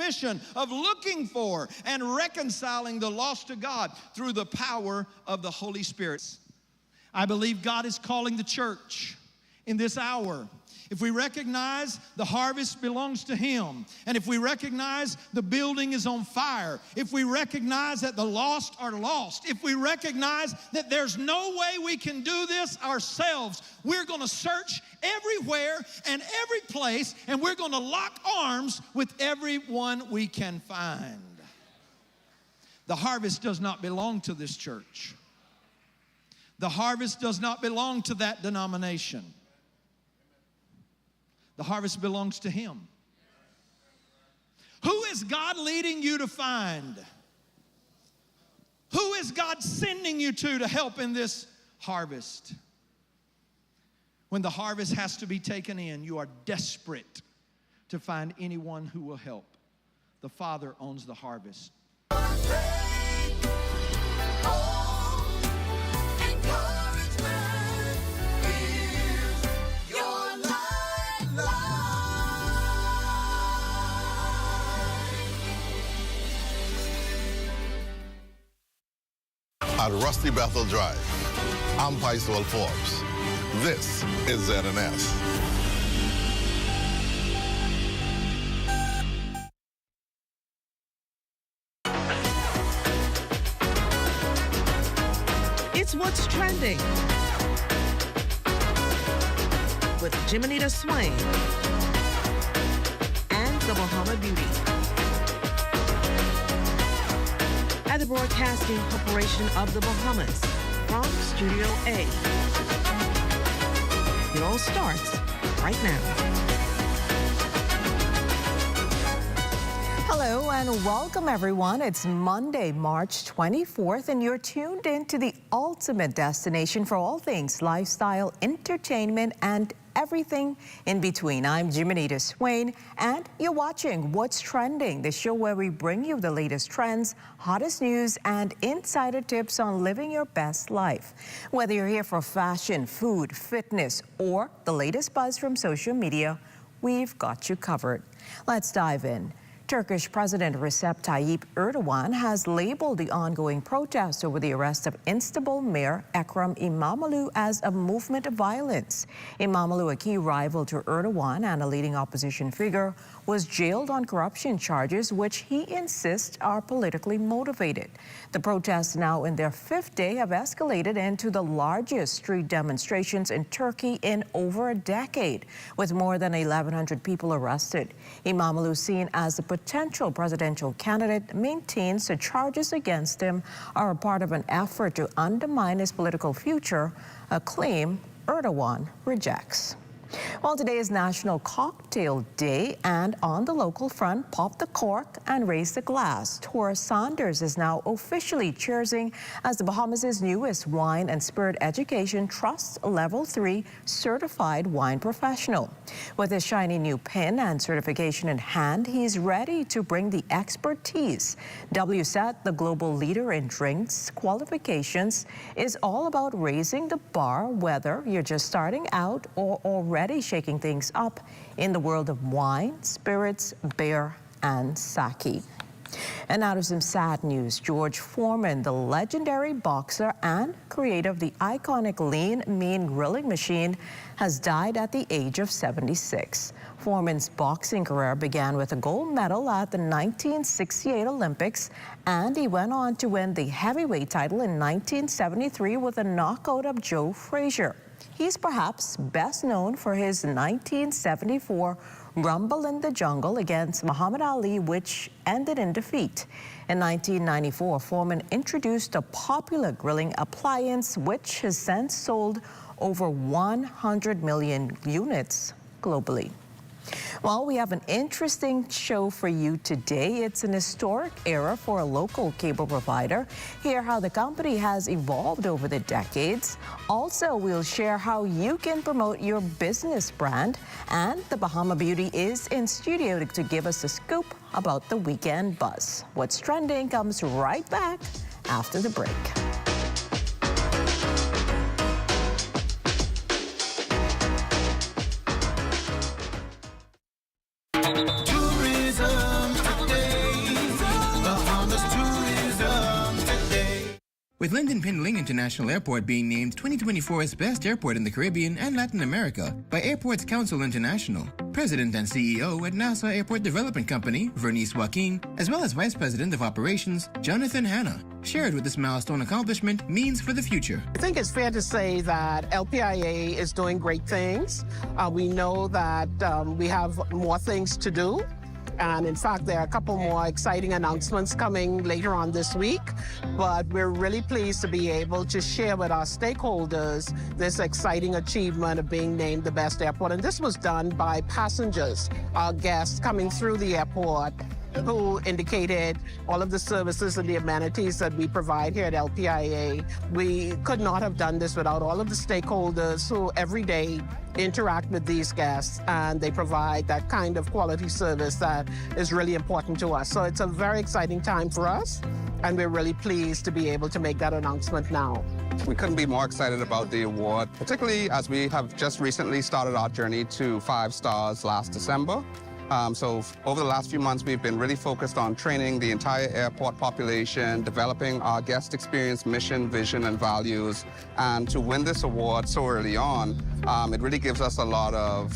mission of looking for and reconciling the lost to God through the power of the Holy Spirit. I believe God is calling the church in this hour. If we recognize the harvest belongs to Him, and if we recognize the building is on fire, if we recognize that the lost are lost, if we recognize that there's no way we can do this ourselves, we're going to search everywhere and every place, and we're going to lock arms with everyone we can find. The harvest does not belong to this church. The harvest does not belong to that denomination. The harvest belongs to Him. Who is God leading you to find? Who is God sending you to help in this harvest? When the harvest has to be taken in, you are desperate to find anyone who will help. The Father owns the harvest. At Rusty Bethel Drive, I'm Paiswell Forbes. This is ZNS. It's What's Trending with Jimenita Swain and the Bahama Beauty. At the Broadcasting Corporation of the Bahamas from Studio A. It all starts right now. Hello and welcome everyone. It's Monday, March 24th, and you're tuned in to the ultimate destination for all things lifestyle, entertainment, and everything in between. I'm Jimenita Swain, and you're watching What's Trending, the show where we bring you the latest trends, hottest news, and insider tips on living your best life. Whether you're here for fashion, food, fitness, or the latest buzz from social media, we've got you covered. Let's dive in. Turkish President Recep Tayyip Erdogan has labeled the ongoing protests over the arrest of Istanbul Mayor Ekrem İmamoğlu as a movement of violence. İmamoğlu, a key rival to Erdogan and a leading opposition figure, was jailed on corruption charges which he insists are politically motivated. The protests, now in their fifth day, have escalated into the largest street demonstrations in Turkey in over a decade, with more than 1,100 people arrested. İmamoğlu, seen as a potential presidential candidate, maintains the charges against him are a part of an effort to undermine his political future, a claim Erdogan rejects. Well, today is National Cocktail Day, and on the local front, pop the cork and raise the glass. Taurus Saunders is now officially cheersing as the Bahamas' newest wine and spirit education trust Level 3 certified wine professional. With his shiny new pin and certification in hand, he's ready to bring the expertise. WSET, the global leader in drinks qualifications, is all about raising the bar, whether you're just starting out or already shaking things up in the world of wine, spirits, beer, and sake. And out of some sad news, George Foreman, the legendary boxer and creator of the iconic lean, mean grilling machine, has died at the age of 76. Foreman's boxing career began with a gold medal at the 1968 Olympics, and he went on to win the heavyweight title in 1973 with a knockout of Joe Frazier. He's perhaps best known for his 1974 Rumble in the Jungle against Muhammad Ali, which ended in defeat. In 1994, Foreman introduced a popular grilling appliance, which has since sold over 100 million units globally. Well, we have an interesting show for you today. It's an historic era for a local cable provider. Hear how the company has evolved over the decades. Also, we'll share how you can promote your business brand. And the Bahama Beauty is in studio to give us a scoop about the weekend buzz. What's Trending comes right back after the break. Tourism today. With Lynden Pindling International Airport being named 2024's best airport in the Caribbean and Latin America by Airports Council International, President and CEO at NASA Airport Development Company, Vernice Joaquin, as well as Vice President of Operations, Jonathan Hanna, shared what this milestone accomplishment means for the future. I think it's fair to say that LPIA is doing great things. We know that we have more things to do. And in fact, there are a couple more exciting announcements coming later on this week. But we're really pleased to be able to share with our stakeholders this exciting achievement of being named the best airport. And this was done by passengers, our guests coming through the airport, who indicated all of the services and the amenities that we provide here at LPIA. We could not have done this without all of the stakeholders who every day interact with these guests, and they provide that kind of quality service that is really important to us. So it's a very exciting time for us, and we're really pleased to be able to make that announcement now. We couldn't be more excited about the award, particularly as we have just recently started our journey to 5 stars last December. So over the last few months, we've been really focused on training the entire airport population, developing our guest experience, mission, vision, and values. And to win this award so early on, it really gives us a lot of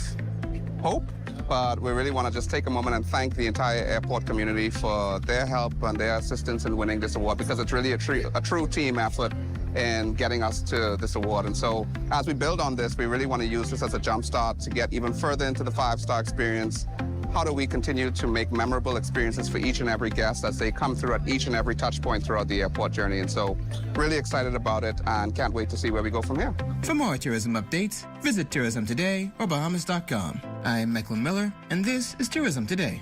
hope. But we really want to just take a moment and thank the entire airport community for their help and their assistance in winning this award, because it's really a true team effort in getting us to this award. And so as we build on this, we really want to use this as a jumpstart to get even further into the 5-star experience. How do we continue to make memorable experiences for each and every guest as they come through at each and every touch point throughout the airport journey? And so really excited about it and can't wait to see where we go from here. For more tourism updates, visit Tourism Today or Bahamas.com. I'm Michael Miller, and this is Tourism Today.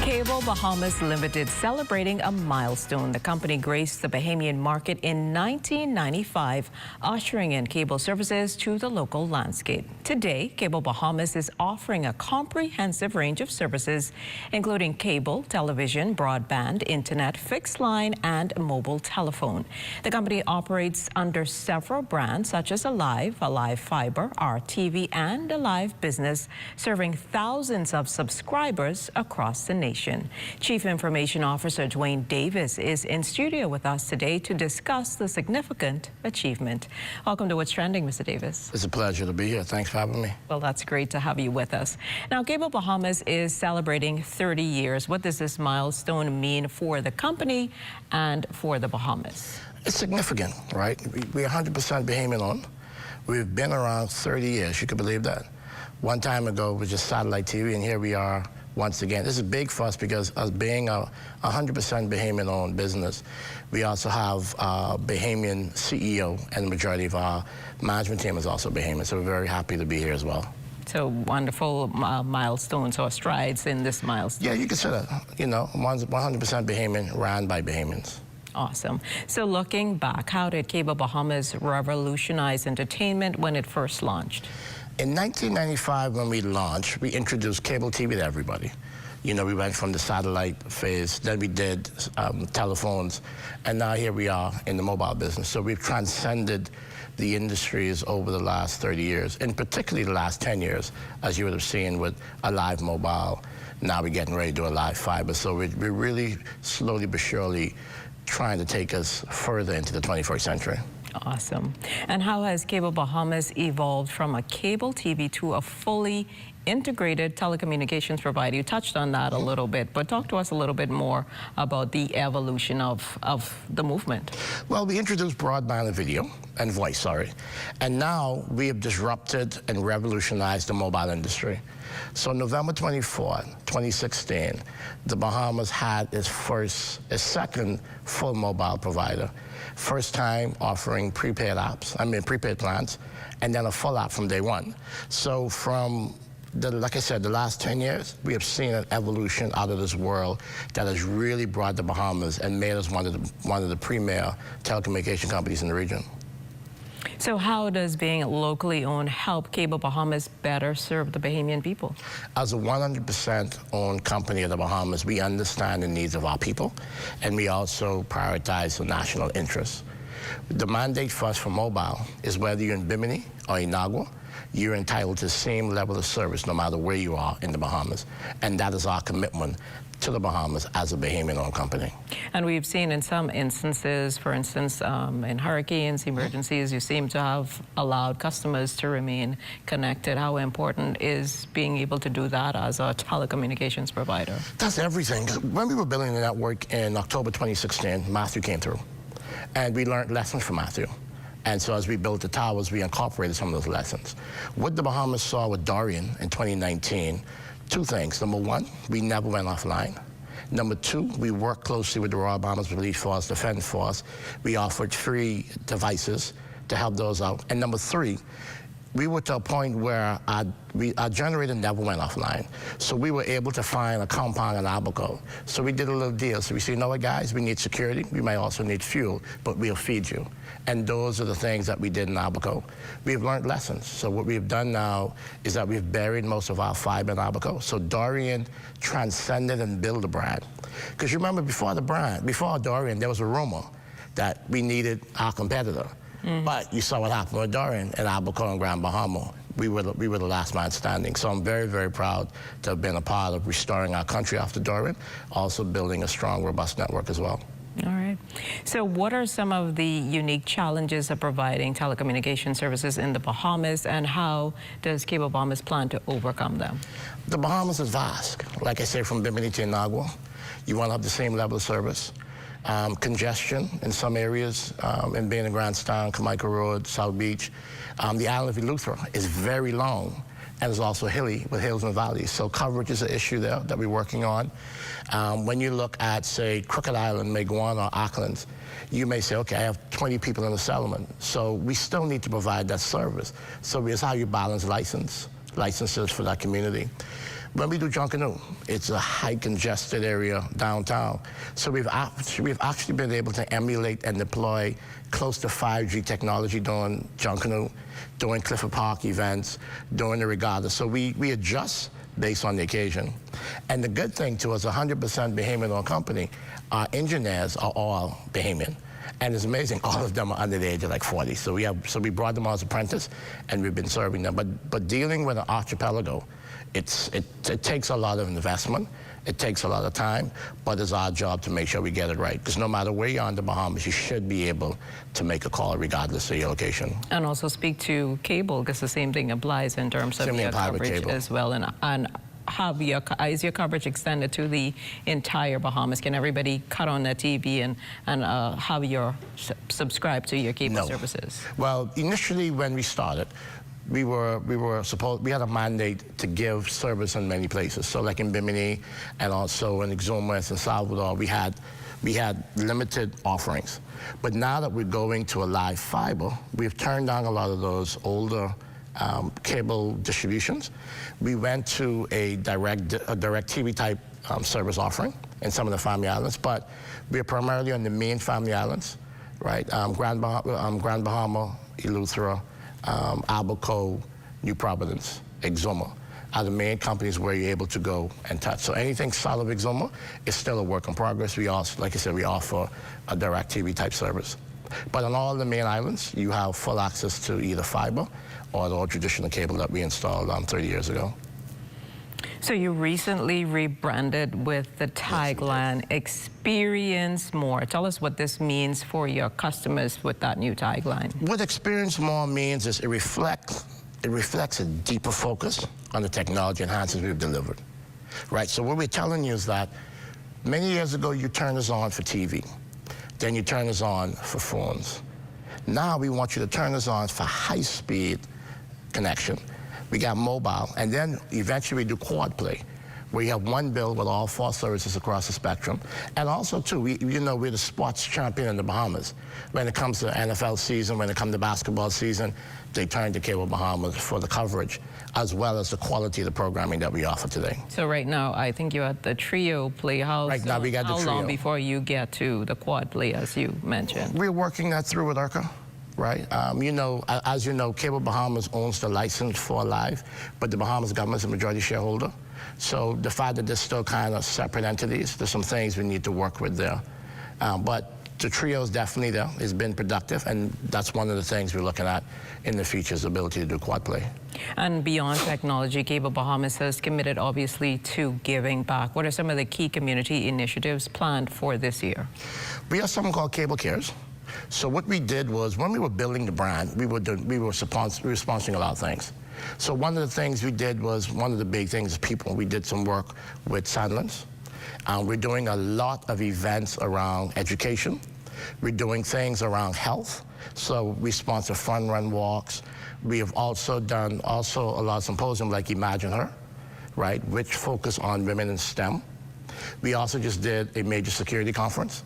Cable Bahamas Limited celebrating a milestone. The company graced the Bahamian market in 1995, ushering in cable services to the local landscape. Today, Cable Bahamas is offering a comprehensive range of services, including cable, television, broadband, internet, fixed line, and mobile telephone. The company operates under several brands such as Alive Fiber, RTV, and Alive Business, serving thousands of subscribers across the nation. Chief Information Officer Dwayne Davis is in studio with us today to discuss the significant achievement. Welcome to What's Trending, Mr. Davis. It's a pleasure to be here. Thanks for having me. Well, that's great to have you with us. Now, Cable Bahamas is celebrating 30 years. What does this milestone mean for the company and for the Bahamas? It's significant, right? We're 100% Bahamian owned. We've been around 30 years. You could believe that. One time ago, it was just satellite TV, and here we are once again. This is big for us because us being a 100% Bahamian-owned business, we also have a Bahamian CEO, and the majority of our management team is also Bahamian, so we're very happy to be here as well. So wonderful milestones or strides in this milestone. Yeah, you consider, 100% Bahamian, ran by Bahamians. Awesome. So looking back, how did Cable Bahamas revolutionize entertainment when it first launched? In 1995, when we launched, we introduced cable TV to everybody. We went from the satellite phase, then we did telephones, and now here we are in the mobile business. So we've transcended the industries over the last 30 years, and particularly the last 10 years, as you would have seen with Alive Mobile. Now we're getting ready to do Alive Fiber. So we're really slowly but surely trying to take us further into the 21st century. Awesome. And how has Cable Bahamas evolved from a cable TV to a fully integrated telecommunications provider? You touched on that a little bit, but talk to us a little bit more about the evolution of the movement. Well, we introduced broadband and video, and voice, and now we have disrupted and revolutionized the mobile industry. So November 24, 2016, the Bahamas had its second full mobile provider. First time offering prepaid plans, and then a full app from day one. So from like I said, the last 10 years, we have seen an evolution out of this world that has really brought the Bahamas and made us one of the premier telecommunication companies in the region. So how does being locally owned help Cable Bahamas better serve the Bahamian people? As a 100% owned company of the Bahamas, we understand the needs of our people, and we also prioritize the national interests. The mandate for us for mobile is whether you're in Bimini or Inagua, you're entitled to the same level of service no matter where you are in the Bahamas. And that is our commitment to the Bahamas as a Bahamian-owned company. And we've seen in some instances, for instance, in hurricanes, emergencies, you seem to have allowed customers to remain connected. How important is being able to do that as a telecommunications provider? That's everything. When we were building the network in October 2016, Matthew came through. And we learned lessons from Matthew. And so as we built the towers, we incorporated some of those lessons. What the Bahamas saw with Dorian in 2019, two things. Number one, we never went offline. Number two, we worked closely with the Royal Bahamas Police Force, Defense Force. We offered free devices to help those out. And number three, we were to a point where our generator never went offline. So we were able to find a compound in Abaco. So we did a little deal. So we said, you know what, guys, we need security. We might also need fuel, but we'll feed you. And those are the things that we did in Abaco. We've learned lessons. So what we've done now is that we've buried most of our fiber in Abaco. So Dorian transcended and built a brand. Because you remember before Dorian, there was a rumor that we needed our competitor. But you saw what happened with Dorian and Abaco and Grand Bahama. We were the last man standing. So I'm very, very proud to have been a part of restoring our country after Dorian, also building a strong, robust network as well. All right. So what are some of the unique challenges of providing telecommunication services in the Bahamas, and how does Cable Bahamas plan to overcome them? The Bahamas is vast. Like I say, from Bimini to Inagua, you want to have the same level of service. Congestion in some areas, in being in Grandstown, Carmichael Road, South Beach. The island of Eleuthera is very long and is also hilly with hills and valleys. So coverage is an issue there that we're working on. When you look at, say, Crooked Island, Maguana, or Auckland, you may say, okay, I have 20 people in the settlement. So we still need to provide that service. So it's how you balance licenses for that community. When we do Junkanoo, it's a high congested area downtown. So we've actually been able to emulate and deploy close to 5G technology during Junkanoo, during Clifford Park events, during the regatta. So we adjust based on the occasion. And the good thing too is 100% Bahamian-owned company, our engineers are all Bahamian. And it's amazing, all of them are under the age of like 40. So we brought them as apprentices and we've been serving them. But dealing with an archipelago, it takes a lot of investment, it takes a lot of time, but it's our job to make sure we get it right. Because no matter where you are in the Bahamas, you should be able to make a call regardless of your location. And also speak to cable, because the same thing applies in terms of your coverage cable as well. And is your coverage extended to the entire Bahamas? Can everybody cut on their TV and have your subscribe to your cable services? Well, initially when we started, we had a mandate to give service in many places. So like in Bimini and also in Exuma and San Salvador, we had limited offerings. But now that we're going to a live fiber, we've turned down a lot of those older cable distributions. We went to a direct TV type service offering in some of the family islands, but we're primarily on the main family islands, right? Grand Bahama, Eleuthera, Abaco, New Providence, Exuma are the main companies where you're able to go and touch. So anything south of Exuma is still a work in progress. We also, like I said, we offer a direct TV type service. But on all the main islands, you have full access to either fiber or the old traditional cable that we installed 30 years ago. So you recently rebranded with the tagline, Experience More. Tell us what this means for your customers with that new tagline. What Experience More means is it reflects a deeper focus on the technology enhancements we've delivered, right? So what we're telling you is that many years ago, you turned us on for TV. Then you turn us on for phones. Now we want you to turn us on for high-speed connection. We got mobile, and then eventually we do quad play, where you have one bill with all 4 services across the spectrum. And also, too, we're the sports champion in the Bahamas. When it comes to NFL season, when it comes to basketball season, they turn to Cable Bahamas for the coverage, as well as the quality of the programming that we offer today. So right now, I think you're at the trio play. Right now, we got the trio. How long before you get to the quad play, as you mentioned? We're working that through with IRCA. Right? As you know, Cable Bahamas owns the license for Live, but the Bahamas government is a majority shareholder. So the fact that they're still kind of separate entities, there's some things we need to work with there. But The trio is definitely there. It's been productive, and that's one of the things we're looking at in the future, is the ability to do quad play. And beyond technology, Cable Bahamas has committed, obviously, to giving back. What are some of the key community initiatives planned for this year? We have something called Cable Cares. So what we did was, when we were building the brand, we were sponsoring a lot of things. So one of the things we did was, one of the big things is people. We did some work with Sandlands. We're doing a lot of events around education. We're doing things around health. So we sponsor fun run walks. We have also done a lot of symposiums like Imagine Her, right, which focus on women in STEM. We also just did a major security conference.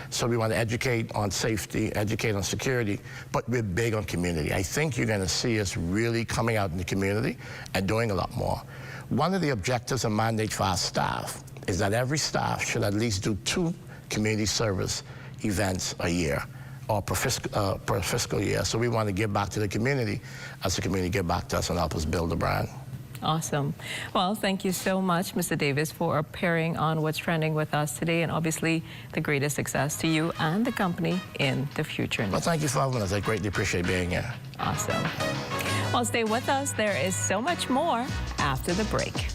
So we want to educate on safety, educate on security, but we're big on community. I think you're going to see us really coming out in the community and doing a lot more. One of the objectives and mandates for our staff is that every staff should at least do 2 community service events a year, or per fiscal year. So we want to give back to the community as the community give back to us and help us build the brand. Awesome. Well, thank you so much, Mr. Davis, for appearing on What's Trending with us today, and obviously the greatest success to you and the company in the future. Well, thank you for having us. I greatly appreciate being here. Awesome. Well, stay with us. There is so much more after the break.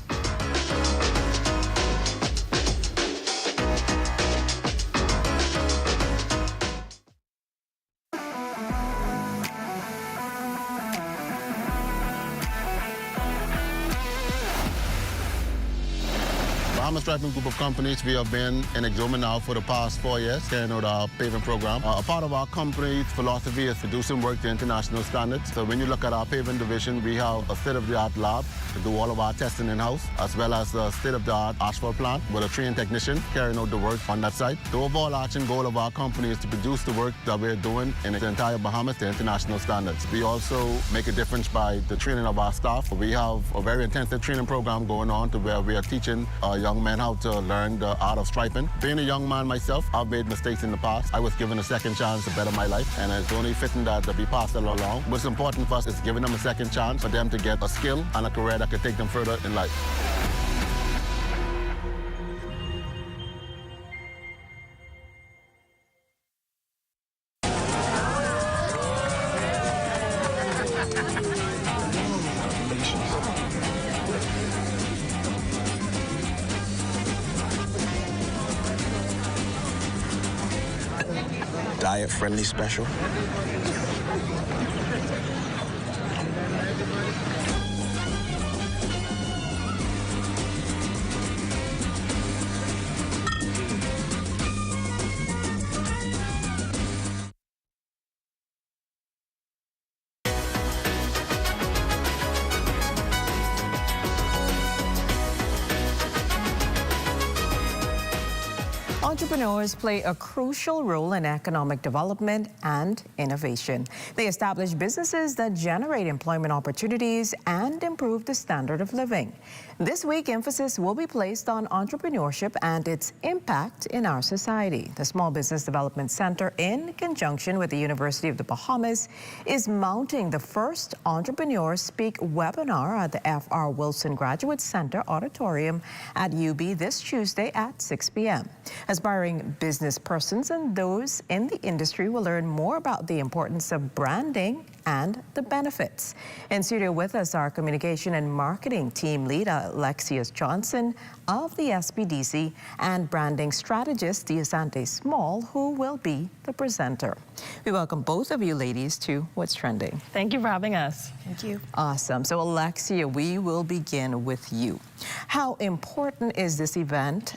Bahamas Striping group of companies, we have been in Exuma now for the past 4 years, carrying out our paving program. A part of our company's philosophy is producing work to international standards. So when you look at our paving division, we have a state-of-the-art lab to do all of our testing in-house, as well as a state-of-the-art asphalt plant with a trained technician carrying out the work on that site. The overarching goal of our company is to produce the work that we're doing in the entire Bahamas to international standards. We also make a difference by the training of our staff. We have a very intensive training program going on to where we are teaching young men how to learn the art of striping. Being a young man myself, I've made mistakes in the past. I was given a second chance to better my life, and it's only fitting that we pass that along. What's important for us is giving them a second chance for them to get a skill and a career that could take them further in life. Diet-friendly special. Entrepreneurs play a crucial role in economic development and innovation. They establish businesses that generate employment opportunities and improve the standard of living. This week, emphasis will be placed on entrepreneurship and its impact in our society. The Small Business Development Center, in conjunction with the University of the Bahamas, is mounting the first Entrepreneurs Speak webinar at the F.R. Wilson Graduate Center Auditorium at UB this Tuesday at 6 p.m. Aspiring business persons and those in the industry will learn more about the importance of branding and the benefits. In studio with us, our communication and marketing team lead, Alexius Johnson of the SBDC, and branding strategist, Diasante Small, who will be the presenter. We welcome both of you ladies to What's Trending. Thank you for having us. Thank you. Awesome. So Alexia, we will begin with you. How important is this event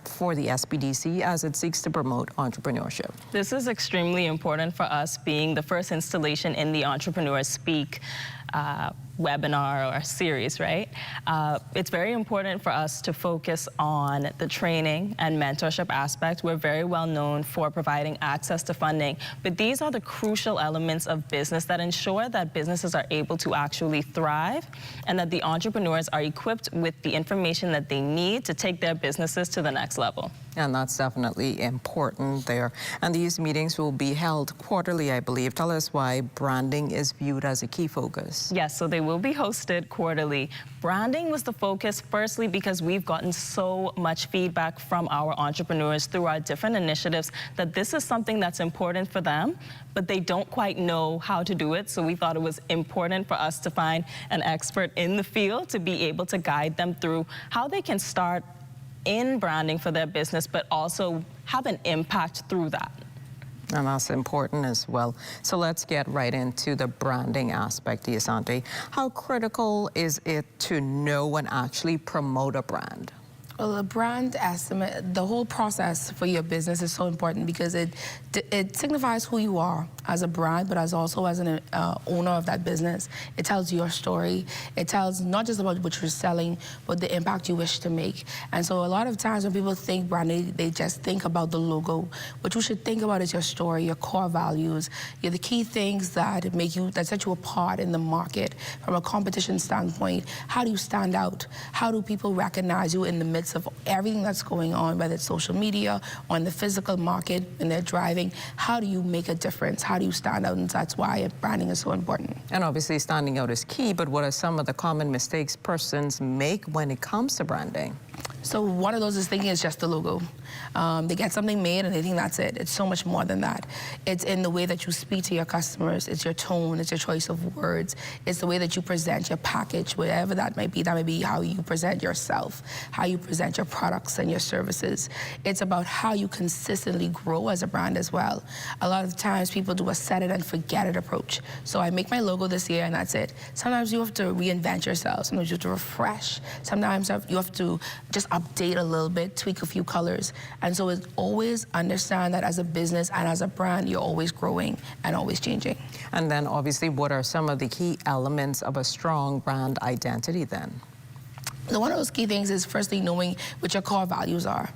for the SBDC as it seeks to promote entrepreneurship? This is extremely important for us, being the first installation in the Entrepreneurs Speak webinar or series, right? It's very important for us to focus on the training and mentorship aspect. We're very well known for providing access to funding, but these are the crucial elements of business that ensure that businesses are able to actually thrive and that the entrepreneurs are equipped with the information that they need to take their businesses to the next level. And that's definitely important there. And these meetings will be held quarterly, I believe. Tell us why branding is viewed as a key focus. Yes, so they will be hosted quarterly. Branding was the focus, firstly, because we've gotten so much feedback from our entrepreneurs through our different initiatives that this is something that's important for them, but they don't quite know how to do it. So we thought it was important for us to find an expert in the field to be able to guide them through how they can start in branding for their business, but also have an impact through that. And that's important as well. So let's get right into the branding aspect, Asante. How critical is it to know and actually promote a brand? Well, the brand estimate, the whole process for your business is so important because it signifies who you are as a brand, but also as an owner of that business. It tells your story. It tells not just about what you're selling, but the impact you wish to make. And so a lot of times when people think branding, they just think about the logo. What you should think about is your story, your core values, the key things that set you apart in the market from a competition standpoint. How do you stand out? How do people recognize you in the midst of everything that's going on, whether it's social media or in the physical market when they're driving? How do you make a difference? How do you stand out? And that's why branding is so important. And obviously standing out is key, but what are some of the common mistakes persons make when it comes to branding? So one of those is thinking it's just the logo. They get something made and they think that's it. It's so much more than that. It's in the way that you speak to your customers. It's your tone. It's your choice of words. It's the way that you present your package, whatever that might be. That might be how you present yourself, how you present your products and your services. It's about how you consistently grow as a brand as well. A lot of times people do a set it and forget it approach. So I make my logo this year and that's it. Sometimes you have to reinvent yourself. Sometimes you have to refresh. Sometimes you have to just update a little bit, tweak a few colors. And so it's always understand that as a business and as a brand, you're always growing and always changing. And then obviously, what are some of the key elements of a strong brand identity then? So one of those key things is firstly knowing what your core values are,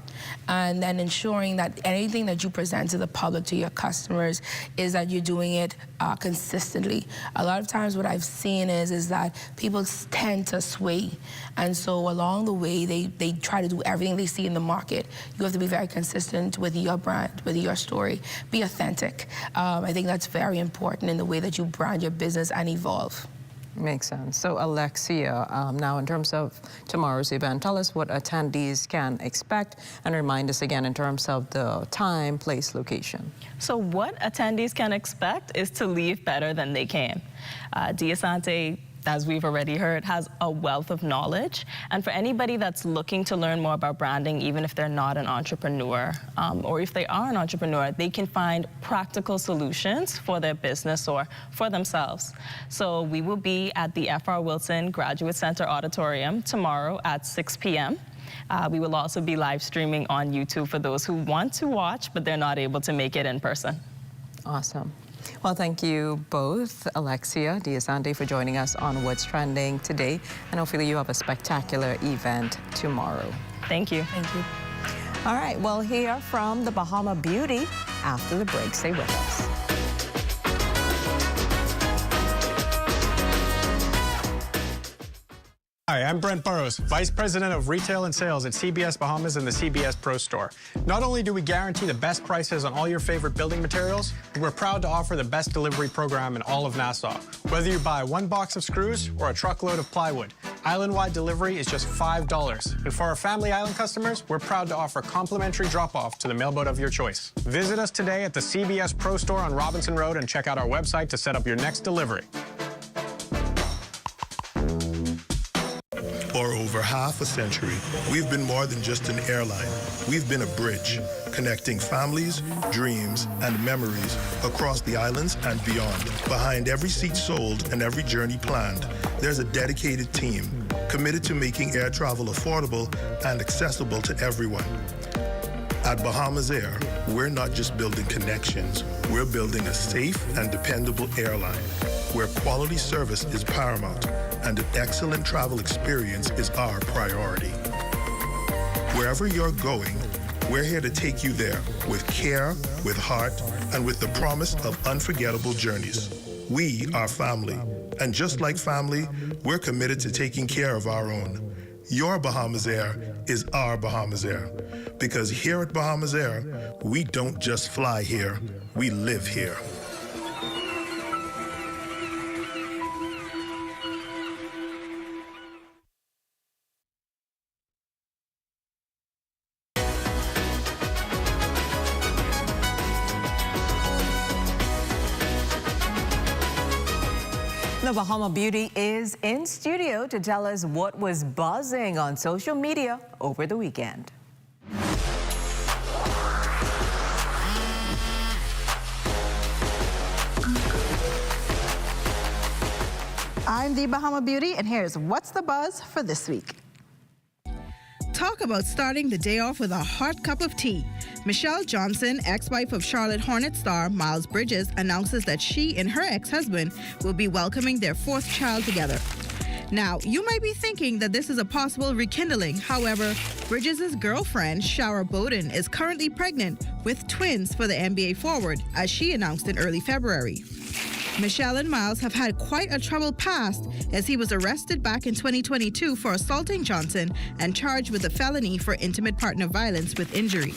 and then ensuring that anything that you present to the public, to your customers, is that you're doing it consistently. A lot of times what I've seen is that people tend to sway, and so along the way they try to do everything they see in the market. You have to be very consistent with your brand, with your story. Be authentic. I think that's very important in the way that you brand your business and evolve. Makes sense. So Alexia, now in terms of tomorrow's event, tell us what attendees can expect and remind us again in terms of the time, place, location. So what attendees can expect is to leave better than they can. Asante, as we've already heard, has a wealth of knowledge. And for anybody that's looking to learn more about branding, even if they're not an entrepreneur, or if they are an entrepreneur, they can find practical solutions for their business or for themselves. So we will be at the F.R. Wilson Graduate Center Auditorium tomorrow at 6 p.m. We will also be live streaming on YouTube for those who want to watch, but they're not able to make it in person. Awesome. Well, thank you both, Alexia, Asante, for joining us on What's Trending today. And hopefully you have a spectacular event tomorrow. Thank you. Thank you. All right, we'll hear from the Bahama Beauty after the break. Stay with us. Hi, I'm Brent Burrows, Vice President of Retail and Sales at CBS Bahamas and the CBS Pro Store. Not only do we guarantee the best prices on all your favorite building materials, but we're proud to offer the best delivery program in all of Nassau. Whether you buy one box of screws or a truckload of plywood, island-wide delivery is just $5. And for our Family Island customers, we're proud to offer complimentary drop-off to the mailboat of your choice. Visit us today at the CBS Pro Store on Robinson Road and check out our website to set up your next delivery. For over half a century, we've been more than just an airline. We've been a bridge, connecting families, dreams, and memories across the islands and beyond. Behind every seat sold and every journey planned, there's a dedicated team committed to making air travel affordable and accessible to everyone. At Bahamas Air, we're not just building connections, we're building a safe and dependable airline where quality service is paramount and an excellent travel experience is our priority. Wherever you're going, we're here to take you there with care, with heart, and with the promise of unforgettable journeys. We are family, and just like family, we're committed to taking care of our own. Your Bahamas Air is our Bahamas Air. Because here at Bahamas Air, we don't just fly here, we live here. The Bahama Beauty is in studio to tell us what was buzzing on social media over the weekend. I'm the Bahama Beauty, and here's what's the buzz for this week. Talk about starting the day off with a hot cup of tea. Michelle Johnson, ex-wife of Charlotte Hornets star Miles Bridges, announces that she and her ex-husband will be welcoming their fourth child together. Now, you might be thinking that this is a possible rekindling. However, Bridges' girlfriend, Shara Bowden, is currently pregnant with twins for the NBA forward, as she announced in early February. Michelle and Miles have had quite a troubled past, as he was arrested back in 2022 for assaulting Johnson and charged with a felony for intimate partner violence with injury.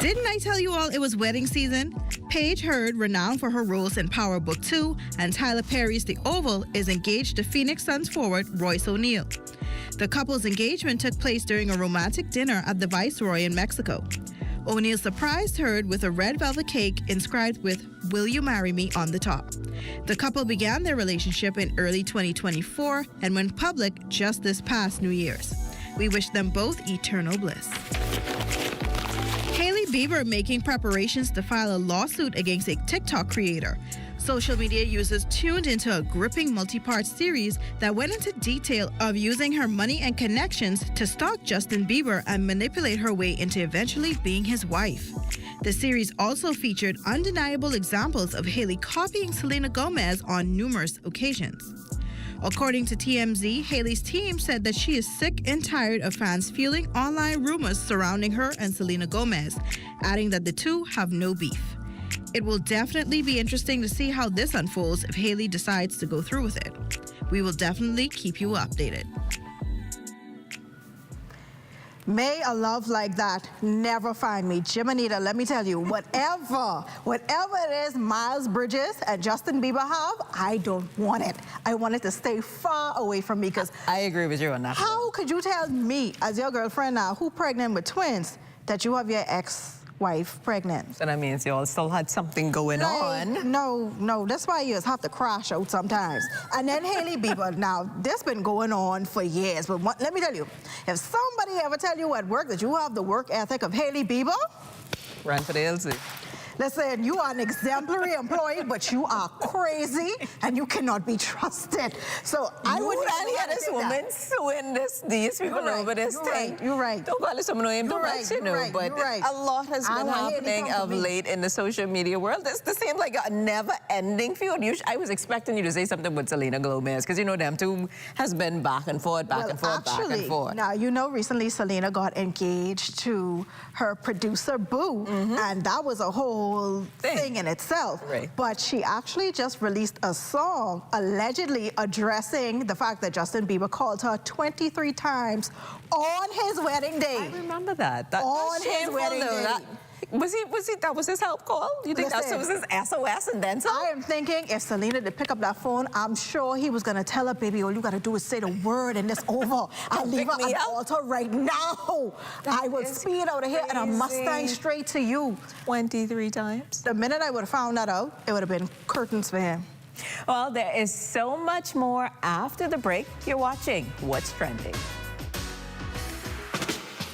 Didn't I tell you all it was wedding season? Paige Hurd, renowned for her roles in Power Book 2 and Tyler Perry's The Oval, is engaged to Phoenix Suns forward Royce O'Neal. The couple's engagement took place during a romantic dinner at the Viceroy in Mexico. O'Neal surprised Hurd with a red velvet cake inscribed with "Will you marry me?" on the top. The couple began their relationship in early 2024 and went public just this past New Year's. We wish them both eternal bliss. Hailey Bieber making preparations to file a lawsuit against a TikTok creator. Social media users tuned into a gripping multi-part series that went into detail of using her money and connections to stalk Justin Bieber and manipulate her way into eventually being his wife. The series also featured undeniable examples of Hailey copying Selena Gomez on numerous occasions. According to TMZ, Hailey's team said that she is sick and tired of fans fueling online rumors surrounding her and Selena Gomez, adding that the two have no beef. It will definitely be interesting to see how this unfolds if Hailey decides to go through with it. We will definitely keep you updated. May a love like that never find me. Jimonita, let me tell you, whatever it is Miles Bridges and Justin Bieber have, I don't want it. I want it to stay far away from me, because I agree with you on that. How could you tell me, as your girlfriend now, who pregnant with twins, that you have your ex-wife pregnant? So that means you all still had something going on. No, that's why you just have to crash out sometimes. And then Hailey Bieber, now, this been going on for years, but let me tell you, if somebody ever tell you at work that you have the work ethic of Hailey Bieber, run for the LZ. Listen, you are an exemplary employee, but you are crazy and you cannot be trusted. So I would not hear this woman suing these people over this thing. You're right. Don't call it some name, but a lot has been happening of late in the social media world. This seems like a never-ending feud. I was expecting you to say something with Selena Gomez, because you know them two has been back and forth. Now, you know, recently Selena got engaged to her producer, Boo, and that was a whole thing in itself. Right. But she actually just released a song allegedly addressing the fact that Justin Bieber called her 23 times on his wedding day. I remember that. On his wedding day. That was his help call? You think that was his SOS and then some? I am thinking if Selena did pick up that phone, I'm sure he was gonna tell her, baby, all you gotta do is say the word and it's over. I'll leave her at the altar right now. I will speed out of here in a Mustang straight to you. 23 times? The minute I would have found that out, it would have been curtains for him. Well, there is so much more after the break. You're watching What's Trending.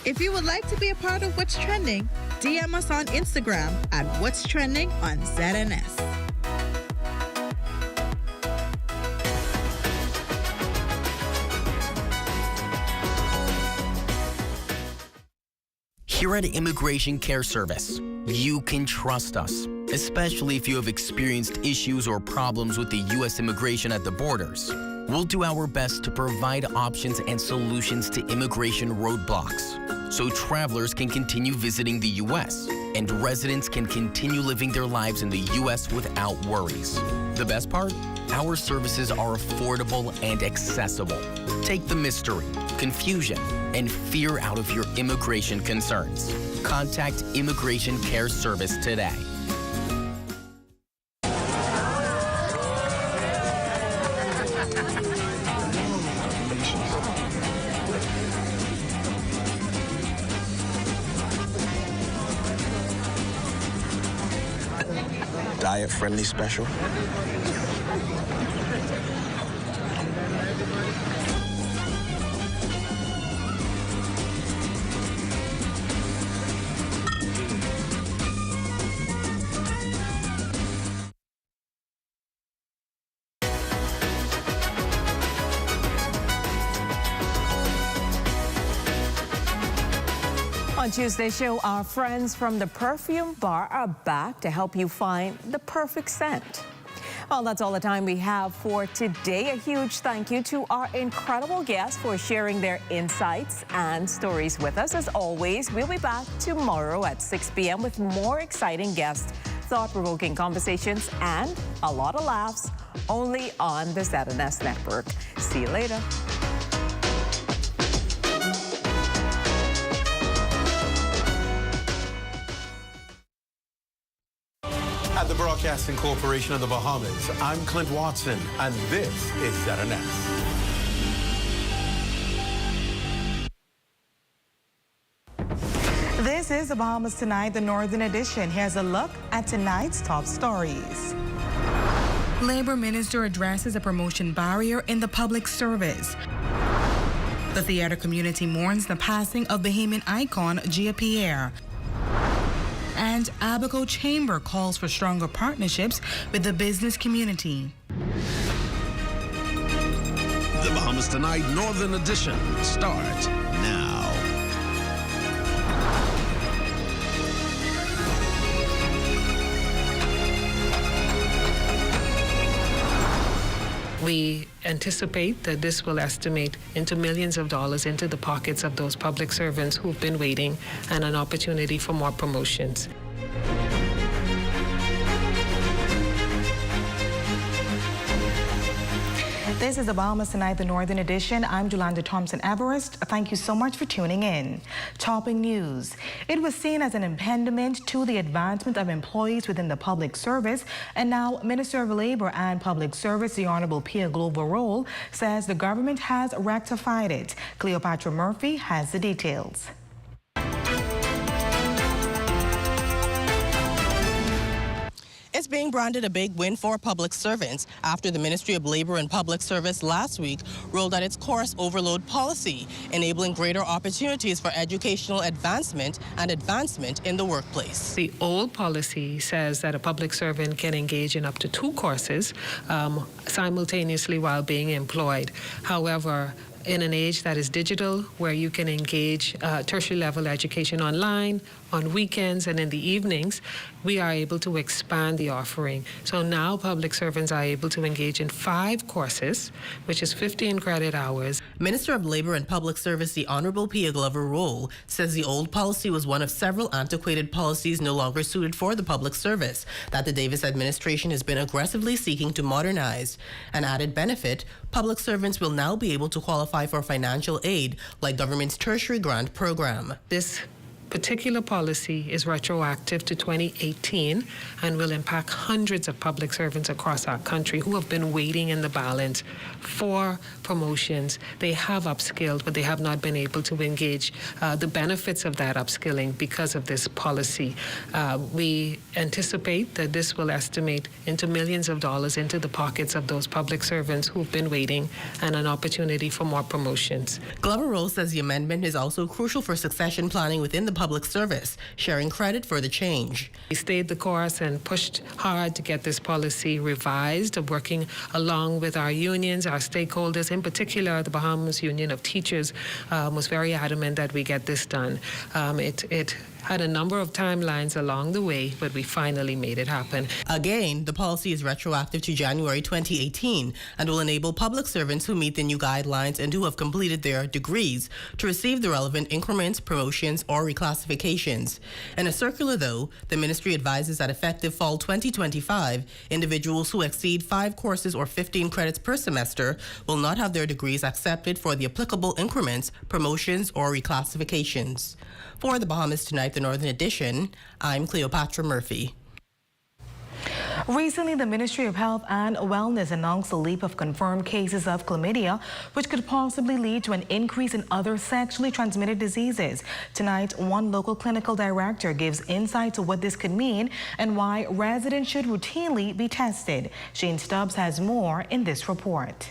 If you would like to be a part of What's Trending, DM us on Instagram at What's Trending on ZNS. Here at Immigration Care Service, you can trust us, especially if you have experienced issues or problems with the U.S. immigration at the borders. We'll do our best to provide options and solutions to immigration roadblocks, so travelers can continue visiting the U.S. and residents can continue living their lives in the U.S. without worries. The best part? Our services are affordable and accessible. Take the mystery, confusion, and fear out of your immigration concerns. Contact Immigration Care Service today. Diet-friendly special. On Tuesday's show, our friends from the Perfume Bar are back to help you find the perfect scent. Well, that's all the time we have for today. A huge thank you to our incredible guests for sharing their insights and stories with us. As always, we'll be back tomorrow at 6 p.m. with more exciting guests, thought-provoking conversations, and a lot of laughs only on the ZNS network. See you later. At the Broadcasting Corporation of the Bahamas, I'm Clint Watson, and this is ZNS. This is the Bahamas Tonight, the Northern Edition. Here's a look at tonight's top stories. Labor Minister addresses a promotion barrier in the public service. The theater community mourns the passing of Bahamian icon Gia Pierre. And Abaco Chamber calls for stronger partnerships with the business community. The Bahamas Tonight Northern Edition starts now. We anticipate that this will estimate into millions of dollars into the pockets of those public servants who've been waiting and an opportunity for more promotions. This is the Bahamas Tonight, the Northern Edition. I'm Jolanda Thompson-Everest. Thank you so much for tuning in. Topping news. It was seen as an impediment to the advancement of employees within the public service, and now Minister of Labor and Public Service, the Honorable Pierre Gloverol, says the government has rectified it. Cleopatra Murphy has the details. It's being branded a big win for public servants after the Ministry of Labor and Public Service last week rolled out its course overload policy, enabling greater opportunities for educational advancement and advancement in the workplace. The old policy says that a public servant can engage in up to 2 courses simultaneously while being employed. However, in an age that is digital, where you can engage tertiary level education online, on weekends and in the evenings, we are able to expand the offering. So now public servants are able to engage in 5 courses, which is 15 credit hours. Minister of Labor and Public Service, the Honorable Pierre Gloverol, says the old policy was one of several antiquated policies no longer suited for the public service that the Davis administration has been aggressively seeking to modernize. An added benefit, public servants will now be able to qualify for financial aid like government's tertiary grant program. This particular policy is retroactive to 2018 and will impact hundreds of public servants across our country who have been waiting in the balance for promotions. They have upskilled, but they have not been able to engage the benefits of that upskilling because of this policy. We anticipate that this will estimate into millions of dollars into the pockets of those public servants who've been waiting and an opportunity for more promotions. Gloverol says the amendment is also crucial for succession planning within the public service, sharing credit for the change. We stayed the course and pushed hard to get this policy revised, working along with our unions, our stakeholders, in particular the Bahamas Union of Teachers was very adamant that we get this done. It had a number of timelines along the way, but we finally made it happen. Again, the policy is retroactive to January 2018 and will enable public servants who meet the new guidelines and who have completed their degrees to receive the relevant increments, promotions, or reclassifications. In a circular, though, the ministry advises that effective fall 2025, individuals who exceed 5 courses or 15 credits per semester will not have their degrees accepted for the applicable increments, promotions, or reclassifications. For the Bahamas Tonight, the Northern Edition, I'm Cleopatra Murphy. Recently, the Ministry of Health and Wellness announced a leap of confirmed cases of chlamydia, which could possibly lead to an increase in other sexually transmitted diseases. Tonight, one local clinical director gives insight to what this could mean and why residents should routinely be tested. Shane Stubbs has more in this report.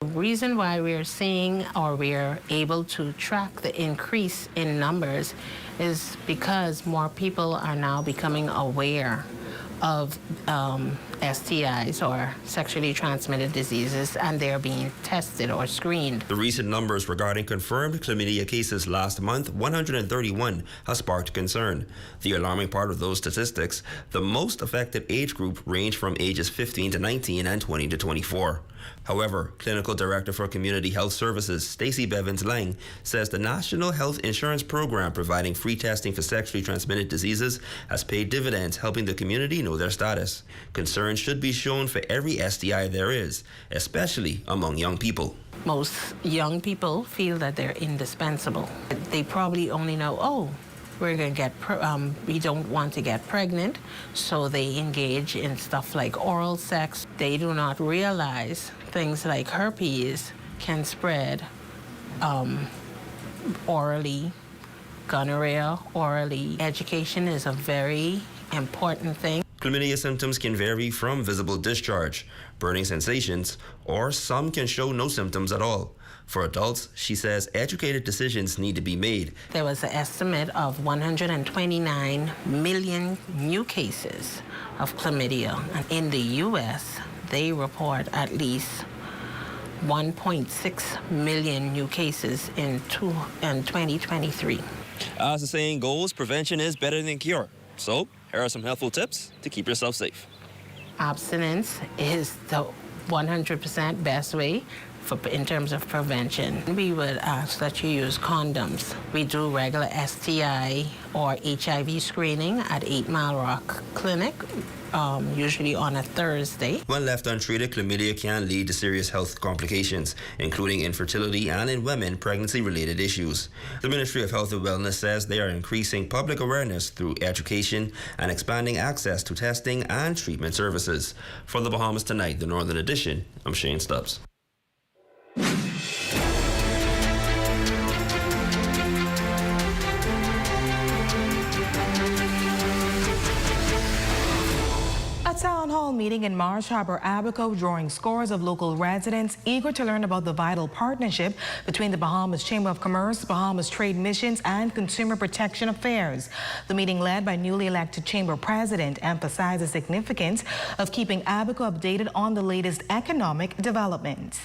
The reason why we're seeing or we're able to track the increase in numbers is because more people are now becoming aware of STIs or sexually transmitted diseases, and they're being tested or screened. The recent numbers regarding confirmed chlamydia cases last month, 131, has sparked concern. The alarming part of those statistics, the most affected age group ranged from ages 15 to 19 and 20 to 24. However, Clinical Director for Community Health Services, Stacey Bevins-Lang, says the National Health Insurance Program providing free testing for sexually transmitted diseases has paid dividends, helping the community know their status. Concern should be shown for every STI there is, especially among young people. Most young people feel that they're indispensable. They probably only know, oh, we're going to get, we don't want to get pregnant, so they engage in stuff like oral sex. They do not realize things like herpes can spread orally, gonorrhea orally. Education is a very important thing. Chlamydia symptoms can vary from visible discharge, burning sensations, or some can show no symptoms at all. For adults, she says educated decisions need to be made. There was an estimate of 129 million new cases of chlamydia. And in the U.S., they report at least 1.6 million new cases in 2023. As the saying goes, prevention is better than cure. So, here are some helpful tips to keep yourself safe. Abstinence is the 100% best way in terms of prevention. We would ask that you use condoms. We do regular STI or HIV screening at 8 Mile Rock Clinic, usually on a Thursday. When left untreated, chlamydia can lead to serious health complications, including infertility and, in women, pregnancy-related issues. The Ministry of Health and Wellness says they are increasing public awareness through education and expanding access to testing and treatment services. For the Bahamas Tonight, the Northern Edition, I'm Shane Stubbs. A town hall meeting in Marsh Harbor, Abaco, drawing scores of local residents eager to learn about the vital partnership between the Bahamas Chamber of Commerce, Bahamas Trade Missions, and Consumer Protection Affairs. The meeting, led by newly elected Chamber President, emphasized the significance of keeping Abaco updated on the latest economic developments.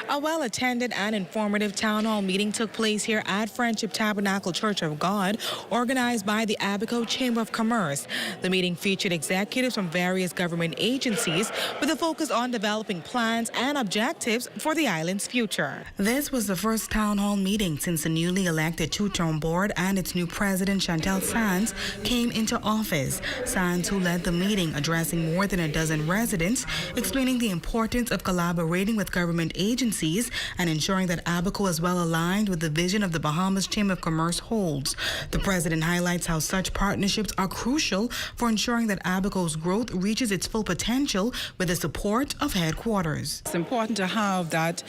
A well-attended and informative town hall meeting took place here at Friendship Tabernacle Church of God, organized by the Abaco Chamber of Commerce. The meeting featured executives from various government agencies with a focus on developing plans and objectives for the island's future. This was the first town hall meeting since the newly elected two-term board and its new president, Chantel Sands, came into office. Sands, who led the meeting, addressing more than a dozen residents, explaining the importance of collaborating with government agencies and ensuring that Abaco is well aligned with the vision of the Bahamas Chamber of Commerce holds. The president highlights how such partnerships are crucial for ensuring that Abaco's growth reaches its full potential with the support of headquarters. It's important to have that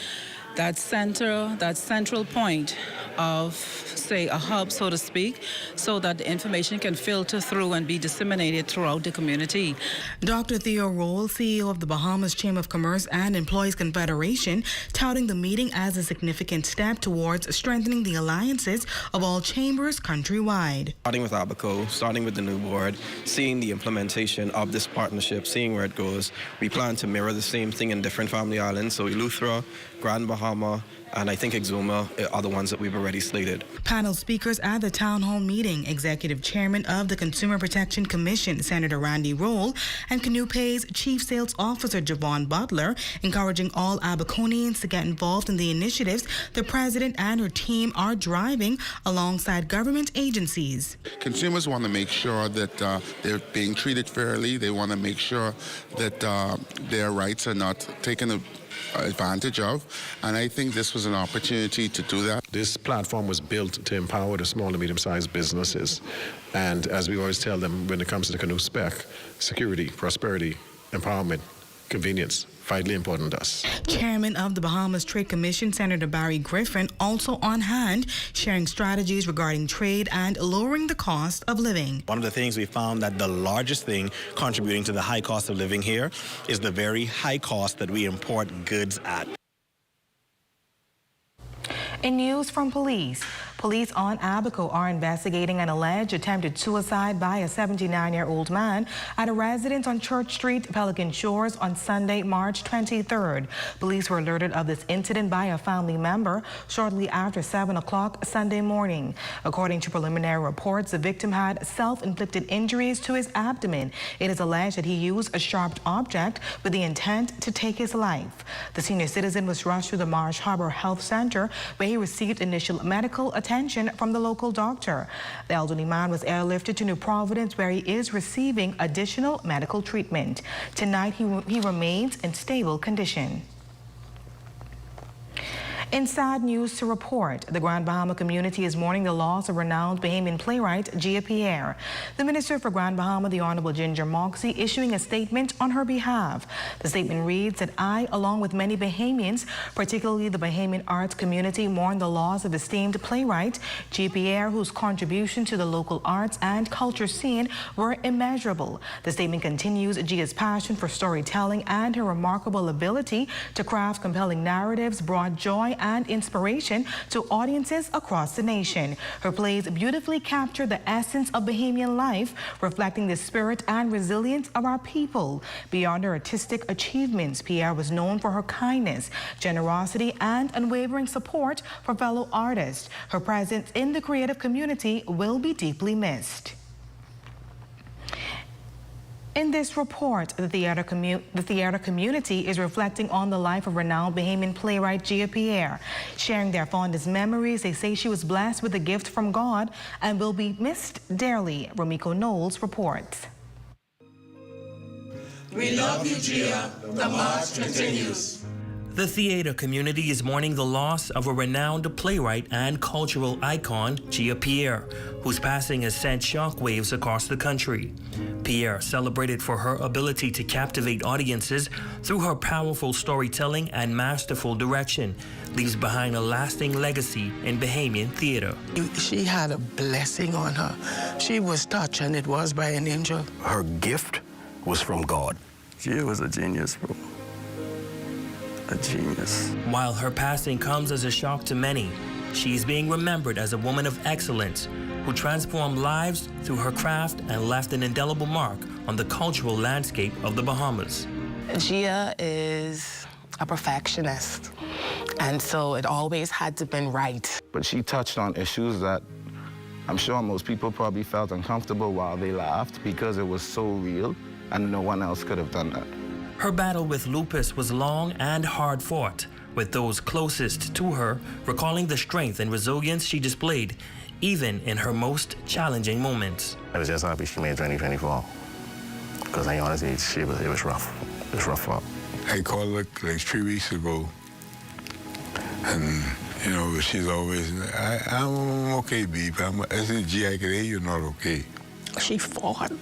central point of, say, a hub, so to speak, so that the information can filter through and be disseminated throughout the community. Dr. Theo Roll, CEO of the Bahamas Chamber of Commerce and Employees Confederation, touting the meeting as a significant step towards strengthening the alliances of all chambers countrywide. Starting with Abaco, starting with the new board, seeing the implementation of this partnership, seeing where it goes. We plan to mirror the same thing in different family islands, so Eleuthera, Grand Bahama, and I think Exuma are the ones that we've already slated. Panel speakers at the Town Hall meeting, Executive Chairman of the Consumer Protection Commission, Senator Randy Roll, and Canoe Pay's Chief Sales Officer, Javon Butler, encouraging all Abaconians to get involved in the initiatives the President and her team are driving alongside government agencies. Consumers want to make sure that they're being treated fairly. They want to make sure that their rights are not taken advantage of, and I think this was an opportunity to do that. This platform was built to empower the small and medium-sized businesses, and as we always tell them when it comes to the canoe spec, security, prosperity, empowerment, convenience, vitally important to us. Chairman of the Bahamas Trade Commission, Senator Barry Griffin, also on hand, sharing strategies regarding trade and lowering the cost of living. One of the things we found that the largest thing contributing to the high cost of living here is the very high cost that we import goods at. In news from police on Abaco are investigating an alleged attempted suicide by a 79-year-old man at a residence on Church Street, Pelican Shores on Sunday, March 23rd. Police were alerted of this incident by a family member shortly after 7 o'clock Sunday morning. According to preliminary reports, the victim had self-inflicted injuries to his abdomen. It is alleged that he used a sharp object with the intent to take his life. The senior citizen was rushed to the Marsh Harbor Health Center, where he received initial medical attention from the local doctor. The elderly man was airlifted to New Providence, where he is receiving additional medical treatment. Tonight, he remains in stable condition. In sad news to report, the Grand Bahama community is mourning the loss of renowned Bahamian playwright Gia Pierre. The Minister for Grand Bahama, the Honorable Ginger Moxie, issuing a statement on her behalf. The statement reads that I, along with many Bahamians, particularly the Bahamian arts community, mourn the loss of esteemed playwright Gia Pierre, whose contribution to the local arts and culture scene were immeasurable. The statement continues Gia's passion for storytelling and her remarkable ability to craft compelling narratives brought joy and inspiration to audiences across the nation. Her plays beautifully capture the essence of Bahamian life, reflecting the spirit and resilience of our people. Beyond her artistic achievements, Pierre was known for her kindness, generosity, and unwavering support for fellow artists. Her presence in the creative community will be deeply missed. In this report, the theater community is reflecting on the life of renowned Bahamian playwright Gia Pierre. Sharing their fondest memories, they say she was blessed with a gift from God and will be missed dearly. Romiko Knowles reports. We love you, Gia. The march continues. The theater community is mourning the loss of a renowned playwright and cultural icon, Gia Pierre, whose passing has sent shockwaves across the country. Pierre, celebrated for her ability to captivate audiences through her powerful storytelling and masterful direction, leaves behind a lasting legacy in Bahamian theater. She had a blessing on her. She was touched, and it was by an angel. Her gift was from God. Gia was a genius, bro. A genius. While her passing comes as a shock to many, she is being remembered as a woman of excellence who transformed lives through her craft and left an indelible mark on the cultural landscape of the Bahamas. Gia is a perfectionist, and so it always had to be right. But she touched on issues that I'm sure most people probably felt uncomfortable while they laughed because it was so real, and no one else could have done that. Her battle with lupus was long and hard fought, with those closest to her recalling the strength and resilience she displayed, even in her most challenging moments. I was just happy she made 2024, because I honestly, it was rough. It was rough for her. I called her like 3 weeks ago, and you know, she's always, I'm okay, babe. I said, G, I can hear you're not okay. She fought.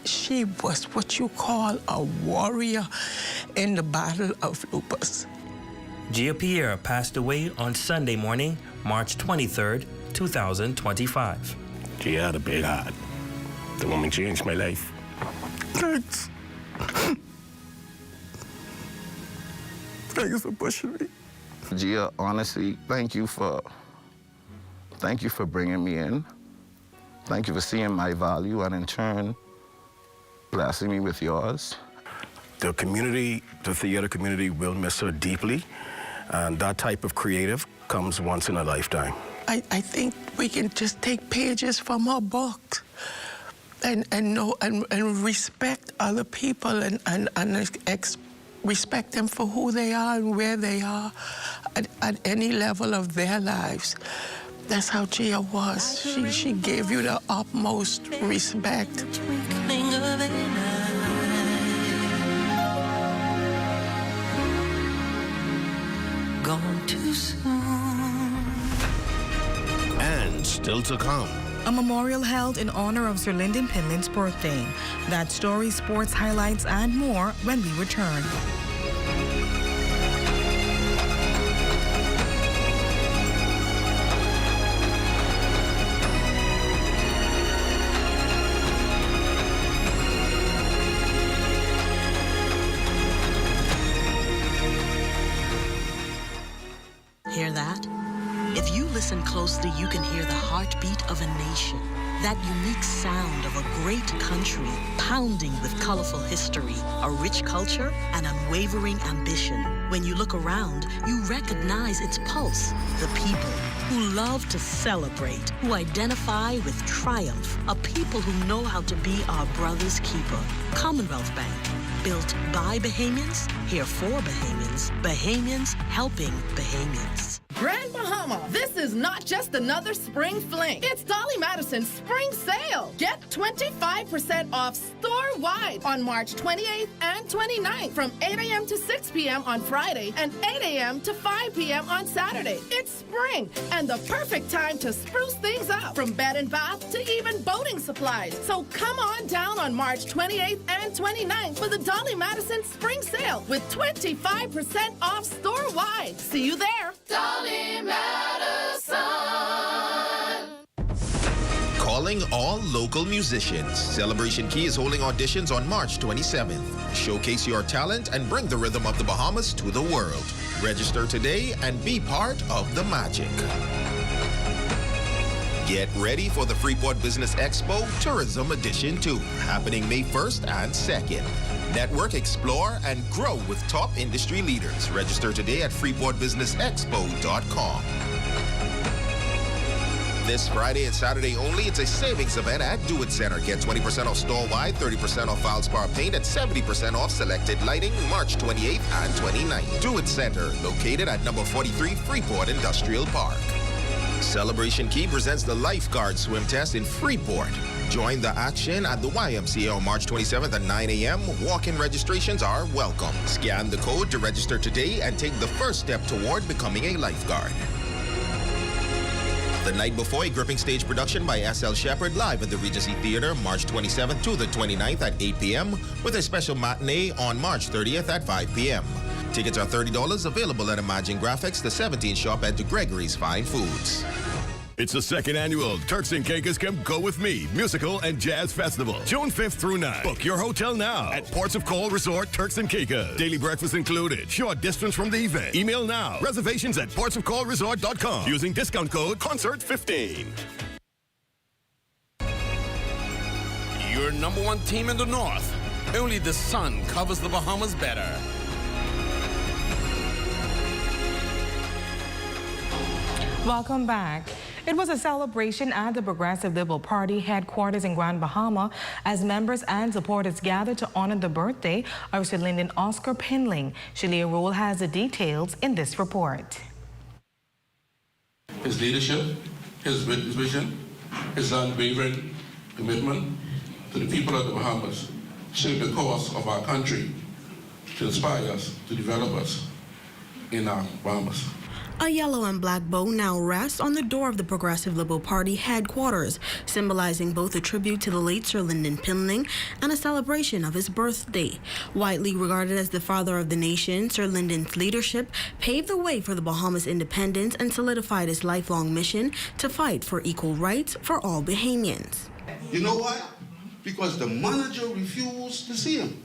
She was what you call a warrior in the battle of lupus. Gia Pierre passed away on Sunday morning, March 23rd, 2025. Gia had a big heart. The woman changed my life. Thanks. Thanks for pushing me. Gia, honestly, thank you for bringing me in. Thank you for seeing my value and in turn, blessing me with yours. The community, the theater community will miss her deeply, and that type of creative comes once in a lifetime. I think we can just take pages from her book and respect other people and respect them for who they are and where they are at any level of their lives. That's how Gia was. She gave you the utmost respect. Gone too soon. And still to come. A memorial held in honor of Sir Lynden Pindling's birthday. That story, sports highlights, and more when we return. Hear that? If you listen closely, you can hear the heartbeat of a nation. That unique sound of a great country, pounding with colorful history, a rich culture, and unwavering ambition. When you look around, you recognize its pulse. The people who love to celebrate, who identify with triumph, a people who know how to be our brother's keeper. Commonwealth Bank, built by Bahamians, here for Bahamians, Bahamians helping Bahamians. Grand Bahama, this is not just another spring fling. It's Dolly Madison's spring sale. Get 25% off store-wide on March 28th and 29th from 8 a.m. to 6 p.m. on Friday and 8 a.m. to 5 p.m. on Saturday. It's spring and the perfect time to spruce things up, from bed and bath to even boating supplies. So come on down on March 28th and 29th for the Dolly Madison spring sale with 25% off store-wide. See you there. Dolly Madison. Calling all local musicians. Celebration Key is holding auditions on March 27th. Showcase your talent and bring the rhythm of the Bahamas to the world. Register today and be part of the magic. Get ready for the Freeport Business Expo Tourism Edition 2, happening May 1st and 2nd. Network, explore, and grow with top industry leaders. Register today at freeportbusinessexpo.com. This Friday and Saturday only, it's a savings event at Do It Center. Get 20% off store-wide, 30% off Valspar paint, and 70% off selected lighting March 28th and 29th. Do It Center, located at number 43 Freeport Industrial Park. Celebration Key presents the Lifeguard Swim Test in Freeport. Join the action at the YMCA on March 27th at 9 a.m. Walk-in registrations are welcome. Scan the code to register today and take the first step toward becoming a lifeguard. The Night Before, a gripping stage production by S.L. Shepard, live at the Regency Theater, March 27th to the 29th at 8 p.m. with a special matinee on March 30th at 5 p.m. Tickets are $30, available at Imagine Graphics, the 17th shop, and to Gregory's Fine Foods. It's the second annual Turks and Caicos Come Go With Me Musical and Jazz Festival, June 5th through 9th. Book your hotel now at Ports of Call Resort, Turks and Caicos. Daily breakfast included. Short distance from the event. Email now. Reservations at portsofcallresort.com using discount code CONCERT15. Your number one team in the North. Only the sun covers the Bahamas better. Welcome back. It was a celebration at the Progressive Liberal Party headquarters in Grand Bahama as members and supporters gathered to honor the birthday of Sir Lynden Oscar Pindling. Shalia Rule has the details in this report. His leadership, his vision, his unwavering commitment to the people of the Bahamas shaped the course of our country to inspire us, to develop us in our Bahamas. A yellow and black bow now rests on the door of the Progressive Liberal Party headquarters, symbolizing both a tribute to the late Sir Lynden Pindling and a celebration of his birthday. Widely regarded as the father of the nation, Sir Lynden's leadership paved the way for the Bahamas' independence and solidified his lifelong mission to fight for equal rights for all Bahamians. You know why? Because the manager refused to see him,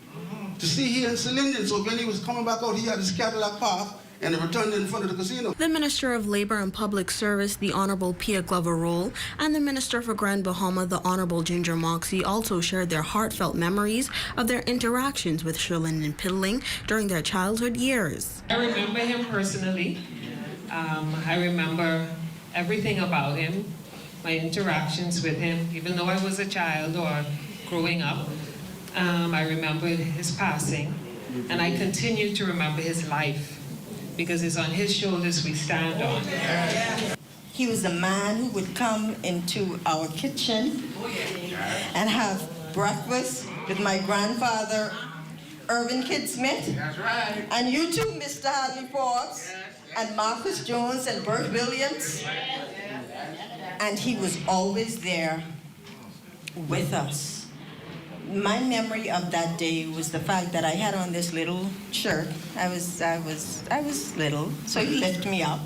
to see he and Sir Lynden. So when he was coming back out, he had his Cadillac park and they returned in front of the casino. The Minister of Labor and Public Service, the Honorable Pierre Glover-Roll, and the Minister for Grand Bahama, the Honorable Ginger Moxie, also shared their heartfelt memories of their interactions with Sir Lynden Pindling during their childhood years. I remember him personally. I remember everything about him, my interactions with him, even though I was a child or growing up. I remember his passing, and I continue to remember his life, because it's on his shoulders we stand on. He was a man who would come into our kitchen and have breakfast with my grandfather, Irvin Kidd Smith. That's right. And you too, Mr. Hadley Forbes, and Marcus Jones and Bert Williams. And he was always there with us. My memory of that day was the fact that I had on this little shirt. I was little, so he lifted me up.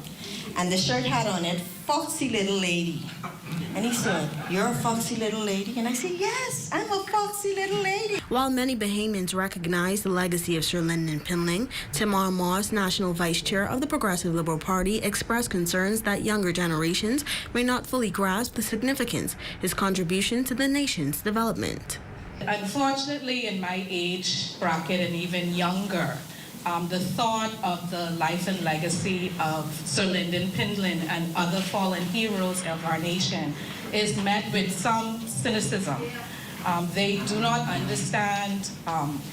And the shirt had on it, foxy little lady. And he said, "You're a foxy little lady?" And I said, "Yes, I'm a foxy little lady." While many Bahamians recognize the legacy of Sir Lynden Pindling, Tamar Moss, National Vice Chair of the Progressive Liberal Party, expressed concerns that younger generations may not fully grasp the significance of his contribution to the nation's development. Unfortunately, in my age bracket and even younger, the thought of the life and legacy of Sir Lynden Pindling and other fallen heroes of our nation is met with some cynicism. They do not understand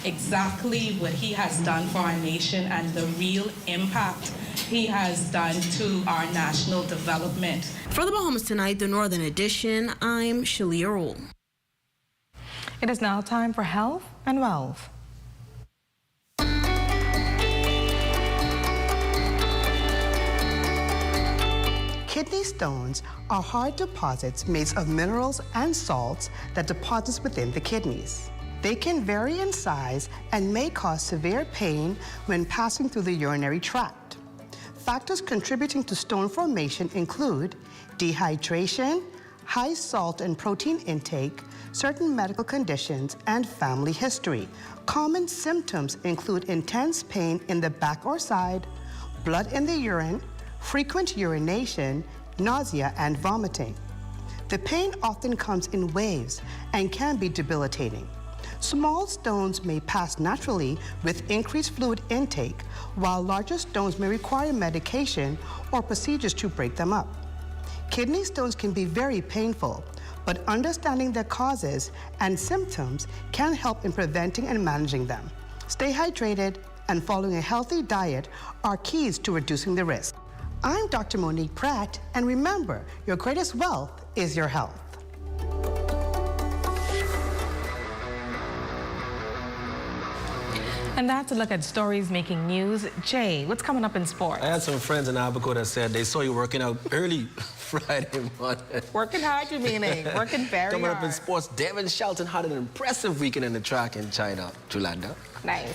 exactly what he has done for our nation and the real impact he has done to our national development. For the Bahamas Tonight, the Northern Edition, I'm Shalia Roll. It is now time for Health and Wealth. Kidney stones are hard deposits made of minerals and salts that deposit within the kidneys. They can vary in size and may cause severe pain when passing through the urinary tract. Factors contributing to stone formation include dehydration, high salt and protein intake, certain medical conditions, and family history. Common symptoms include intense pain in the back or side, blood in the urine, frequent urination, nausea, and vomiting. The pain often comes in waves and can be debilitating. Small stones may pass naturally with increased fluid intake, while larger stones may require medication or procedures to break them up. Kidney stones can be very painful, but understanding their causes and symptoms can help in preventing and managing them. Stay hydrated and following a healthy diet are keys to reducing the risk. I'm Dr. Monique Pratt, and remember, your greatest wealth is your health. And that's a look at stories making news. Jay, what's coming up in sports? I had some friends in Abaco that said they saw you working out early Friday morning. Working hard, you meaning? Working very Coming hard. up in sports, Devin Shelton had an impressive weekend in the track in China. Julanda. Nice.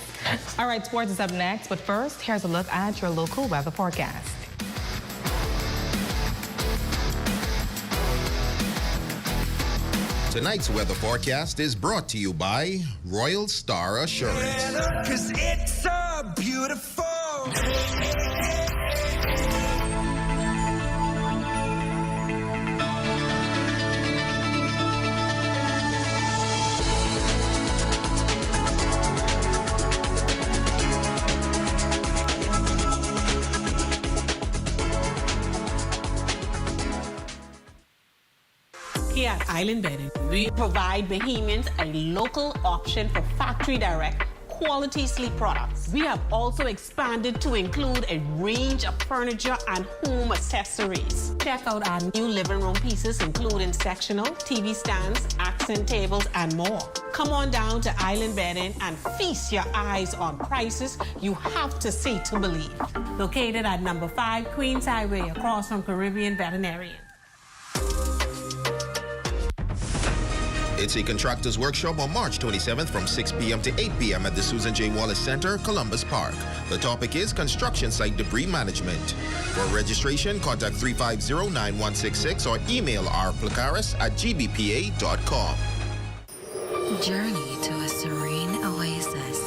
All right, sports is up next, but first, here's a look at your local weather forecast. Tonight's weather forecast is brought to you by Royal Star Assurance. 'Cause it's so beautiful. Here at Island Bedding, we provide Bahamians a local option for factory direct quality sleep products. We have also expanded to include a range of furniture and home accessories. Check out our new living room pieces, including sectional, TV stands, accent tables, and more. Come on down to Island Bedding and feast your eyes on prices you have to see to believe. Located at number 5 Queens Highway, across from Caribbean Veterinarian. It's a contractors workshop on March 27th from 6 p.m. to 8 p.m. at the Susan J. Wallace Center, Columbus Park. The topic is construction site debris management. For registration, contact 350-9166 or email rplacaris@gbpa.com. Journey to a serene oasis.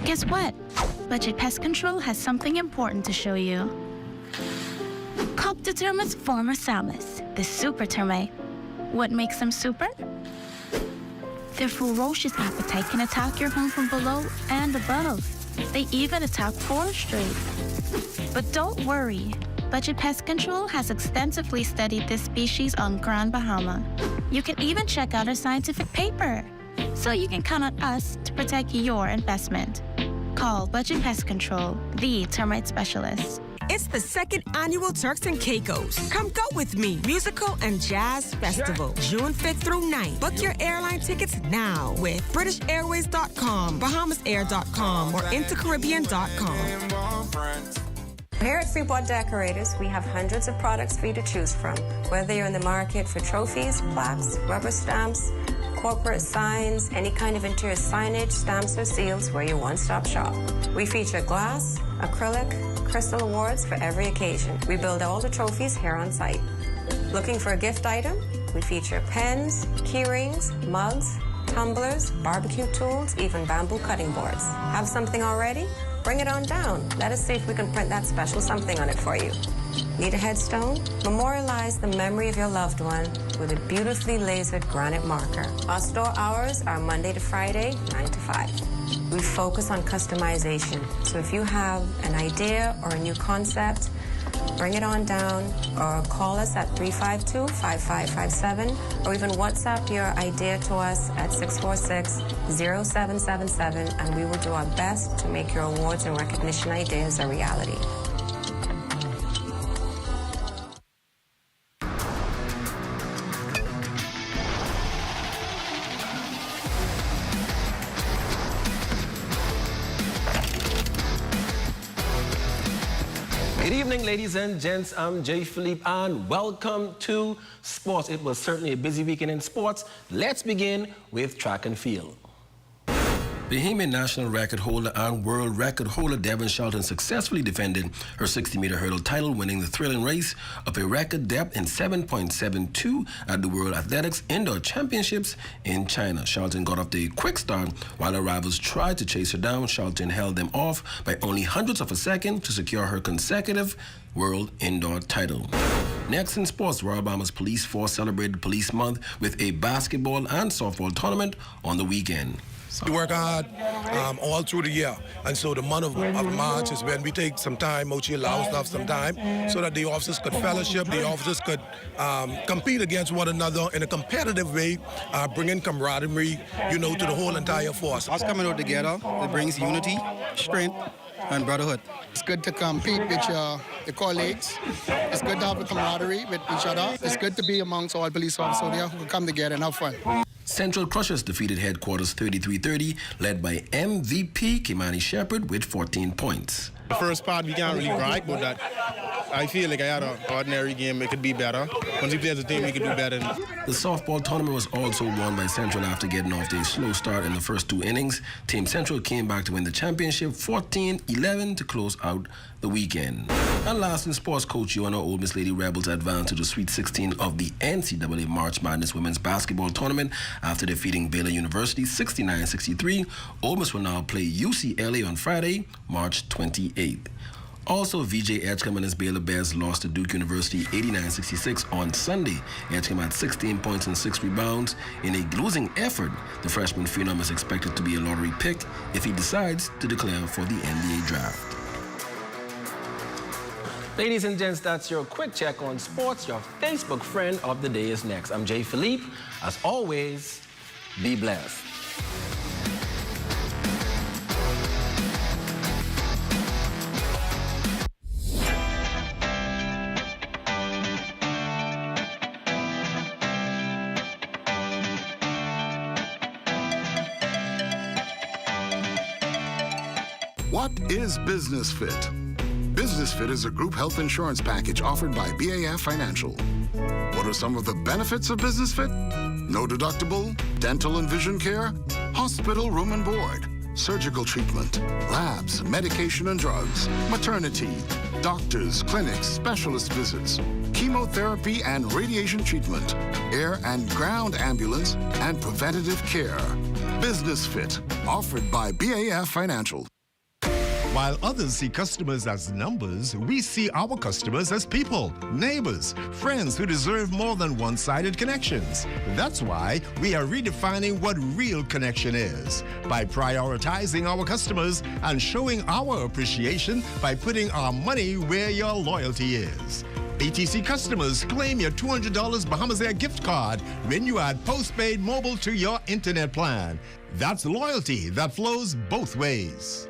Guess what? Budget Pest Control has something important to show you. Copter termites former Salmus, the super termite. What makes them super? Their ferocious appetite can attack your home from below and above. They even attack forestry. But don't worry. Budget Pest Control has extensively studied this species on Grand Bahama. You can even check out our scientific paper. So you can count on us to protect your investment. Call Budget Pest Control, the termite specialist. It's the second annual Turks and Caicos. Come go with me. Musical and Jazz Festival, June 5th through 9th. Book your airline tickets now with BritishAirways.com, BahamasAir.com, or InterCaribbean.com. Here at Freeport Decorators, we have hundreds of products for you to choose from. Whether you're in the market for trophies, plaques, rubber stamps, corporate signs, any kind of interior signage, stamps, or seals, we're your one-stop shop. We feature glass, acrylic, crystal awards for every occasion. We build all the trophies here on site. Looking for a gift item? We feature pens, key rings, mugs, tumblers, barbecue tools, even bamboo cutting boards. Have something already? Bring it on down. Let us see if we can print that special something on it for you. Need a headstone? Memorialize the memory of your loved one with a beautifully lasered granite marker. Our store hours are Monday to Friday, 9 to 5. We focus on customization. So if you have an idea or a new concept, bring it on down or call us at 352-5557 or even WhatsApp your idea to us at 646-0777 and we will do our best to make your awards and recognition ideas a reality. Good evening, ladies and gents. I'm Jay Philippe, and welcome to Sports. It was certainly a busy weekend in sports. Let's begin with track and field. Bahamian national record holder and world record holder Devon Shelton successfully defended her 60-meter hurdle title, winning the thrilling race of a record depth in 7.72 at the World Athletics Indoor Championships in China. Shelton got off to a quick start while her rivals tried to chase her down. Shelton held them off by only hundredths of a second to secure her consecutive world indoor title. Next in sports, Royal Bahamas Police Force celebrated Police Month with a basketball and softball tournament on the weekend. We work hard all through the year, and so the month of March is when we take some time out here, allow stuff some time, so that the officers could fellowship, the officers could compete against one another in a competitive way, bringing camaraderie, to the whole entire force. Us coming out together, it brings unity, strength, and brotherhood. It's good to compete with your colleagues. It's good to have a camaraderie with each other. It's good to be amongst all police officers here who come together and have fun. Central Crushers defeated Headquarters 33-30, led by MVP Kimani Shepherd with 14 points. The first part, we can't really brag about that. I feel like I had an ordinary game. It could be better. Once we play as a team, we could do better. The softball tournament was also won by Central after getting off to a slow start in the first two innings. Team Central came back to win the championship 14-11 to close out the weekend. And last in sports, Coach UNO Old Miss Lady Rebels advanced to the Sweet 16 of the NCAA March Madness Women's Basketball Tournament after defeating Baylor University 69-63. Old Miss will now play UCLA on Friday, March 28th. Also, VJ Edgecombe and his Baylor Bears lost to Duke University 89-66 on Sunday. Edgecombe had 16 points and 6 rebounds. In a losing effort, the freshman phenom is expected to be a lottery pick if he decides to declare for the NBA draft. Ladies and gents, that's your quick check on sports. Your Facebook friend of the day is next. I'm Jay Philippe. As always, be blessed. What is Business Fit? Business Fit is a group health insurance package offered by BAF Financial. What are some of the benefits of Business Fit? No deductible, dental and vision care, hospital room and board, surgical treatment, labs, medication and drugs, maternity, doctors, clinics, specialist visits, chemotherapy and radiation treatment, air and ground ambulance, and preventative care. Business Fit, offered by BAF Financial. While others see customers as numbers, we see our customers as people, neighbors, friends who deserve more than one-sided connections. That's why we are redefining what real connection is by prioritizing our customers and showing our appreciation by putting our money where your loyalty is. BTC customers, claim your $200 Bahamas Air gift card when you add postpaid mobile to your internet plan. That's loyalty that flows both ways.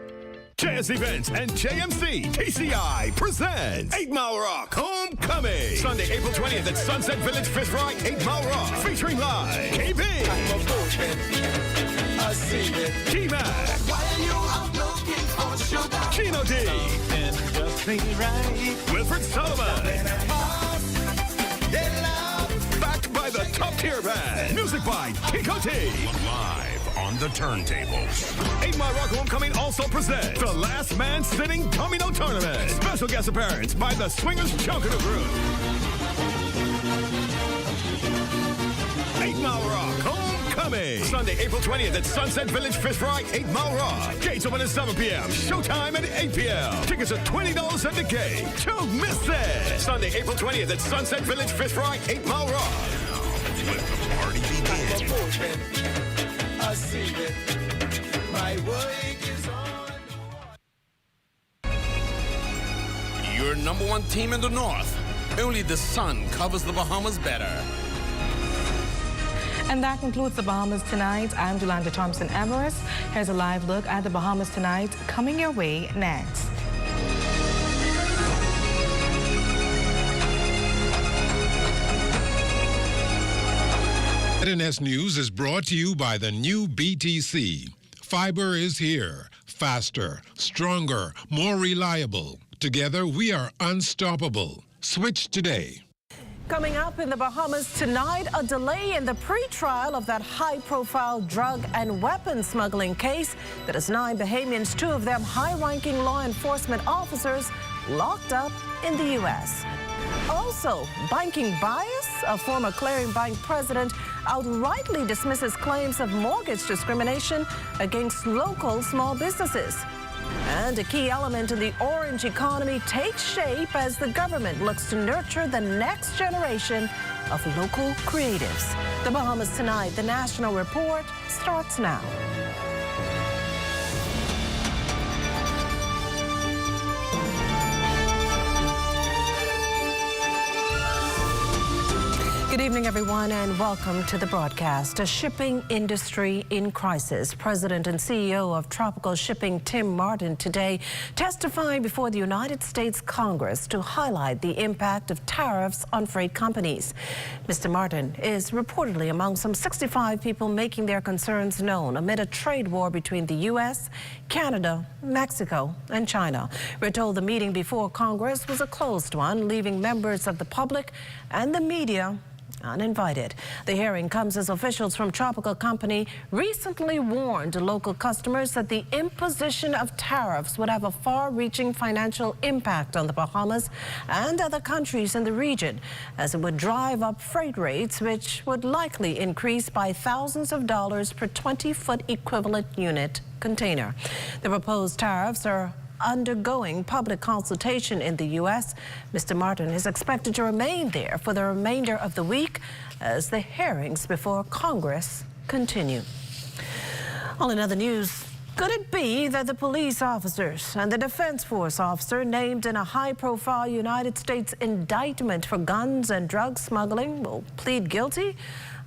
Jazz Events and JMC TCI presents 8 Mile Rock Homecoming. Sunday, April 20th at Sunset Village Fish Fry, 8 Mile Rock. Featuring live KB, T-Mac, Chino D, Wilfred Sullivan. Backed by the top tier band. Music by Kiko T. Live on the turntables. 8 Mile Rock Homecoming also presents the Last Man Sitting Domino Tournament. Special guest appearance by the Swingers Junker Group. 8 Mile Rock Homecoming. Sunday, April 20th at Sunset Village Fish Fry, 8 Mile Rock. Gates open at 7 p.m. Showtime at 8 p.m. Tickets are $20 at the gate. Don't miss it. Sunday, April 20th at Sunset Village Fish Fry, 8 Mile Rock. Let the party begin. My work is on. Your number one team in the North. Only the sun covers the Bahamas better. And that concludes the Bahamas Tonight. I'm Jolanda Thompson-Everest. Here's a live look at the Bahamas Tonight coming your way next. ZNS News is brought to you by the new BTC. Fiber is here. Faster, stronger, more reliable. Together, we are unstoppable. Switch today. Coming up in the Bahamas tonight, a delay in the pre-trial of that high-profile drug and weapon smuggling case that has 9 Bahamians, 2 of them high-ranking law enforcement officers, locked up in the U.S. Also, banking bias. A former clearing bank president outrightly dismisses claims of mortgage discrimination against local small businesses. And a key element in the orange economy takes shape as the government looks to nurture the next generation of local creatives. The Bahamas Tonight, the National Report, starts now. Good evening, everyone, and welcome to the broadcast. A shipping industry in crisis. President and CEO of Tropical Shipping, Tim Martin, today testifying before the United States Congress to highlight the impact of tariffs on freight companies. Mr. Martin is reportedly among some 65 people making their concerns known amid a trade war between the U.S., Canada, Mexico, and China. We're told the meeting before Congress was a closed one, leaving members of the public and the media uninvited. The hearing comes as officials from Tropical Company recently warned local customers that the imposition of tariffs would have a far-reaching financial impact on the Bahamas and other countries in the region, as it would drive up freight rates, which would likely increase by thousands of dollars per 20-foot equivalent unit container. The proposed tariffs are undergoing public consultation in the U.S. Mr. Martin is expected to remain there for the remainder of the week as the hearings before Congress continue. Well, in other news, could it be that the police officers and the Defense Force officer named in a high-profile United States indictment for guns and drug smuggling will plead guilty?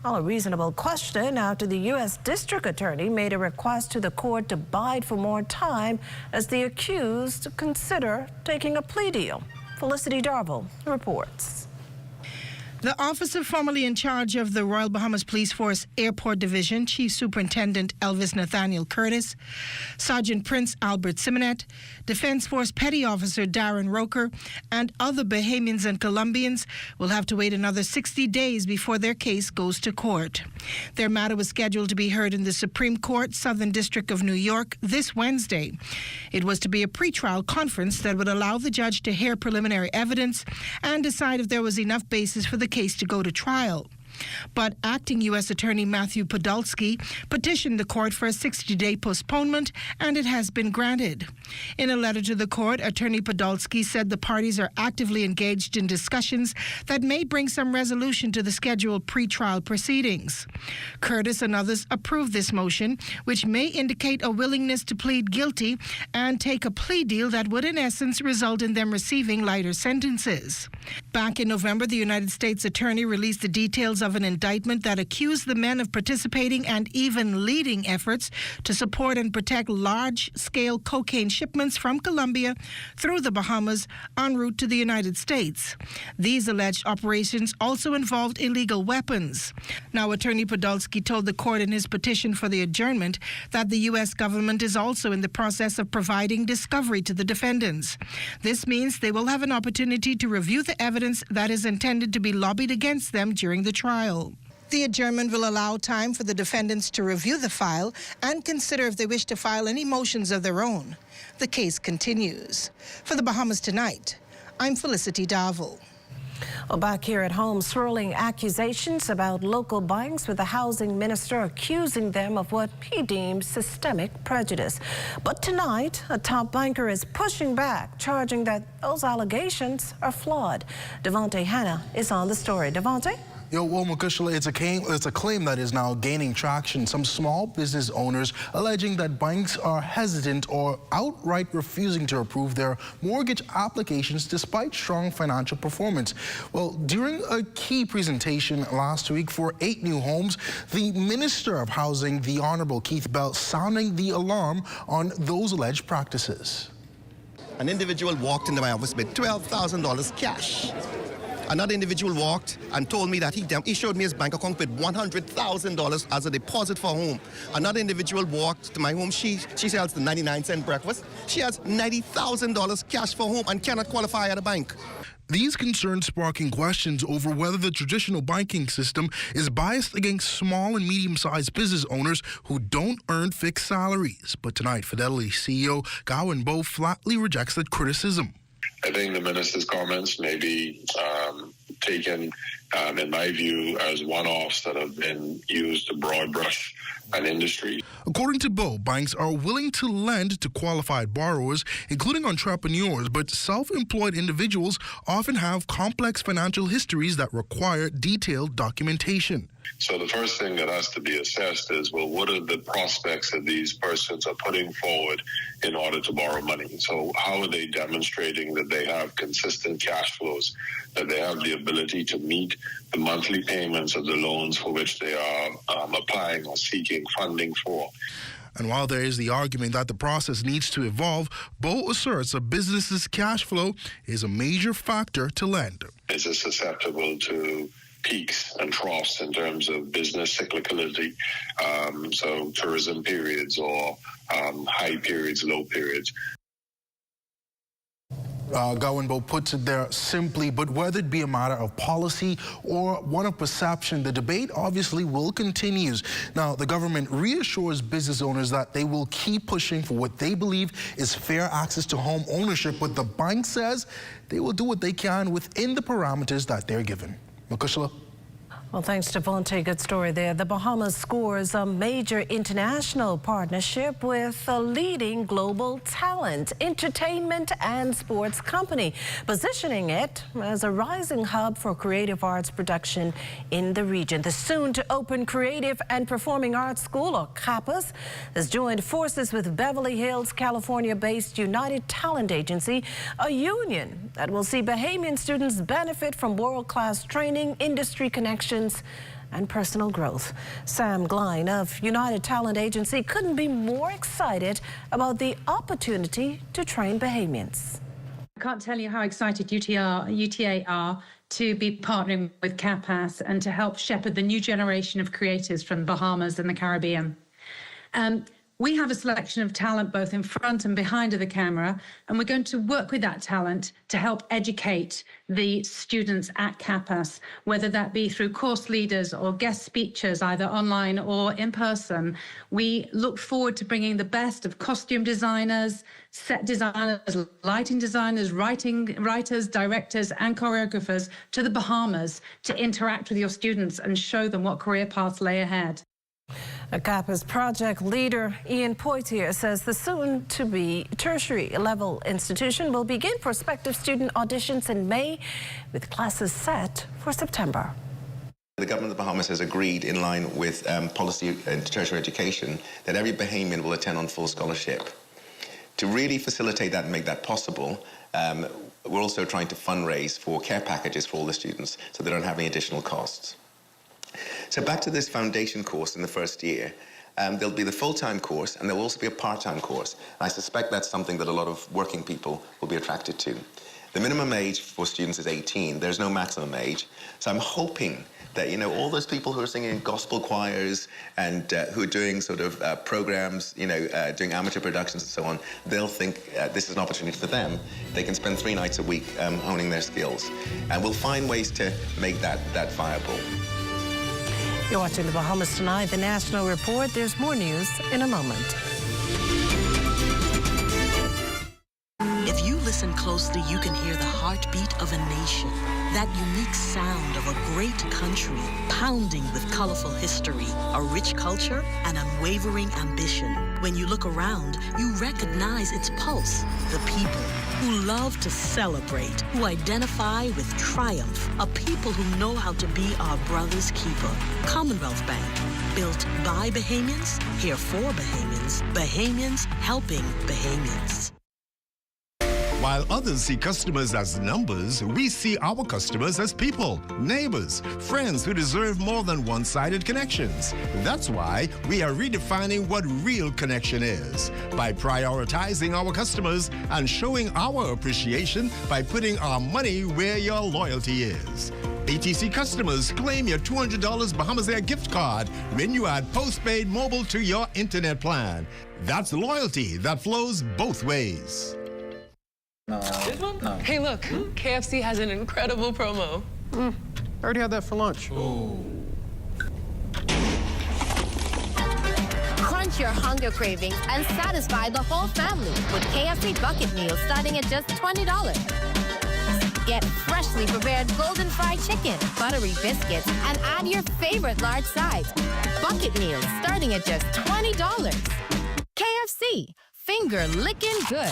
Well, a reasonable question after the U.S. District Attorney made a request to the court to bide for more time as the accused consider taking a plea deal. Felicity Darville reports. The officer formerly in charge of the Royal Bahamas Police Force Airport Division, Chief Superintendent Elvis Nathaniel Curtis, Sergeant Prince Albert Simonet, Defense Force Petty Officer Darren Roker, and other Bahamians and Colombians will have to wait another 60 days before their case goes to court. Their matter was scheduled to be heard in the Supreme Court, Southern District of New York, this Wednesday. It was to be a pretrial conference that would allow the judge to hear preliminary evidence and decide if there was enough basis for the case to go to trial. But acting U.S. Attorney Matthew Podolsky petitioned the court for a 60-day postponement, and it has been granted. In a letter to the court, Attorney Podolsky said the parties are actively engaged in discussions that may bring some resolution to the scheduled pretrial proceedings. Curtis and others approved this motion, which may indicate a willingness to plead guilty and take a plea deal that would in essence result in them receiving lighter sentences. Back in November, the United States Attorney released the details of an indictment that accused the men of participating and even leading efforts to support and protect large-scale cocaine shipments from Colombia through the Bahamas en route to the United States. These alleged operations also involved illegal weapons. Now, Attorney Podolsky told the court in his petition for the adjournment that the U.S. government is also in the process of providing discovery to the defendants. This means they will have an opportunity to review the evidence that is intended to be lobbied against them during the trial. The adjournment will allow time for the defendants to review the file and consider if they wish to file any motions of their own. The case continues. For the Bahamas Tonight, I'm Felicity Darville. Well, back here at home, swirling accusations about local banks, with the housing minister accusing them of what he deems systemic prejudice. But tonight, a top banker is pushing back, charging that those allegations are flawed. Devontae Hanna is on the story. Devontae? Yo, well, Makushla, it's a claim that is now gaining traction. Some small business owners alleging that banks are hesitant or outright refusing to approve their mortgage applications despite strong financial performance. Well, during a key presentation last week for 8 new homes, the Minister of Housing, the Honorable Keith Bell, sounding the alarm on those alleged practices. An individual walked into my office with $12,000 cash. Another individual walked and told me that he showed me his bank account with $100,000 as a deposit for a home. Another individual walked to my home. She sells the 99-cent breakfast. She has $90,000 cash for home and cannot qualify at a bank. These concerns sparking questions over whether the traditional banking system is biased against small and medium-sized business owners who don't earn fixed salaries. But tonight, Fidelity CEO Gowan Bowe flatly rejects that criticism. I think the minister's comments may be taken, in my view, as one-offs that have been used to broad brush an industry. According to Bowe, banks are willing to lend to qualified borrowers, including entrepreneurs, but self-employed individuals often have complex financial histories that require detailed documentation. So the first thing that has to be assessed is, well, what are the prospects that these persons are putting forward in order to borrow money? So how are they demonstrating that they have consistent cash flows, that they have the ability to meet the monthly payments of the loans for which they are applying or seeking funding for? And while there is the argument that the process needs to evolve, Bowe asserts a business's cash flow is a major factor to lend. Is it susceptible to peaks and troughs in terms of business cyclicality, so tourism periods or high periods, low periods? Gowan Bowe puts it there simply, but whether it be a matter of policy or one of perception, the debate obviously will continue. Now, the government reassures business owners that they will keep pushing for what they believe is fair access to home ownership, but the bank says they will do what they can within the parameters that they're given. Makushla? Well, thanks, Devontae. Good story there. The Bahamas scores a major international partnership with a leading global talent, entertainment and sports company, positioning it as a rising hub for creative arts production in the region. The soon-to-open Creative and Performing Arts School, or CAPAS, has joined forces with Beverly Hills, California-based United Talent Agency, a union that will see Bahamian students benefit from world-class training, industry connections, and personal growth. Sam Glein of United Talent Agency couldn't be more excited about the opportunity to train Bahamians. I can't tell you how excited UTA are to be partnering with CAPAS and to help shepherd the new generation of creators from the Bahamas and the Caribbean. We have a selection of talent both in front and behind of the camera, and we're going to work with that talent to help educate the students at CAPAS, whether that be through course leaders or guest speakers, either online or in person. We look forward to bringing the best of costume designers, set designers, lighting designers, writers, directors, and choreographers to the Bahamas to interact with your students and show them what career paths lay ahead. A CAPAS project leader, Ian Poitier, says the soon-to-be tertiary-level institution will begin prospective student auditions in May, with classes set for September. The government of the Bahamas has agreed, in line with policy in tertiary education, that every Bahamian will attend on full scholarship. To really facilitate that and make that possible, we're also trying to fundraise for care packages for all the students so they don't have any additional costs. So back to this foundation course in the first year, there'll be the full-time course and there will also be a part-time course. And I suspect that's something that a lot of working people will be attracted to. The minimum age for students is 18. There's no maximum age. So I'm hoping that, you know, all those people who are singing in gospel choirs and who are doing sort of programs, you know, doing amateur productions and so on, they'll think this is an opportunity for them. They can spend 3 nights a week honing their skills. And we'll find ways to make that viable. You're watching the Bahamas Tonight, the National Report. There's more news in a moment. If you listen closely, you can hear the heartbeat of a nation. That unique sound of a great country, pounding with colorful history, a rich culture, and unwavering ambition. When you look around, you recognize its pulse, the people who love to celebrate, who identify with triumph, a people who know how to be our brother's keeper. Commonwealth Bank, built by Bahamians, here for Bahamians, Bahamians helping Bahamians. While others see customers as numbers, we see our customers as people, neighbors, friends who deserve more than one-sided connections. That's why we are redefining what real connection is, by prioritizing our customers and showing our appreciation by putting our money where your loyalty is. BTC customers, claim your $200 Bahamas Air gift card when you add postpaid mobile to your internet plan. That's loyalty that flows both ways. This one? No. Hey, look, KFC has an incredible promo. I already had that for lunch. Crunch your hunger cravings and satisfy the whole family with KFC bucket meals starting at just $20. Get freshly prepared golden fried chicken, buttery biscuits, and add your favorite large sides. Bucket meals starting at just $20. KFC, finger licking good.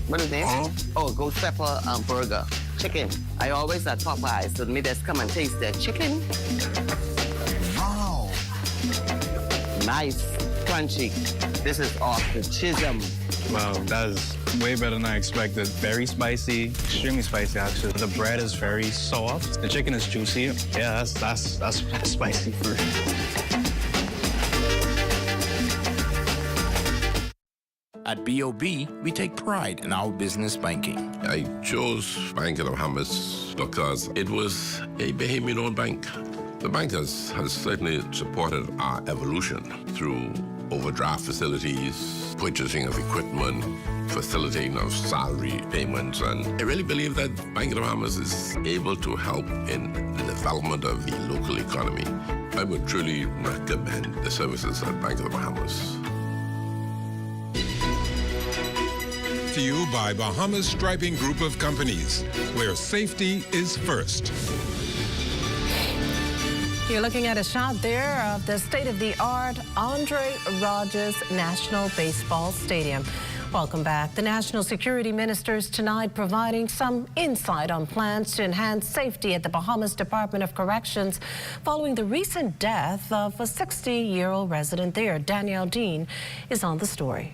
What is this? Oh, ghost pepper burger. Chicken. I always at Popeyes, so me just come and taste the chicken. Wow. Nice, crunchy. This is off the chisholm. Wow, that is way better than I expected. Very spicy, extremely spicy actually. The bread is very soft. The chicken is juicy. Yeah, that's spicy food. At BOB, we take pride in our business banking. I chose Bank of the Bahamas because it was a Bahamian-owned bank. The bank has certainly supported our evolution through overdraft facilities, purchasing of equipment, facilitating of salary payments, and I really believe that Bank of the Bahamas is able to help in the development of the local economy. I would truly recommend the services at Bank of the Bahamas. To you by Bahamas Striping Group of Companies, where safety is first. You're looking at a shot there of the state-of-the-art Andre Rogers National Baseball Stadium. Welcome back. The National Security Ministers tonight providing some insight on plans to enhance safety at the Bahamas Department of Corrections following the recent death of a 60-year-old resident there. Danielle Dean is on the story.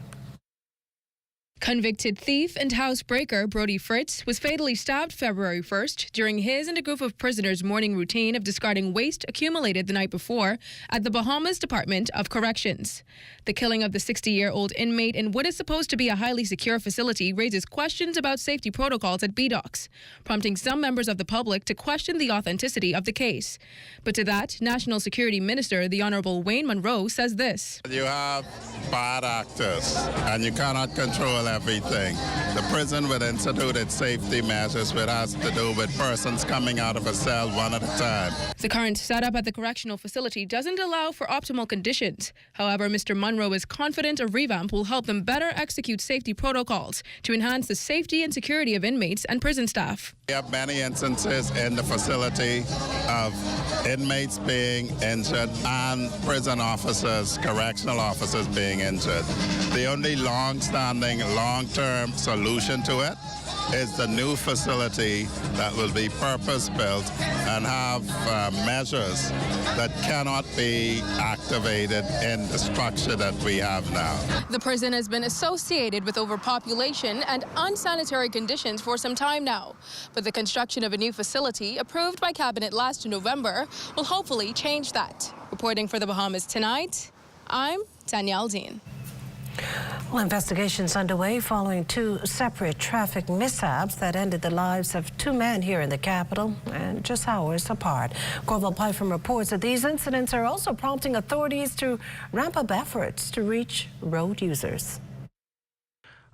Convicted thief and housebreaker Brody Fritz was fatally stabbed February 1st during his and a group of prisoners' morning routine of discarding waste accumulated the night before at the Bahamas Department of Corrections. The killing of the 60-year-old inmate in what is supposed to be a highly secure facility raises questions about safety protocols at BDOCs, prompting some members of the public to question the authenticity of the case. But to that, National Security Minister, the Honourable Wayne Munro, says this. You have bad actors, and you cannot control everything. The prison will institute its safety measures, which has to do with persons coming out of a cell one at a time. The current setup at the correctional facility doesn't allow for optimal conditions. However, Mr. Munro is confident a revamp will help them better execute safety protocols to enhance the safety and security of inmates and prison staff. We have many instances in the facility of inmates being injured and prison officers, correctional officers being injured. The only long-standing, long-term solution to it is the new facility that will be purpose-built and have measures that cannot be activated in the structure that we have now. The prison has been associated with overpopulation and unsanitary conditions for some time now. But the construction of a new facility approved by Cabinet last November will hopefully change that. Reporting for the Bahamas Tonight, I'm Danielle Dean. Well, investigations underway following two separate traffic mishaps that ended the lives of two men here in the capital and just hours apart. Corval Python reports that these incidents are also prompting authorities to ramp up efforts to reach road users.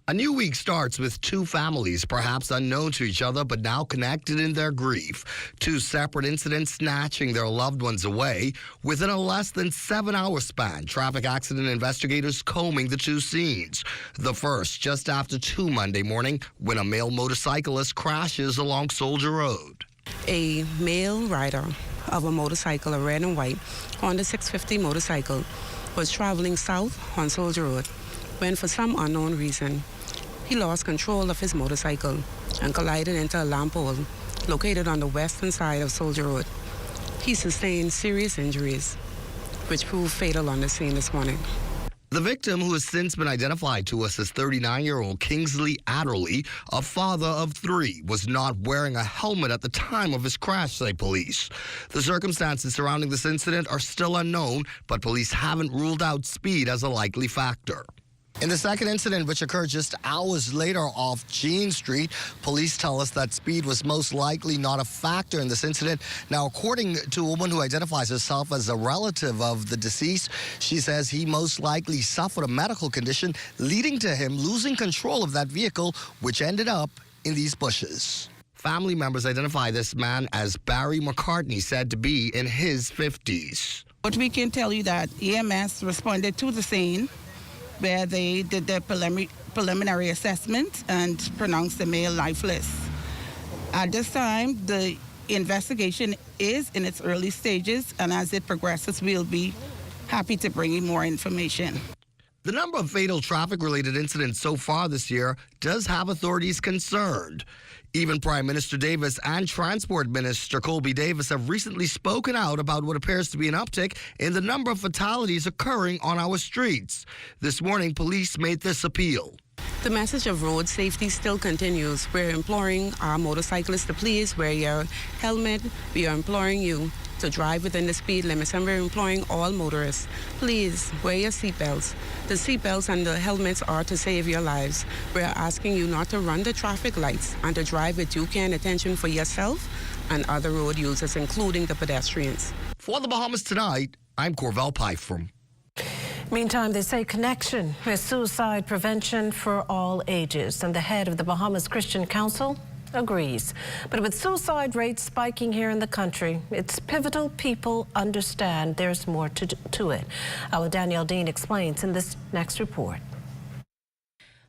A new week starts with two families, perhaps unknown to each other, but now connected in their grief. Two separate incidents snatching their loved ones away within a less than 7-hour span. Traffic accident investigators combing the two scenes. The first, just after 2 Monday morning, when a male motorcyclist crashes along Soldier Road. A male rider of a motorcycle, a red and white Honda 650 motorcycle, was traveling south on Soldier Road when, for some unknown reason, he lost control of his motorcycle and collided into a lamp pole located on the western side of Soldier Road. He sustained serious injuries, which proved fatal on the scene this morning. The victim, who has since been identified to us as 39-year-old Kingsley Adderley, a father of 3, was not wearing a helmet at the time of his crash, say police. The circumstances surrounding this incident are still unknown, but police haven't ruled out speed as a likely factor. In the second incident, which occurred just hours later off Jean Street, police tell us that speed was most likely not a factor in this incident. Now, according to a woman who identifies herself as a relative of the deceased, she says he most likely suffered a medical condition leading to him losing control of that vehicle, which ended up in these bushes. Family members identify this man as Barry McCartney, said to be in his 50s. But we can tell you that EMS responded to the scene, where they did their preliminary assessment and pronounced the male lifeless. At this time, the investigation is in its early stages, and as it progresses, we'll be happy to bring you more information. The number of fatal traffic-related incidents so far this year does have authorities concerned. Even Prime Minister Davis and Transport Minister Colby Davis have recently spoken out about what appears to be an uptick in the number of fatalities occurring on our streets. This morning, police made this appeal. The message of road safety still continues. We're imploring our motorcyclists to please wear your helmet. We are imploring you to drive within the speed limits, and we're imploring all motorists, please wear your seatbelts. The seatbelts and the helmets are to save your lives. We're asking you not to run the traffic lights and to drive with due care and attention for yourself and other road users, including the pedestrians. For the Bahamas Tonight, I'm Corval Python. Meantime, they say connection with suicide prevention for all ages, and the head of the Bahamas Christian Council agrees. But with suicide rates spiking here in the country, it's pivotal people understand there's more to it. Our Danielle Dean explains in this next report.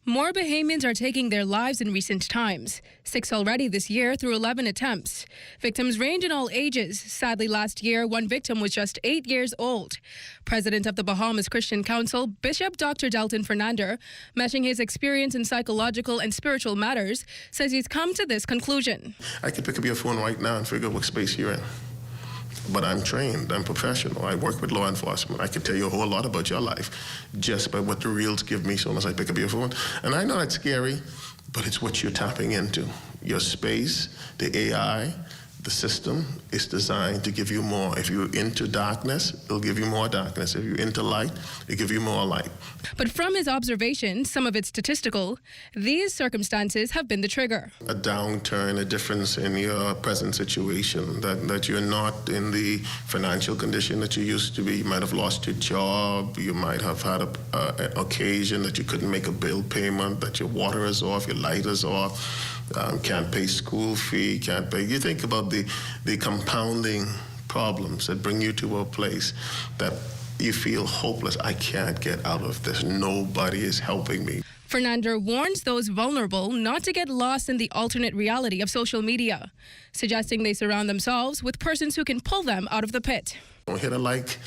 More Bahamians are taking their lives in recent times, 6 already this year through 11 attempts. Victims range in all ages. Sadly, last year, one victim was just 8 years old. President of the Bahamas Christian Council, Bishop Dr. Dalton Fernander, matching his experience in psychological and spiritual matters, says he's come to this conclusion. I could pick up your phone right now and figure out what space you're in. But I'm trained, I'm professional, I work with law enforcement. I can tell you a whole lot about your life just by what the reels give me as soon as I pick up your phone. And I know that's scary, but it's what you're tapping into. Your space, the AI, the system is designed to give you more. If you're into darkness, it'll give you more darkness. If you're into light, it'll give you more light. But from his observation, some of it statistical, these circumstances have been the trigger. A downturn, a difference in your present situation, that you're not in the financial condition that you used to be. You might have lost your job. You might have had an occasion that you couldn't make a bill payment, that your water is off, your light is off. Can't pay school fee, can't pay. You think about the compounding problems that bring you to a place that you feel hopeless. I can't get out of this. Nobody is helping me. Fernando warns those vulnerable not to get lost in the alternate reality of social media, suggesting they surround themselves with persons who can pull them out of the pit. Don't hit a like,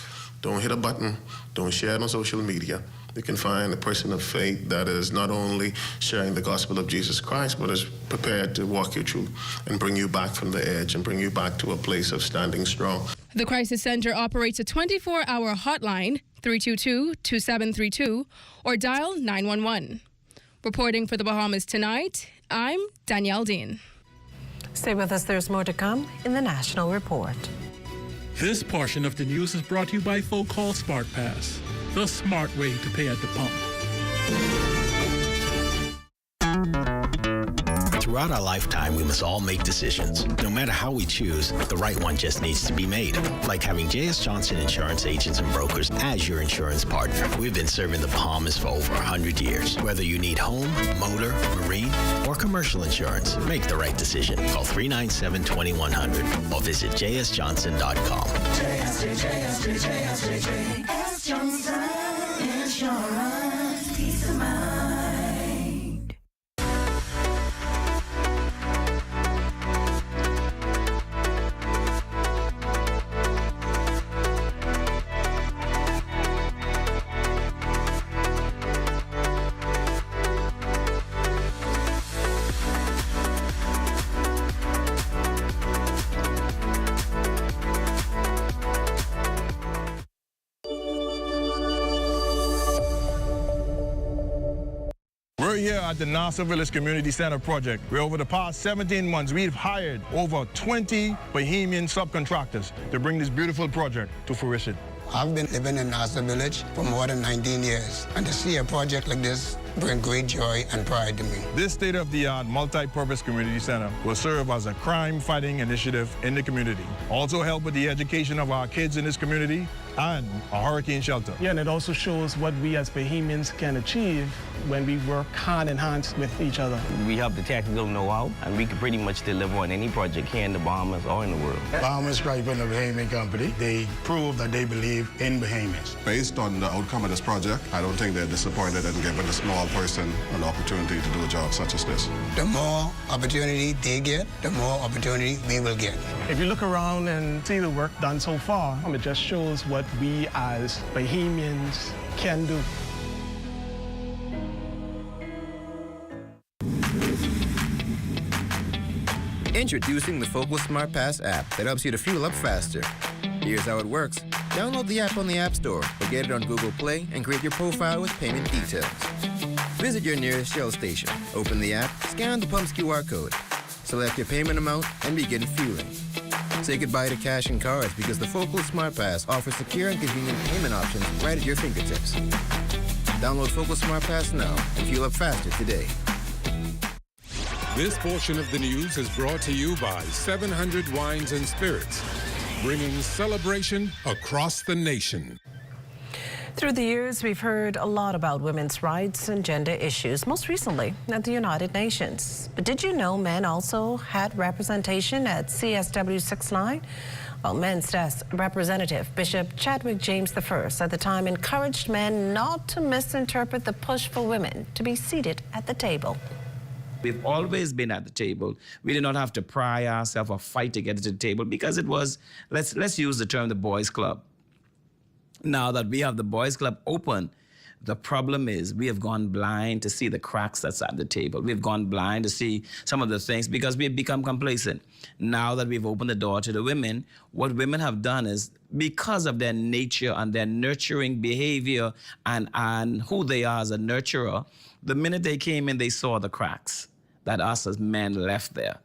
don't hit a button, don't share it on social media. You can find a person of faith that is not only sharing the gospel of Jesus Christ, but is prepared to walk you through and bring you back from the edge and bring you back to a place of standing strong. The Crisis Center operates a 24-hour hotline, 322-2732, or dial 911. Reporting for the Bahamas Tonight, I'm Danielle Dean. Stay with us, there's more to come in the National Report. This portion of the news is brought to you by Folk Call Smart Pass, the smart way to pay at the pump. Throughout our lifetime, we must all make decisions. No matter how we choose, the right one just needs to be made. Like having J.S. Johnson Insurance Agents and Brokers as your insurance partner. We've been serving the Bahamas for over 100 years. Whether you need home, motor, marine, or commercial insurance, make the right decision. Call 397-2100 or visit jsjohnson.com. JS Johnson Insurance, peace of mind. We're here at the Nassau Village Community Center project, where over the past 17 months, we've hired over 20 Bahamian subcontractors to bring this beautiful project to fruition. I've been living in Nassau Village for more than 19 years, and to see a project like this bring great joy and pride to me. This state-of-the-art multi-purpose community center will serve as a crime-fighting initiative in the community. Also help with the education of our kids in this community and a hurricane shelter. Yeah, and it also shows what we as Bahamians can achieve when we work hand in hand with each other. We have the technical know-how, and we can pretty much deliver on any project here in the Bahamas or in the world. Bahamas Striping, a Bahamian company, they prove that they believe in Bahamians. Based on the outcome of this project, I don't think they're disappointed in giving a small person an opportunity to do a job such as this. The more opportunity they get, the more opportunity we will get. If you look around and see the work done so far, it just shows what we as Bahamians can do. Introducing the Focal Smart Pass app that helps you to fuel up faster. Here's how it works. Download the app on the App Store or get it on Google Play and create your profile with payment details. Visit your nearest Shell station. Open the app, scan the pump's QR code, select your payment amount, and begin fueling. Say goodbye to cash and cards because the Focal Smart Pass offers secure and convenient payment options right at your fingertips. Download Focal Smart Pass now and fuel up faster today. This portion of the news is brought to you by 700 Wines and Spirits, bringing celebration across the nation. Through the years, we've heard a lot about women's rights and gender issues, most recently at the United Nations. But did you know men also had representation at CSW 69? Well, Men's Desk Representative Bishop Chadwick James I at the time encouraged men not to misinterpret the push for women to be seated at the table. We've always been at the table. We did not have to pry ourselves or fight to get to the table because it was, let's use the term the boys' club. Now that we have the boys' club open, The problem is we have gone blind to see the cracks that's at the table. We've gone blind to see some of the things because we've become complacent. Now that we've opened the door to the women, what women have done is, because of their nature and their nurturing behavior and who they are as a nurturer, the minute they came in, they saw the cracks that us as men left there.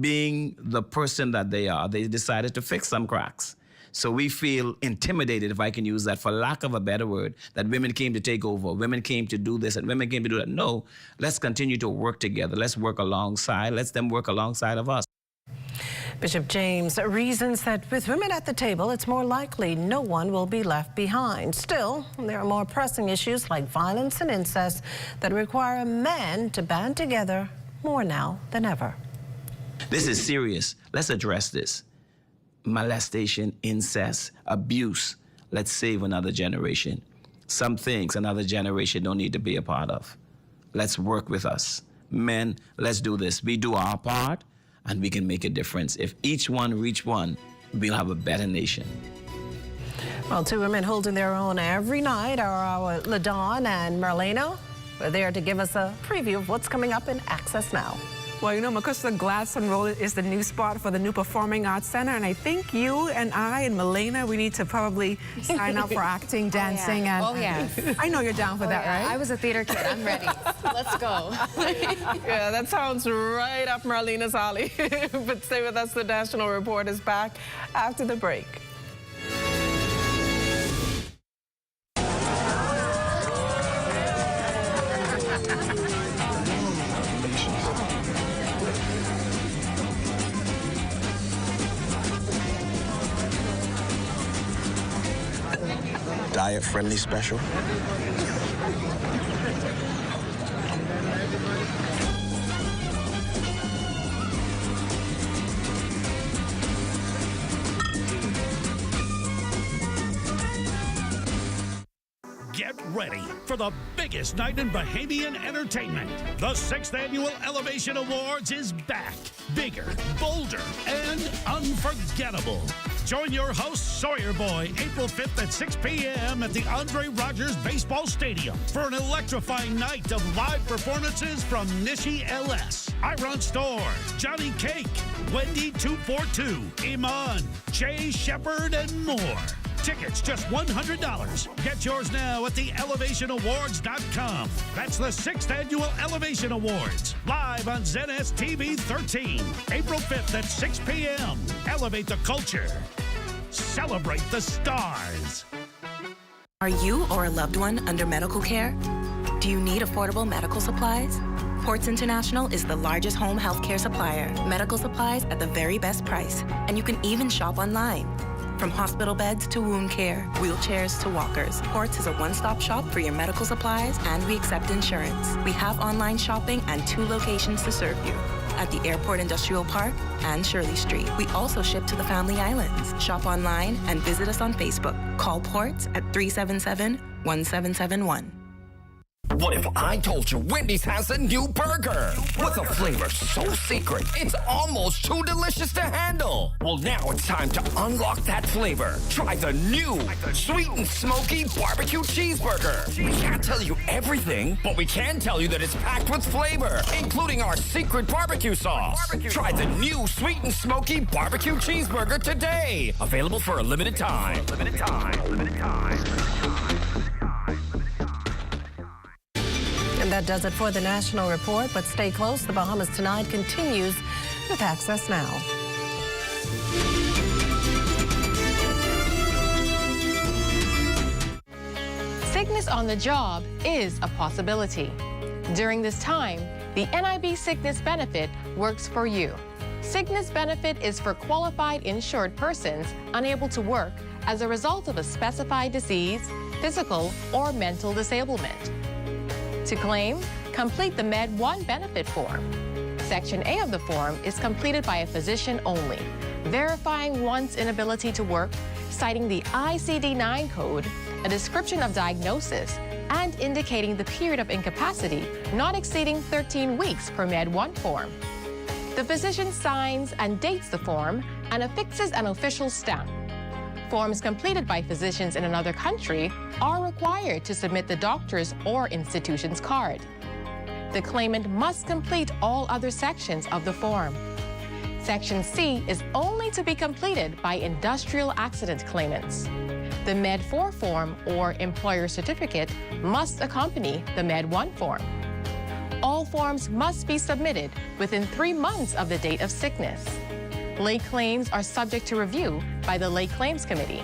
Being the person that they are, they decided to fix some cracks. So we feel intimidated, if I can use that, for lack of a better word, that women came to take over, women came to do this, and women came to do that. No, let's continue to work together. Let's work alongside. Let them work alongside of us. Bishop James reasons that with women at the table, it's more likely no one will be left behind. Still, there are more pressing issues like violence and incest that require men to band together more now than ever. This is serious. Let's address this. Molestation, incest, abuse. Let's save another generation. Some things another generation don't need to be a part of. Let's work with us. Men, let's do this. We do our part, and we can make a difference. If each one reach one, we'll have a better nation. Well, two women holding their own every night are our LaDawn and Marlena. They're there to give us a preview of what's coming up in Access Now. Well, you know, McCusker Gladstone Road is the new spot for the new Performing Arts Center, and I think you and I and Milena, we need to probably sign up for acting, dancing, Oh, yeah. I know you're down for that, yeah. right? I was a theater kid. I'm ready. Let's go. Yeah, that sounds right up Marlena's alley. But stay with us. The National Report is back after the break. Diet-friendly special. Get ready for the biggest night in Bahamian entertainment. The 6th Annual Elevation Awards is back. Bigger, bolder, and unforgettable. Join your host, Sawyer Boy, April 5th at 6 p.m. at the Andre Rogers Baseball Stadium for an electrifying night of live performances from Nishi LS, Iron Store, Johnny Cake, Wendy 242, Iman, Jay Shepard, and more. Tickets just $100. Get yours now at theelevationawards.com. That's the 6th Annual Elevation Awards, live on ZNS TV 13, April 5th at 6 p.m. Elevate the culture. Celebrate the stars. Are you or a loved one under medical care? Do you need affordable medical supplies? Ports International is the largest home health care supplier. Medical supplies at the very best price. And you can even shop online. From hospital beds to wound care, wheelchairs to walkers, Ports is a one-stop shop for your medical supplies, and we accept insurance. We have online shopping and 2 locations to serve you, at the Airport Industrial Park and Shirley Street. We also ship to the Family Islands. Shop online and visit us on Facebook. Call Ports at 377-1771. What if I told you Wendy's has a new burger? With a flavor so secret, it's almost too delicious to handle. Well, now it's time to unlock that flavor. Try the new Sweet and Smoky Barbecue Cheeseburger. We can't tell you everything, but we can tell you that it's packed with flavor, including our secret barbecue sauce. Try the new Sweet and Smoky Barbecue Cheeseburger today. Available for a limited time. Limited time. And that does it for the National Report, but stay close. The Bahamas Tonight continues with Access Now. Sickness on the job is a possibility. During this time, the NIB Sickness Benefit works for you. Sickness benefit is for qualified insured persons unable to work as a result of a specified disease, physical, or mental disablement. To claim, complete the Med 1 benefit form. Section A of the form is completed by a physician only, verifying one's inability to work, citing the ICD-9 code, a description of diagnosis, and indicating the period of incapacity not exceeding 13 weeks per Med 1 form. The physician signs and dates the form and affixes an official stamp. Forms completed by physicians in another country are required to submit the doctor's or institution's card. The claimant must complete all other sections of the form. Section C is only to be completed by industrial accident claimants. The Med 4 form or employer certificate must accompany the Med 1 form. All forms must be submitted within 3 months of the date of sickness. Late claims are subject to review by the Late Claims Committee.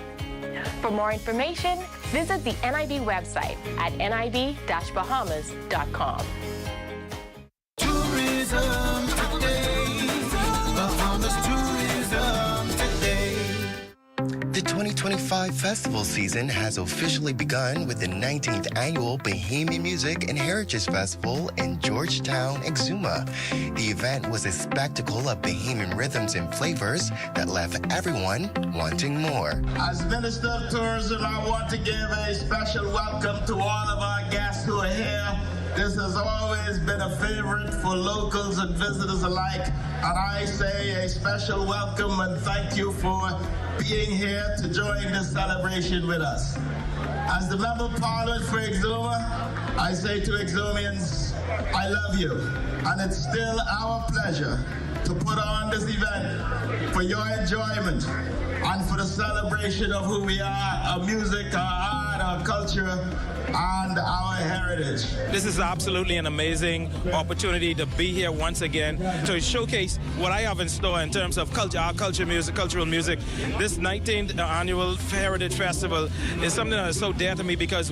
For more information, visit the NIB website at nib-bahamas.com. Tourism today. Bahamas tourism today. The 2025 festival season has officially begun with the 19th annual Bahamian Music and Heritage Festival in Georgetown, Exuma. The event was a spectacle of Bahamian rhythms and flavors that left everyone wanting more. As Minister of Tourism, I want to give a special welcome to all of our guests who are here. This has always been a favorite for locals and visitors alike, and I say a special welcome and thank you for being here to join this celebration with us. As the Member of Parliament for Exuma, I say to Exumians, I love you, and it's still our pleasure to put on this event for your enjoyment and for the celebration of who we are, our music, our art, our culture, and our heritage. This is absolutely an amazing opportunity to be here once again to showcase what I have in store in terms of culture, our culture, music, cultural music. This 19th annual Heritage Festival is something that is so dear to me because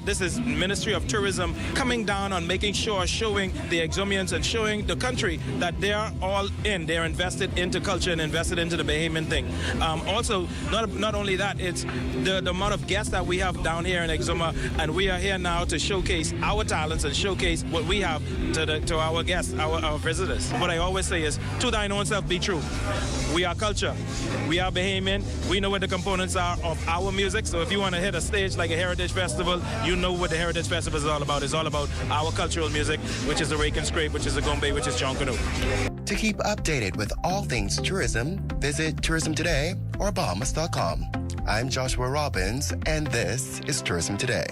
this is Ministry of Tourism coming down on making sure, showing the Exumians and showing the country that they're all in, they're invested into culture and invested into the Bahamian thing. Also, not only that, it's the amount of guests that we have down here in Exuma, and we are here now to showcase our talents and showcase what we have to our guests, our visitors. What I always say is, to thine own self be true. We are culture. We are Bahamian. We know what the components are of our music. So if you want to hit a stage like a Heritage Festival, you know what the Heritage Festival is all about. It's all about our cultural music, which is the rake and scrape, which is the gombe, which is chonkanu. To keep updated with all things tourism, visit Tourism Today or Bahamas.com. I'm Joshua Robbins, and this is Tourism Today.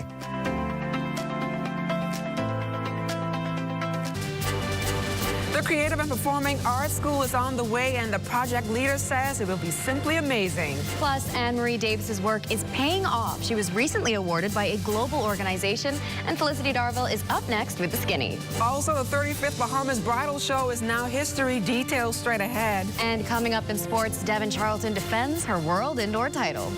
The Creative and Performing Arts School is on the way, and the project leader says it will be simply amazing. Plus, Anne-Marie Davis's work is paying off. She was recently awarded by a global organization, and Felicity Darville is up next with the Skinny. Also, the 35th Bahamas Bridal Show is now history. Details straight ahead. And coming up in sports, Devin Charlton defends her world indoor title.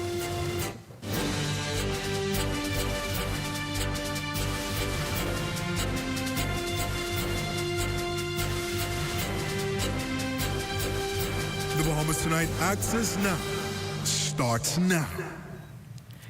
The Bahamas Tonight Access Now starts now.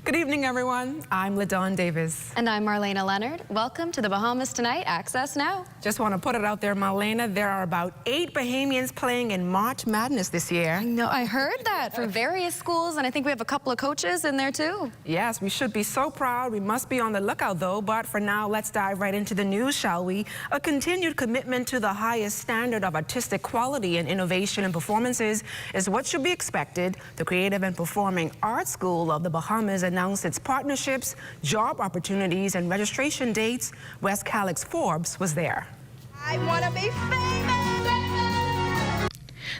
Good evening, everyone. I'm LaDawn Davis. And I'm Marlena Leonard. Welcome to the Bahamas Tonight Access Now. Just want to put it out there, Marlena, there are about 8 Bahamians playing in March Madness this year. I know, I heard that from various schools, and I think we have a couple of coaches in there too. Yes, we should be so proud. We must be on the lookout, though. But for now, let's dive right into the news, shall we? A continued commitment to the highest standard of artistic quality and innovation and performances is what should be expected. The Creative and Performing Arts School of the Bahamas announced its partnerships, job opportunities, and registration dates. West Calix Forbes was there. I want to be famous!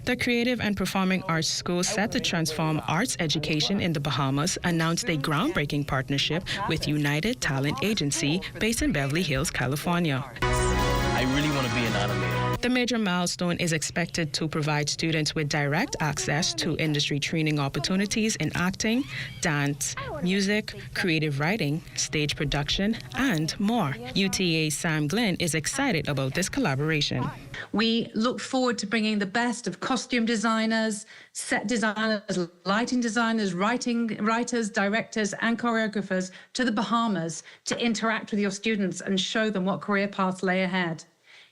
The Creative and Performing Arts School, set to transform arts education in the Bahamas, announced a groundbreaking partnership with United Talent Agency based in Beverly Hills, California. I really want to be an animator. The major milestone is expected to provide students with direct access to industry training opportunities in acting, dance, music, creative writing, stage production, and more. UTA's Sam Glenn is excited about this collaboration. We look forward to bringing the best of costume designers, set designers, lighting designers, writers, directors, and choreographers to the Bahamas to interact with your students and show them what career paths lay ahead.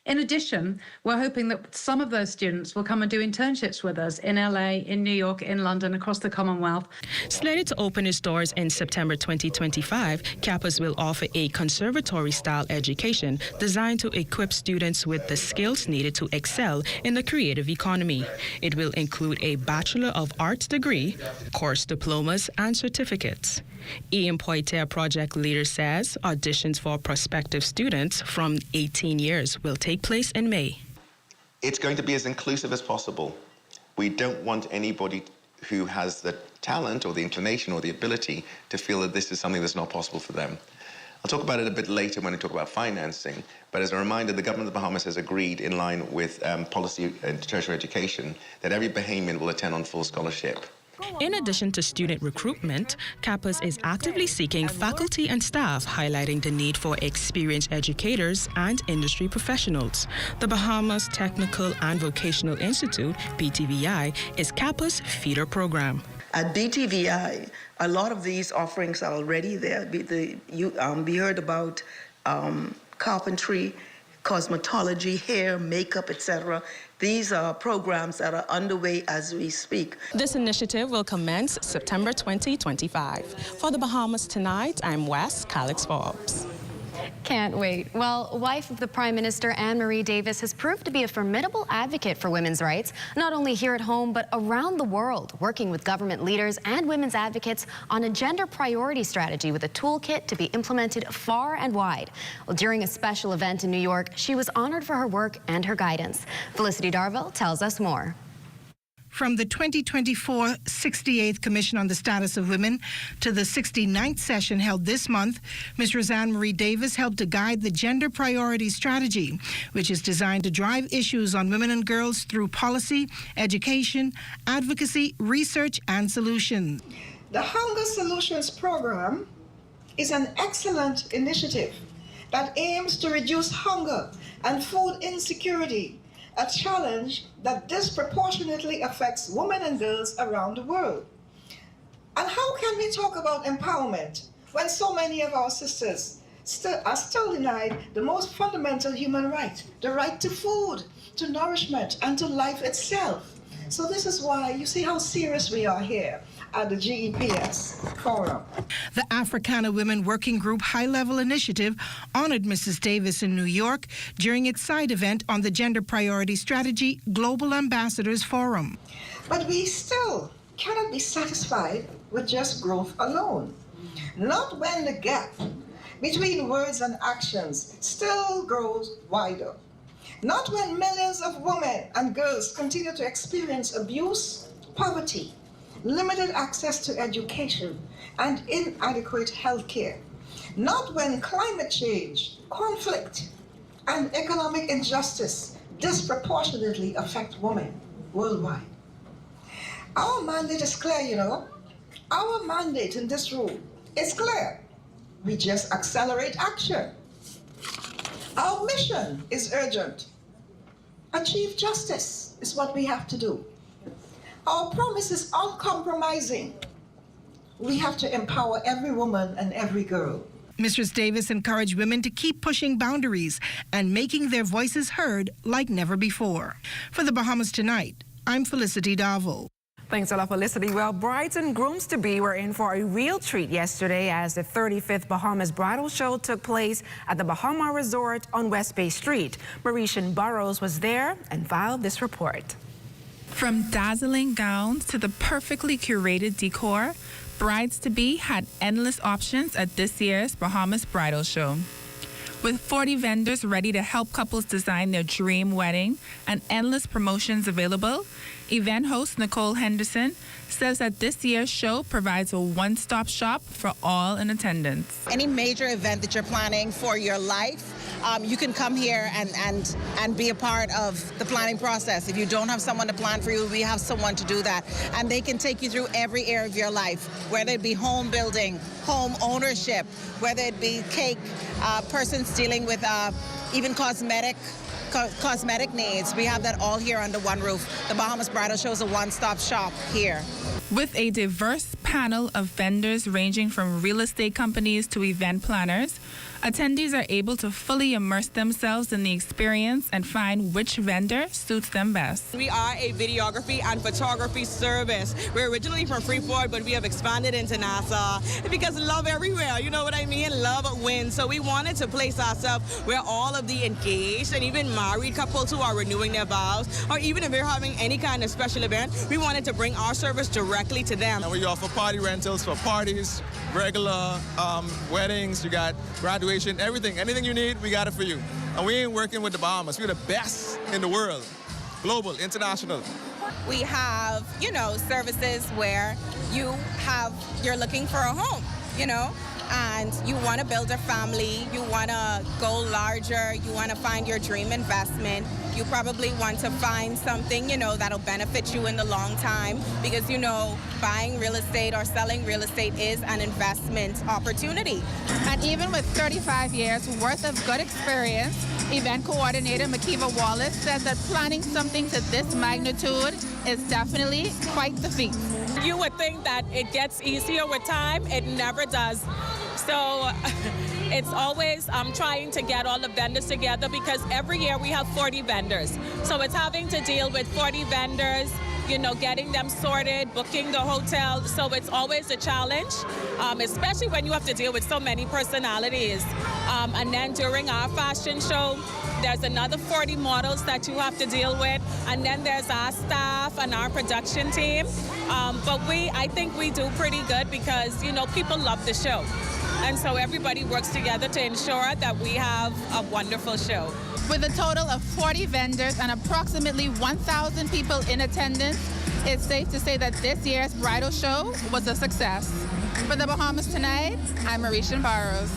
In addition, we're hoping that some of those students will come and do internships with us in LA, in New York, in London, across the Commonwealth. Slated to open its doors in September 2025, campus will offer a conservatory-style education designed to equip students with the skills needed to excel in the creative economy. It will include a Bachelor of Arts degree, course diplomas, and certificates. Ian Poitier, project leader, says auditions for prospective students from 18 years will take place in May. It's going to be as inclusive as possible. We don't want anybody who has the talent or the inclination or the ability to feel that this is something that's not possible for them. I'll talk about it a bit later when we talk about financing, but as a reminder, the government of the Bahamas has agreed, in line with policy in tertiary education, that every Bahamian will attend on full scholarship. In addition to student recruitment, campus is actively seeking faculty and staff, highlighting the need for experienced educators and industry professionals. The Bahamas Technical and Vocational Institute, BTVI, is campus feeder program. At BTVI, a lot of these offerings are already there. We heard about carpentry, cosmetology, hair, makeup, etc. These are programs that are underway as we speak. This initiative will commence September 2025. For the Bahamas Tonight, I'm Wes Calix Forbes. Can't wait. Well, wife of the Prime Minister, Anne-Marie Davis, has proved to be a formidable advocate for women's rights, not only here at home, but around the world, working with government leaders and women's advocates on a gender priority strategy with a toolkit to be implemented far and wide. Well, during a special event in New York, she was honored for her work and her guidance. Felicity Darville tells us more. From the 2024 68th Commission on the Status of Women to the 69th session held this month, Ms. Anne-Marie Davis helped to guide the Gender Priority Strategy, which is designed to drive issues on women and girls through policy, education, advocacy, research, and solutions. The Hunger Solutions Program is an excellent initiative that aims to reduce hunger and food insecurity, a challenge that disproportionately affects women and girls around the world. And how can we talk about empowerment when so many of our sisters are still denied the most fundamental human right, the right to food, to nourishment, and to life itself? So this is why you see how serious we are here at the GEPS Forum. The Africana Women Working Group High-Level Initiative honored Mrs. Davis in New York during its side event on the Gender Priority Strategy Global Ambassadors Forum. But we still cannot be satisfied with just growth alone. Not when the gap between words and actions still grows wider. Not when millions of women and girls continue to experience abuse, poverty, limited access to education, and inadequate health care. Not when climate change, conflict, and economic injustice disproportionately affect women worldwide. Our mandate is clear, you know. Our mandate in this room is clear. We just accelerate action. Our mission is urgent. Achieve justice is what we have to do. Our promise is uncompromising. We have to empower every woman and every girl. Mrs. Davis encouraged women to keep pushing boundaries and making their voices heard like never before. For the Bahamas Tonight, I'm Felicity Darville. Thanks a lot, Felicity. Well, brides and grooms-to-be were in for a real treat yesterday as the 35th Bahamas Bridal Show took place at the Bahama Resort on West Bay Street. Mauritian Burrows was there and filed this report. From dazzling gowns to the perfectly curated decor, brides-to-be had endless options at this year's Bahamas Bridal Show. With 40 vendors ready to help couples design their dream wedding and endless promotions available, event host Nicole Henderson says that this year's show provides a one-stop shop for all in attendance. Any major event that you're planning for your life, you can come here and be a part of the planning process. If you don't have someone to plan for you, we have someone to do that. And they can take you through every area of your life, whether it be home building, home ownership, whether it be cake, persons dealing with even cosmetic needs. We have that all here under one roof. The Bahamas Bridal Show is a one-stop shop here. With a diverse panel of vendors ranging from real estate companies to event planners. Attendees are able to fully immerse themselves in the experience and find which vendor suits them best. We are a videography and photography service. We're originally from Freeport, but we have expanded into Nassau because love everywhere, you know what I mean? Love wins. So we wanted to place ourselves where all of the engaged and even married couples who are renewing their vows, or even if they're having any kind of special event, we wanted to bring our service directly to them. And we offer party rentals for parties, regular weddings, you got graduation, everything. Anything you need, we got it for you. And we ain't working with the Bahamas. We're the best in the world, global, international. We have, you know, services where you're looking for a home, you know, and you want to build a family, you want to go larger, you want to find your dream investment. You probably want to find something, you know, that'll benefit you in the long time because, you know, buying real estate or selling real estate is an investment opportunity. And even with 35 years worth of good experience, event coordinator Makiva Wallace says that planning something to this magnitude is definitely quite the feat. You would think that it gets easier with time. It never does. So it's always trying to get all the vendors together because every year we have 40 vendors. So it's having to deal with 40 vendors, you know, getting them sorted, booking the hotel. So it's always a challenge, especially when you have to deal with so many personalities. And then during our fashion show, there's another 40 models that you have to deal with. And then there's our staff and our production team. But I think we do pretty good because, you know, people love the show. And so everybody works together to ensure that we have a wonderful show. With a total of 40 vendors and approximately 1,000 people in attendance, it's safe to say that this year's bridal show was a success. For the Bahamas Tonight, I'm Marisha Barrows.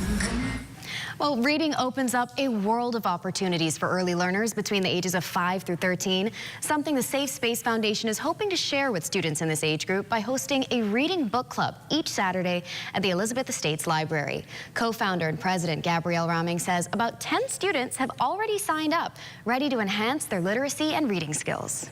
Well, reading opens up a world of opportunities for early learners between the ages of 5 through 13, something the Safe Space Foundation is hoping to share with students in this age group by hosting a reading book club each Saturday at the Elizabeth Estates Library. Co-founder and president Gabrielle Raming says about 10 students have already signed up, ready to enhance their literacy and reading skills.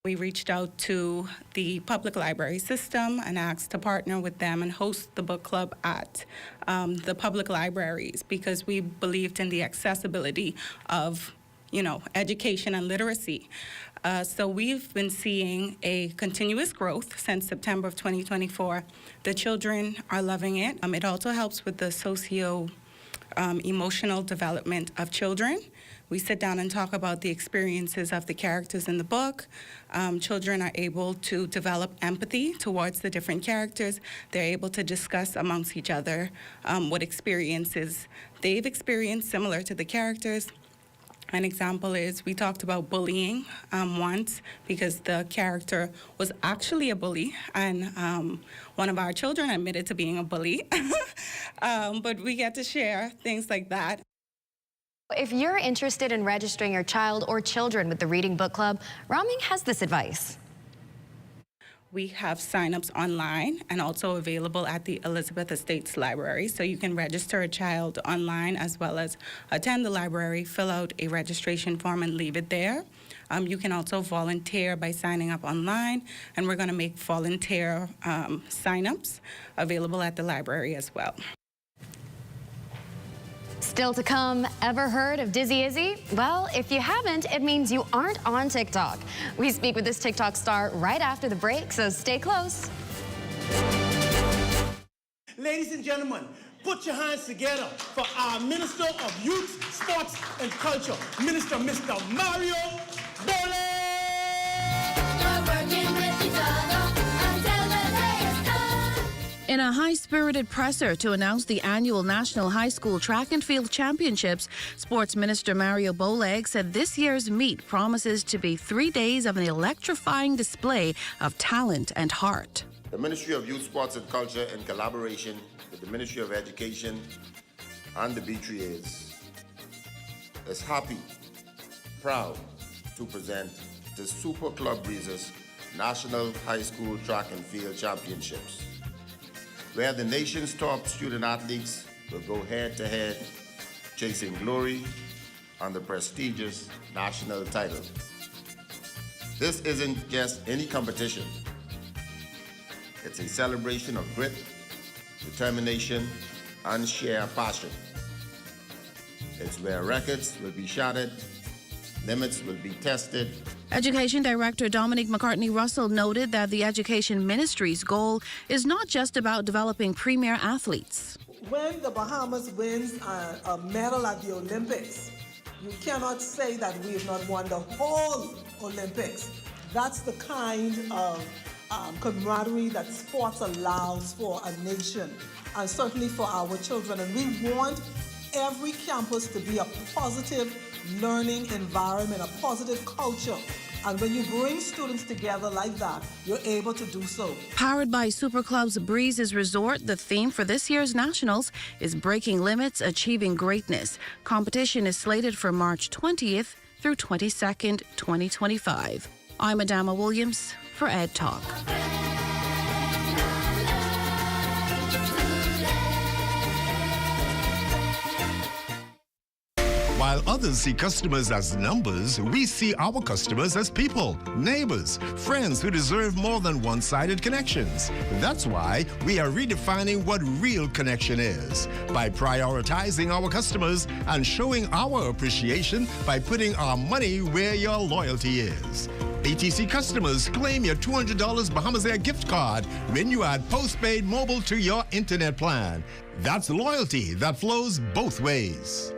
We reached out to the public library system and asked to partner with them and host the book club at the public libraries because we believed in the accessibility of, you know, education and literacy. So we've been seeing a continuous growth since September of 2024. The children are loving it. It also helps with the socio-emotional development of children. We sit down and talk about the experiences of the characters in the book. Children are able to develop empathy towards the different characters. They're able to discuss amongst each other what experiences they've experienced similar to the characters. An example is we talked about bullying once because the character was actually a bully, and one of our children admitted to being a bully. But we get to share things like that. If you're interested in registering your child or children with the Reading Book Club, Raming has this advice. We have signups online and also available at the Elizabeth Estates Library. So you can register a child online as well as attend the library, fill out a registration form and leave it there. You can also volunteer by signing up online, and we're going to make volunteer signups available at the library as well. Still to come, ever heard of Dizzy Izzy? Well, if you haven't, it means you aren't on TikTok. We speak with this TikTok star right after the break, so stay close. Ladies and gentlemen, put your hands together for our Minister of Youth, Sports and Culture, Minister Mr. Mario Bole. In a high-spirited presser to announce the annual National High School Track and Field Championships, Sports Minister Mario Bole said this year's meet promises to be 3 days of an electrifying display of talent and heart. The Ministry of Youth, Sports and Culture, in collaboration with the Ministry of Education and the B3As, is happy, proud to present the Super Club Breezes National High School Track and Field Championships, where the nation's top student athletes will go head-to-head, chasing glory on the prestigious national title. This isn't just any competition. It's a celebration of grit, determination, and sheer passion. It's where records will be shattered, limits will be tested. Education Director Dominic McCartney Russell noted that the Education Ministry's goal is not just about developing premier athletes. When the Bahamas wins a medal at the Olympics, you cannot say that we have not won the whole Olympics. That's the kind of camaraderie that sports allows for a nation, and certainly for our children. And we want every campus to be a positive learning environment, a positive culture. And when you bring students together like that, you're able to do so. Powered by Super Club's Breezes Resort, the theme for this year's Nationals is Breaking Limits, Achieving Greatness. Competition is slated for March 20th through 22nd, 2025. I'm Adama Williams for Ed Talk. While others see customers as numbers, we see our customers as people, neighbors, friends who deserve more than one-sided connections. That's why we are redefining what real connection is by prioritizing our customers and showing our appreciation by putting our money where your loyalty is. ATC customers, claim your $200 Bahamas Air gift card when you add postpaid mobile to your internet plan. That's loyalty that flows both ways.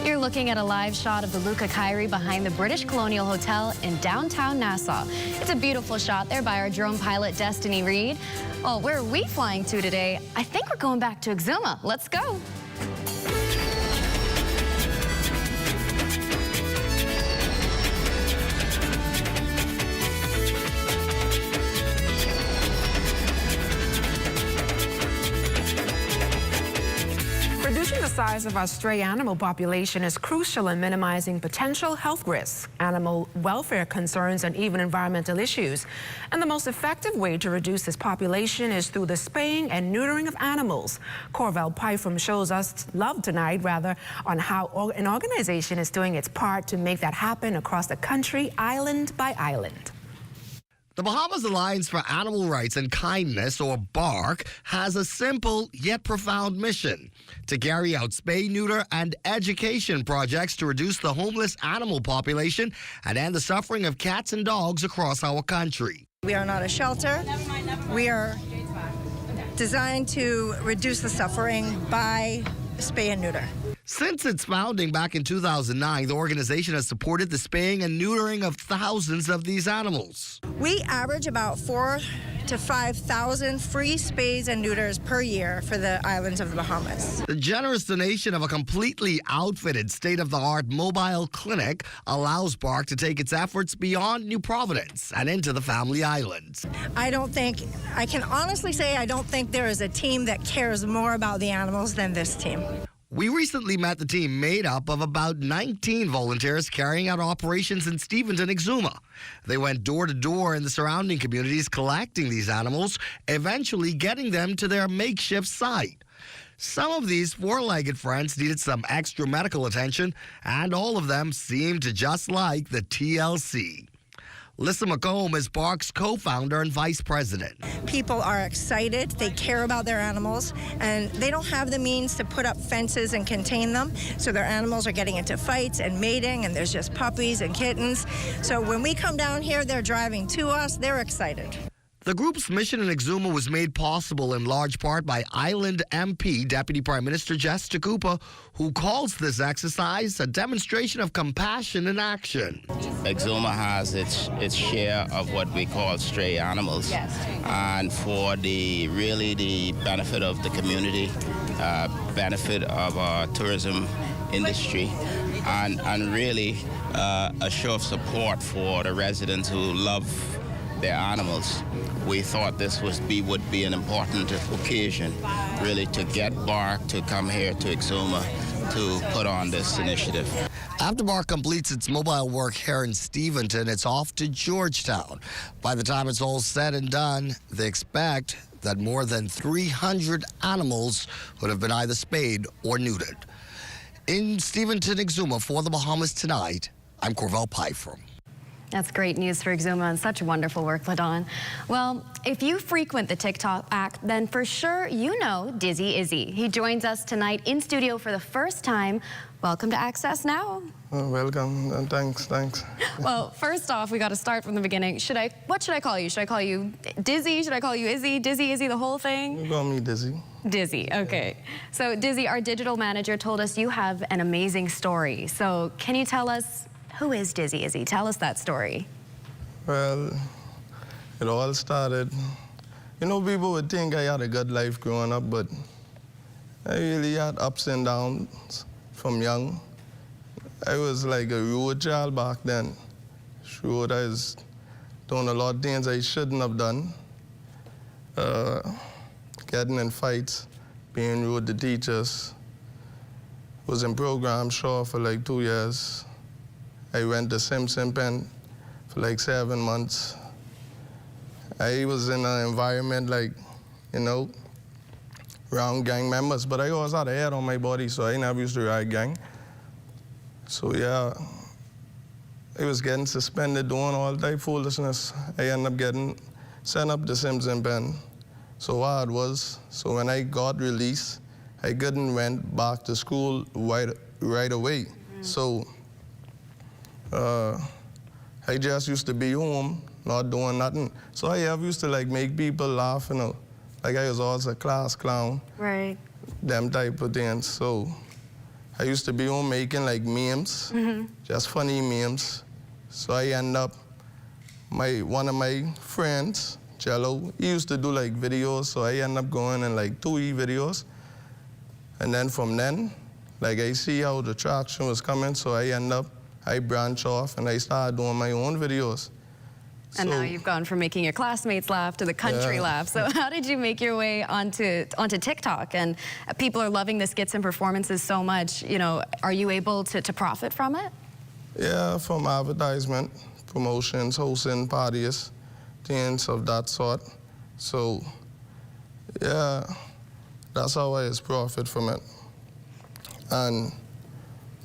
You're looking at a live shot of the Luca Kyrie behind the British Colonial Hotel in downtown Nassau. It's a beautiful shot there by our drone pilot, Destiny Reed. Well, where are we flying to today? I think we're going back to Exuma. Let's go. Reducing the size of our stray animal population is crucial in minimizing potential health risks, animal welfare concerns, and even environmental issues. And the most effective way to reduce this population is through the spaying and neutering of animals. Corval Pyfrom shows us love tonight, on how an organization is doing its part to make that happen across the country, island by island. The Bahamas Alliance for Animal Rights and Kindness, or BARC, has a simple yet profound mission: to carry out spay, neuter, and education projects to reduce the homeless animal population and end the suffering of cats and dogs across our country. We are not a shelter. We are designed to reduce the suffering by spay and neuter. Since its founding back in 2009, the organization has supported the spaying and neutering of thousands of these animals. We average about 4,000 to 5,000 free spays and neuters per year for the islands of the Bahamas. The generous donation of a completely outfitted, state-of-the-art mobile clinic allows BARC to take its efforts beyond New Providence and into the Family Islands. I can honestly say I don't think there is a team that cares more about the animals than this team. We recently met the team made up of about 19 volunteers carrying out operations in Steventon, Exuma. They went door to door in the surrounding communities collecting these animals, eventually getting them to their makeshift site. Some of these four-legged friends needed some extra medical attention, and all of them seemed to just like the TLC. Lissa McComb is BARC's co-founder and vice president. People are excited, they care about their animals, and they don't have the means to put up fences and contain them, so their animals are getting into fights and mating, and there's just puppies and kittens. So when we come down here, they're driving to us, they're excited. The group's mission in Exuma was made possible in large part by Island MP Deputy Prime Minister Jess Takupa, who calls this exercise a demonstration of compassion in action. Exuma has its share of what we call stray animals. Yes. And for the benefit of the community, benefit of our tourism industry, and really a show of support for the residents who love their animals. We thought this would be an important occasion, really, to get BARC to come here to Exuma to put on this initiative. After BARC completes its mobile work here in Steventon, it's off to Georgetown. By the time it's all said and done, they expect that more than 300 animals would have been either spayed or neutered. In Steventon, Exuma, for the Bahamas Tonight, I'm Corval Pyfrom. That's great news for Exuma and such wonderful work, LaDawn. Well, if you frequent the TikTok act, then for sure you know Dizzy Izzy. He joins us tonight in studio for the first time. Welcome to Access Now. Oh, welcome, and thanks. Well, first off, we got to start from the beginning. What should I call you? Should I call you Dizzy? Should I call you Izzy? Dizzy, Izzy, the whole thing? You call me Dizzy. Dizzy, okay. So Dizzy, our digital manager, told us you have an amazing story. So can you tell us, who is Dizzy Izzy? Tell us that story. Well, it all started, you know, people would think I had a good life growing up, but I really had ups and downs from young. I was like a rude child back then. Sure, I was doing a lot of things I shouldn't have done. Getting in fights, being rude to teachers. Was in program shore for like 2 years. I went to Simpson Pen for like 7 months. I was in an environment like, you know, around gang members, but I always had a head on my body, so I never used to ride gang. So yeah, I was getting suspended, doing all type foolishness. I ended up getting sent up to Simpson Pen. So hard was, so when I got released, I couldn't went back to school right away. So I just used to be home, not doing nothing. So I used to like make people laugh, you know. Like I was always a class clown. Right. Them type of things. So I used to be home making like memes, just funny memes. So I end up, one of my friends, Jello, he used to do like videos, so I end up going in like 2 videos. And then from then, like I see how the traction was coming, so I branch off and I started doing my own videos. And now you've gone from making your classmates laugh to the country laugh. So how did you make your way onto TikTok? And people are loving the skits and performances so much. You know, are you able to profit from it? Yeah, from advertisement, promotions, hosting parties, things of that sort. So, yeah, that's how I profit from it. And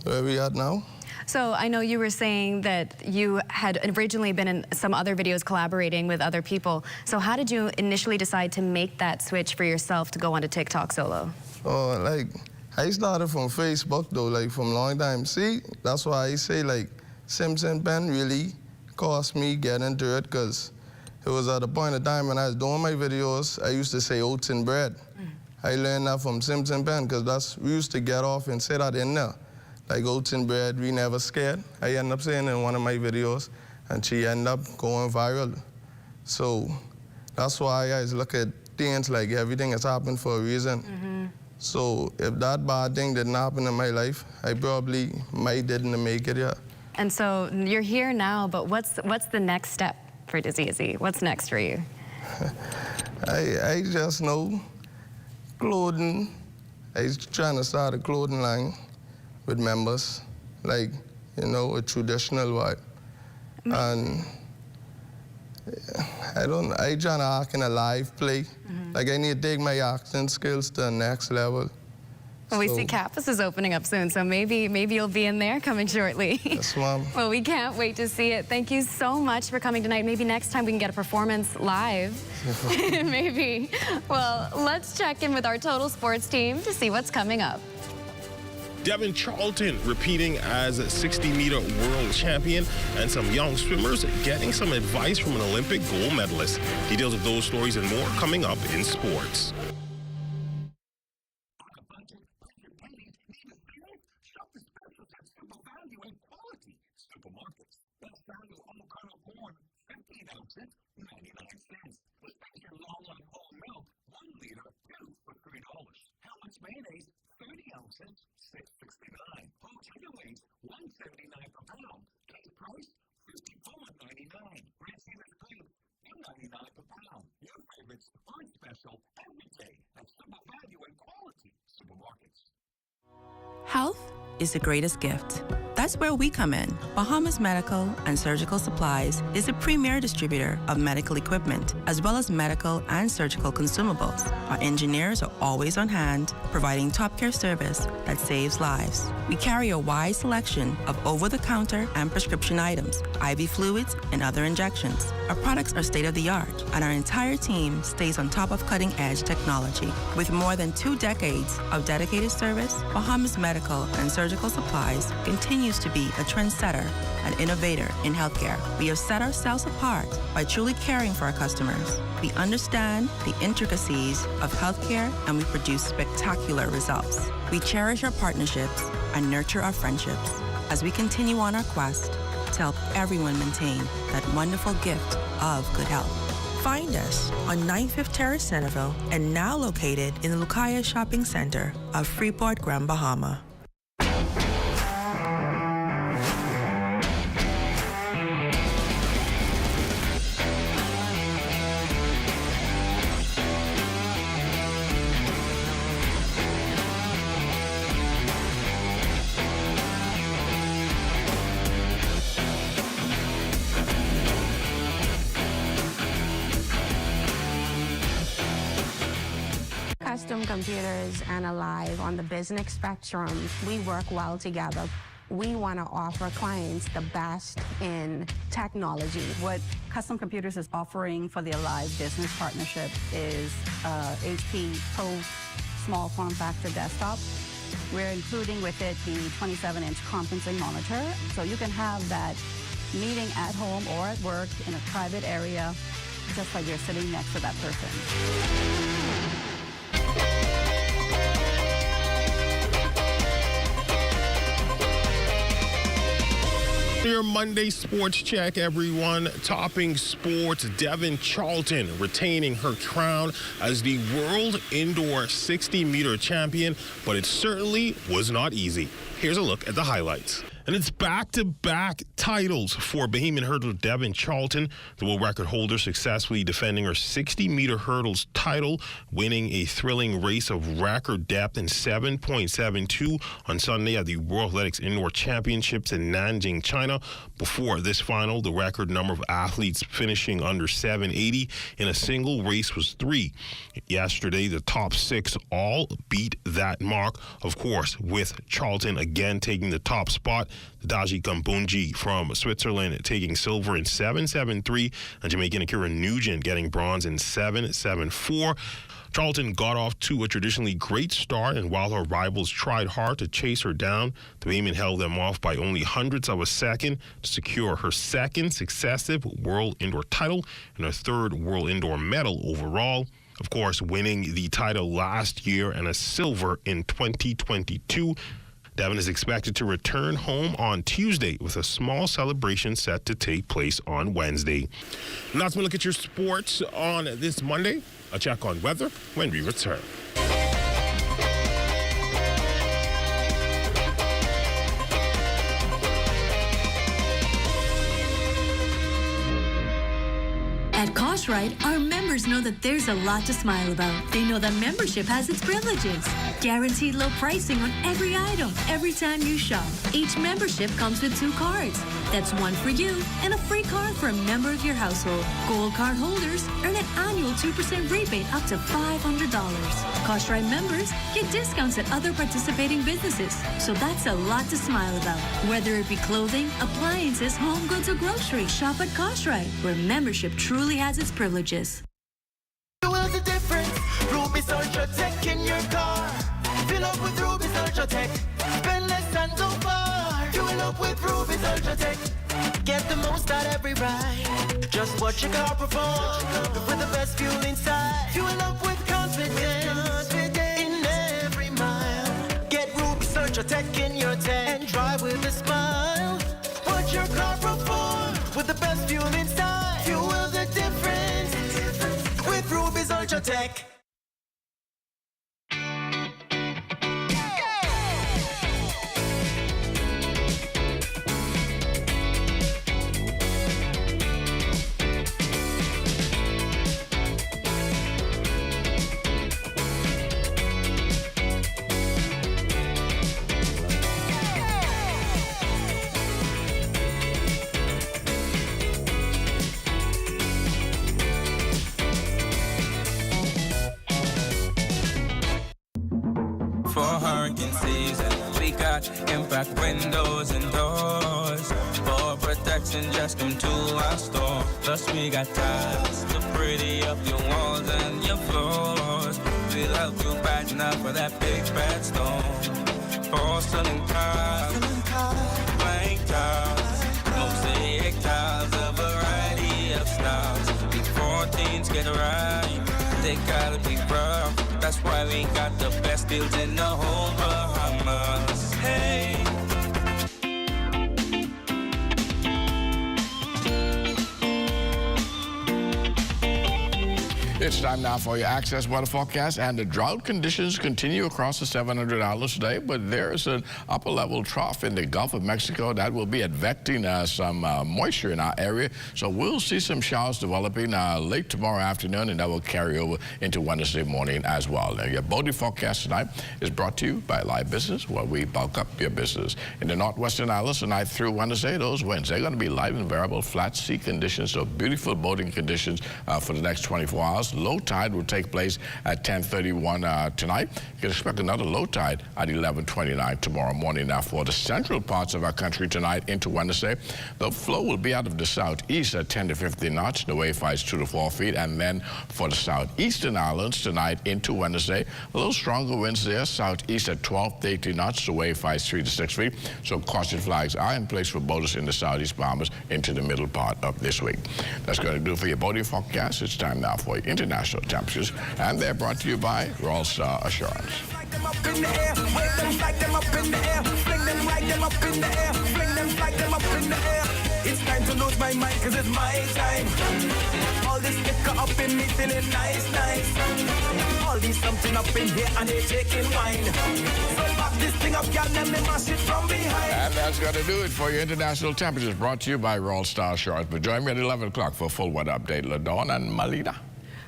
where we at now? So I know you were saying that you had originally been in some other videos collaborating with other people. So how did you initially decide to make that switch for yourself to go onto TikTok solo? Oh, like, I started from Facebook though, like from long time. See, that's why I say like Simpson Pen really cost me getting into it, because it was at a point in time when I was doing my videos, I used to say oats and bread. I learned that from Simpson Pen, because we used to get off and say that in there. Like oats and bread, we never scared. I ended up saying in one of my videos, and she ended up going viral. So that's why I always look at things like everything has happened for a reason. So if that bad thing didn't happen in my life, I probably didn't make it yet. And so you're here now, but what's the next step for Dizzy Izzy? What's next for you? I just know clothing. I was trying to start a clothing line with members, like, you know, a traditional vibe. And I trying to act in a live play. Like I need to take my acting skills to the next level. Well, we see Campus is opening up soon, so maybe you'll be in there coming shortly. Yes, Mom. Well, we can't wait to see it. Thank you so much for coming tonight. Maybe next time we can get a performance live. Maybe. Well, let's check in with our Total Sports team to see what's coming up. Devin Charlton repeating as a 60-meter world champion, and some young swimmers getting some advice from an Olympic gold medalist. Details of those stories and more coming up in sports. Health is the greatest gift. That's That's where we come in. Bahamas Medical and Surgical Supplies is a premier distributor of medical equipment, as well as medical and surgical consumables. Our engineers are always on hand, providing top care service that saves lives. We carry a wide selection of over-the-counter and prescription items, IV fluids, and other injections. Our products are state-of-the-art, and our entire team stays on top of cutting-edge technology. With more than 2 decades of dedicated service, Bahamas Medical and Surgical Supplies continues to be a trendsetter and innovator in healthcare. We have set ourselves apart by truly caring for our customers. We understand the intricacies of healthcare, and we produce spectacular results. We cherish our partnerships and nurture our friendships as we continue on our quest to help everyone maintain that wonderful gift of good health. Find us on 95th Terrace, Centerville, and now located in the Lucaya Shopping Center of Freeport, Grand Bahama. Custom Computers and Alive on the business spectrum, we work well together. We want to offer clients the best in technology. What Custom Computers is offering for the Alive business partnership is HP Pro small form factor desktop. We're including with it the 27-inch conferencing monitor, so you can have that meeting at home or at work in a private area, just like you're sitting next to that person. Your Monday sports check, everyone. Topping sports, Devin Charlton retaining her crown as the world indoor 60-meter champion, but it certainly was not easy. Here's a look at the highlights. And it's back-to-back titles for Bahamian hurdler Devin Charlton, the world record holder, successfully defending her 60-meter hurdles title, winning a thrilling race of record depth in 7.72 on Sunday at the World Athletics Indoor Championships in Nanjing, China. Before this final, the record number of athletes finishing under 780 in a single race was 3. Yesterday, the top 6 all beat that mark, of course, with Charlton again taking the top spot. Daji Gumbunji from Switzerland taking silver in 7.73, and Jamaican Akira Nugent getting bronze in 7.74. Charlton got off to a traditionally great start, and while her rivals tried hard to chase her down, the Bahamian held them off by only hundredths of a second to secure her second successive World Indoor title and her third World Indoor medal overall. Of course, winning the title last year and a silver in 2022. Devin is expected to return home on Tuesday with a small celebration set to take place on Wednesday. And that's when we look at your sports on this Monday. A check on weather when we return. At Costrite, our members know that there's a lot to smile about. They know that membership has its privileges. Guaranteed low pricing on every item, every time you shop. Each membership comes with 2 cards. That's one for you and a free card for a member of your household. Gold card holders earn an annual 2% rebate up to $500. Costrite members get discounts at other participating businesses. So that's a lot to smile about. Whether it be clothing, appliances, home goods, or groceries, shop at Costrite, where membership truly has its privileges. Fuel the difference. Ruby's Ultra Tech in your car. Fill up with Ruby's Ultra Tech. Spend less and go far. Fuel up with Ruby's Ultra Tech. Get the most out every ride. Just watch your car perform with the best fuel inside. Fuel up with confidence in every mile. Get Ruby's Ultra Tech in your tank and drive with a smile. Watch your car perform with the best fuel inside. Fuel the difference with Ruby's Ultra Tech. for hurricane season. We got impact windows and doors. For protection, just come to our store. Plus we got tiles to pretty up your walls and your floors. We'll help you brighten up for that big bad storm. Porcelain tiles, blank tiles, mosaic tiles, a variety of styles. These 14s get right, they gotta be rough. That's why we got the best deals in the whole Bahamas. Hey. It's time now for your Access weather forecast, and the drought conditions continue across the 700 outlets today, but there's an upper-level trough in the Gulf of Mexico that will be advecting some moisture in our area, so we'll see some showers developing late tomorrow afternoon, and that will carry over into Wednesday morning as well. Now, your boating forecast tonight is brought to you by Live Business, where we bulk up your business. In the northwestern islands tonight through Wednesday, those winds, they're going to be light and variable, flat sea conditions, so beautiful boating conditions for the next 24 hours. Low tide will take place at 10:31 tonight. You can expect another low tide at 11:29 tomorrow morning. Now, for the central parts of our country tonight into Wednesday, the flow will be out of the southeast at 10 to 15 knots. The wave height is 2 to 4 feet. And then for the southeastern islands tonight into Wednesday, a little stronger winds there. Southeast at 12 to 18 knots. The wave height is 3 to 6 feet. So caution flags are in place for boaters in the southeast Bahamas into the middle part of this week. That's going to do it for your boating forecast. It's time now for your international temperatures, and they're brought to you by Royal Star Assurance. It's time to lose my mind, cause it's my time. All this liquor up in me feeling nice. All these something up in here and they taking wine. So back this thing up, y'all, let me mash it from behind. And that's going to do it for your international temperatures, brought to you by Royal Star Assurance. But join me at 11 o'clock for a full weather update. LaDawn and Malina.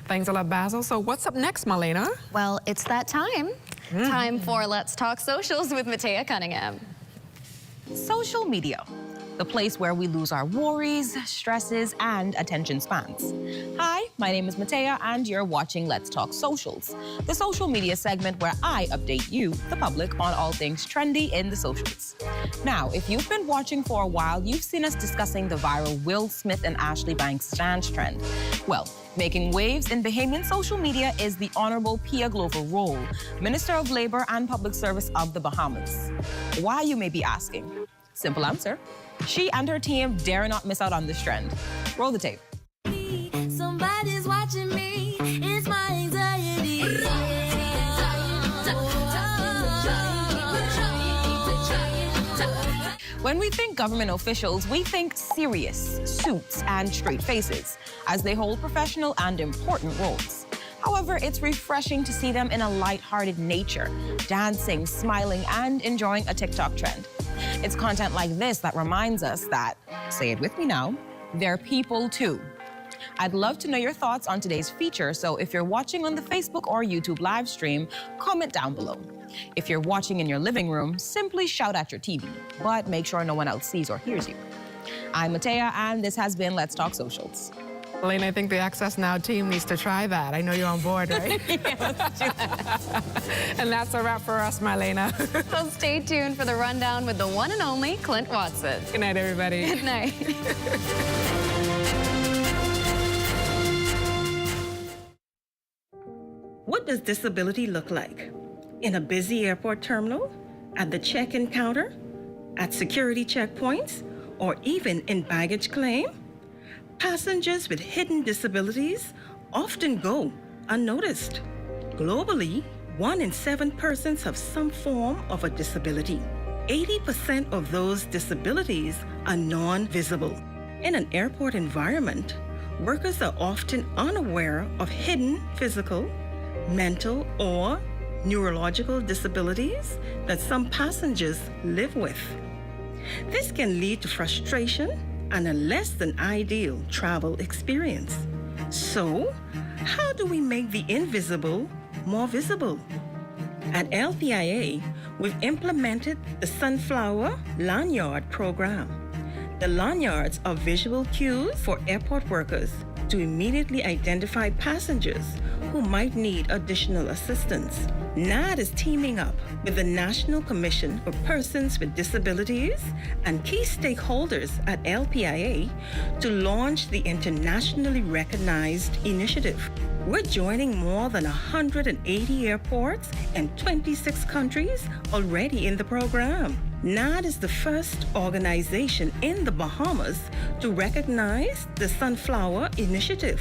Thanks a lot, Basil. So what's up next, Malena? Well, it's that time. Time for Let's Talk Socials with Matea Cunningham. Social media, the place where we lose our worries, stresses, and attention spans. Hi, my name is Matea, and you're watching Let's Talk Socials, the social media segment where I update you, the public, on all things trendy in the socials. Now, if you've been watching for a while, you've seen us discussing the viral Will Smith and Ashley Banks dance trend. Well, making waves in Bahamian social media is the Honorable Pia Glover-Roll, Minister of Labor and Public Service of the Bahamas. Why, you may be asking? Simple answer. She and her team dare not miss out on this trend. Roll the tape. Somebody's watching me. It's my anxiety. When we think government officials, we think serious suits and straight faces, as they hold professional and important roles. However, it's refreshing to see them in a light-hearted nature, dancing, smiling, and enjoying a TikTok trend. It's content like this that reminds us that, say it with me now, they're people too. I'd love to know your thoughts on today's feature, so if you're watching on the Facebook or YouTube live stream, comment down below. If you're watching in your living room, simply shout at your TV, but make sure no one else sees or hears you. I'm Matea, and this has been Let's Talk Socials. Elaine, I think the Access Now team needs to try that. I know you're on board, right? Yeah, let's do that. And that's a wrap for us, Marlena. So stay tuned for the rundown with the one and only Clint Watson. Good night, everybody. Good night. What does disability look like? In a busy airport terminal? At the check-in counter? At security checkpoints? Or even in baggage claim? Passengers with hidden disabilities often go unnoticed. Globally, 1 in 7 persons have some form of a disability. 80% of those disabilities are non-visible. In an airport environment, workers are often unaware of hidden physical, mental, or neurological disabilities that some passengers live with. This can lead to frustration and a less than ideal travel experience. So, how do we make the invisible more visible? At LPIA, we've implemented the Sunflower Lanyard program. The lanyards are visual cues for airport workers to immediately identify passengers who might need additional assistance. NAD is teaming up with the National Commission for Persons with Disabilities and key stakeholders at LPIA to launch the internationally recognized initiative. We're joining more than 180 airports and 26 countries already in the program. NAD is the first organization in the Bahamas to recognize the Sunflower Initiative.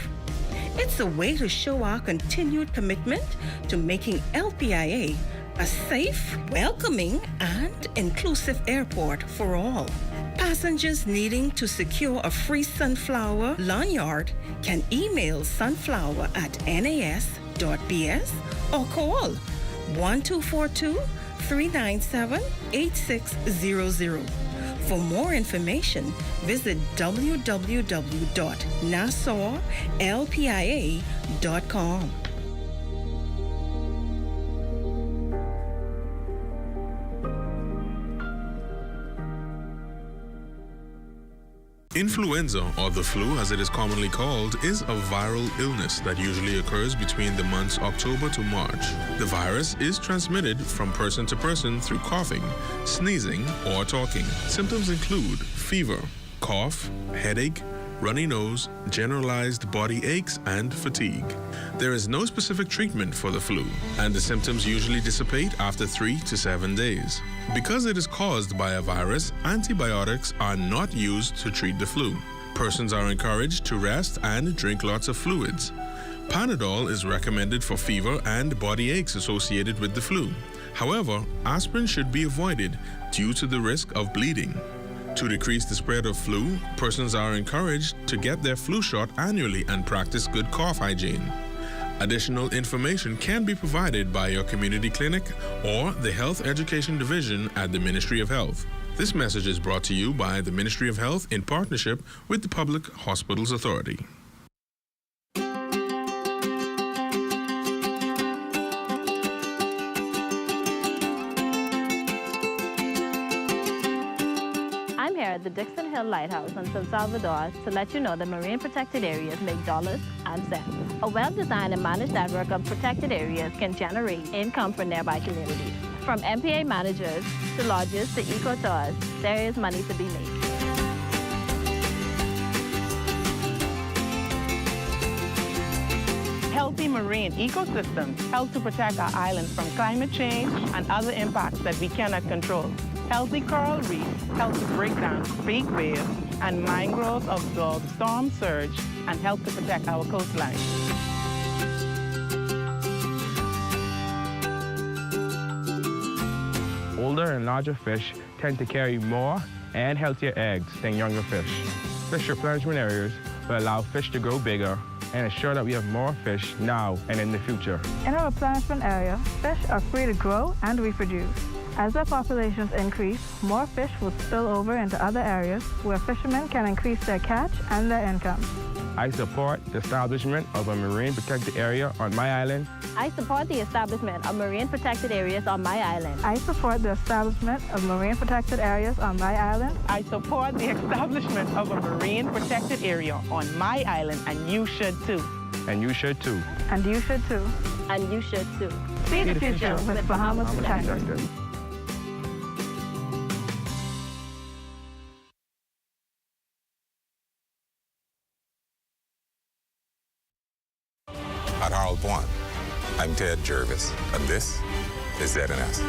It's a way to show our continued commitment to making LPIA a safe, welcoming, and inclusive airport for all. Passengers needing to secure a free sunflower lanyard can email sunflower@nas.bs or call 1242-397-8600. For more information, visit www.nassauLPIA.com. Influenza, or the flu as it is commonly called, is a viral illness that usually occurs between the months October to March. The virus is transmitted from person to person through coughing, sneezing, or talking. Symptoms include fever, cough, headache, runny nose, generalized body aches, and fatigue. There is no specific treatment for the flu, and the symptoms usually dissipate after 3 to 7 days. Because it is caused by a virus, antibiotics are not used to treat the flu. Persons are encouraged to rest and drink lots of fluids. Panadol is recommended for fever and body aches associated with the flu. However, aspirin should be avoided due to the risk of bleeding. To decrease the spread of flu, persons are encouraged to get their flu shot annually and practice good cough hygiene. Additional information can be provided by your community clinic or the Health Education Division at the Ministry of Health. This message is brought to you by the Ministry of Health in partnership with the Public Hospitals Authority. At the Dixon Hill Lighthouse in San Salvador to let you know that marine protected areas make dollars and cents. A well-designed and managed network of protected areas can generate income for nearby communities. From MPA managers to lodges to eco-tours, there is money to be made. Healthy marine ecosystems help to protect our islands from climate change and other impacts that we cannot control. Healthy coral reefs help to break down fake waves, and mangroves absorb storm surge and help to protect our coastline. Older and larger fish tend to carry more and healthier eggs than younger fish. Fish replenishment areas will allow fish to grow bigger and ensure that we have more fish now and in the future. In a replenishment area, fish are free to grow and reproduce. As their populations increase, more fish will spill over into other areas where fishermen can increase their catch and their income. I support the establishment of a marine protected area on my island. I support the establishment of marine protected areas on my island. I support the establishment of marine protected areas on my island. I support the establishment of a marine protected area on my island, and you should too. And you should too. And you should too. And you should too. See the future with Bahamas Protected. At Harold Point, I'm Ted Jervis, and this is ZNS.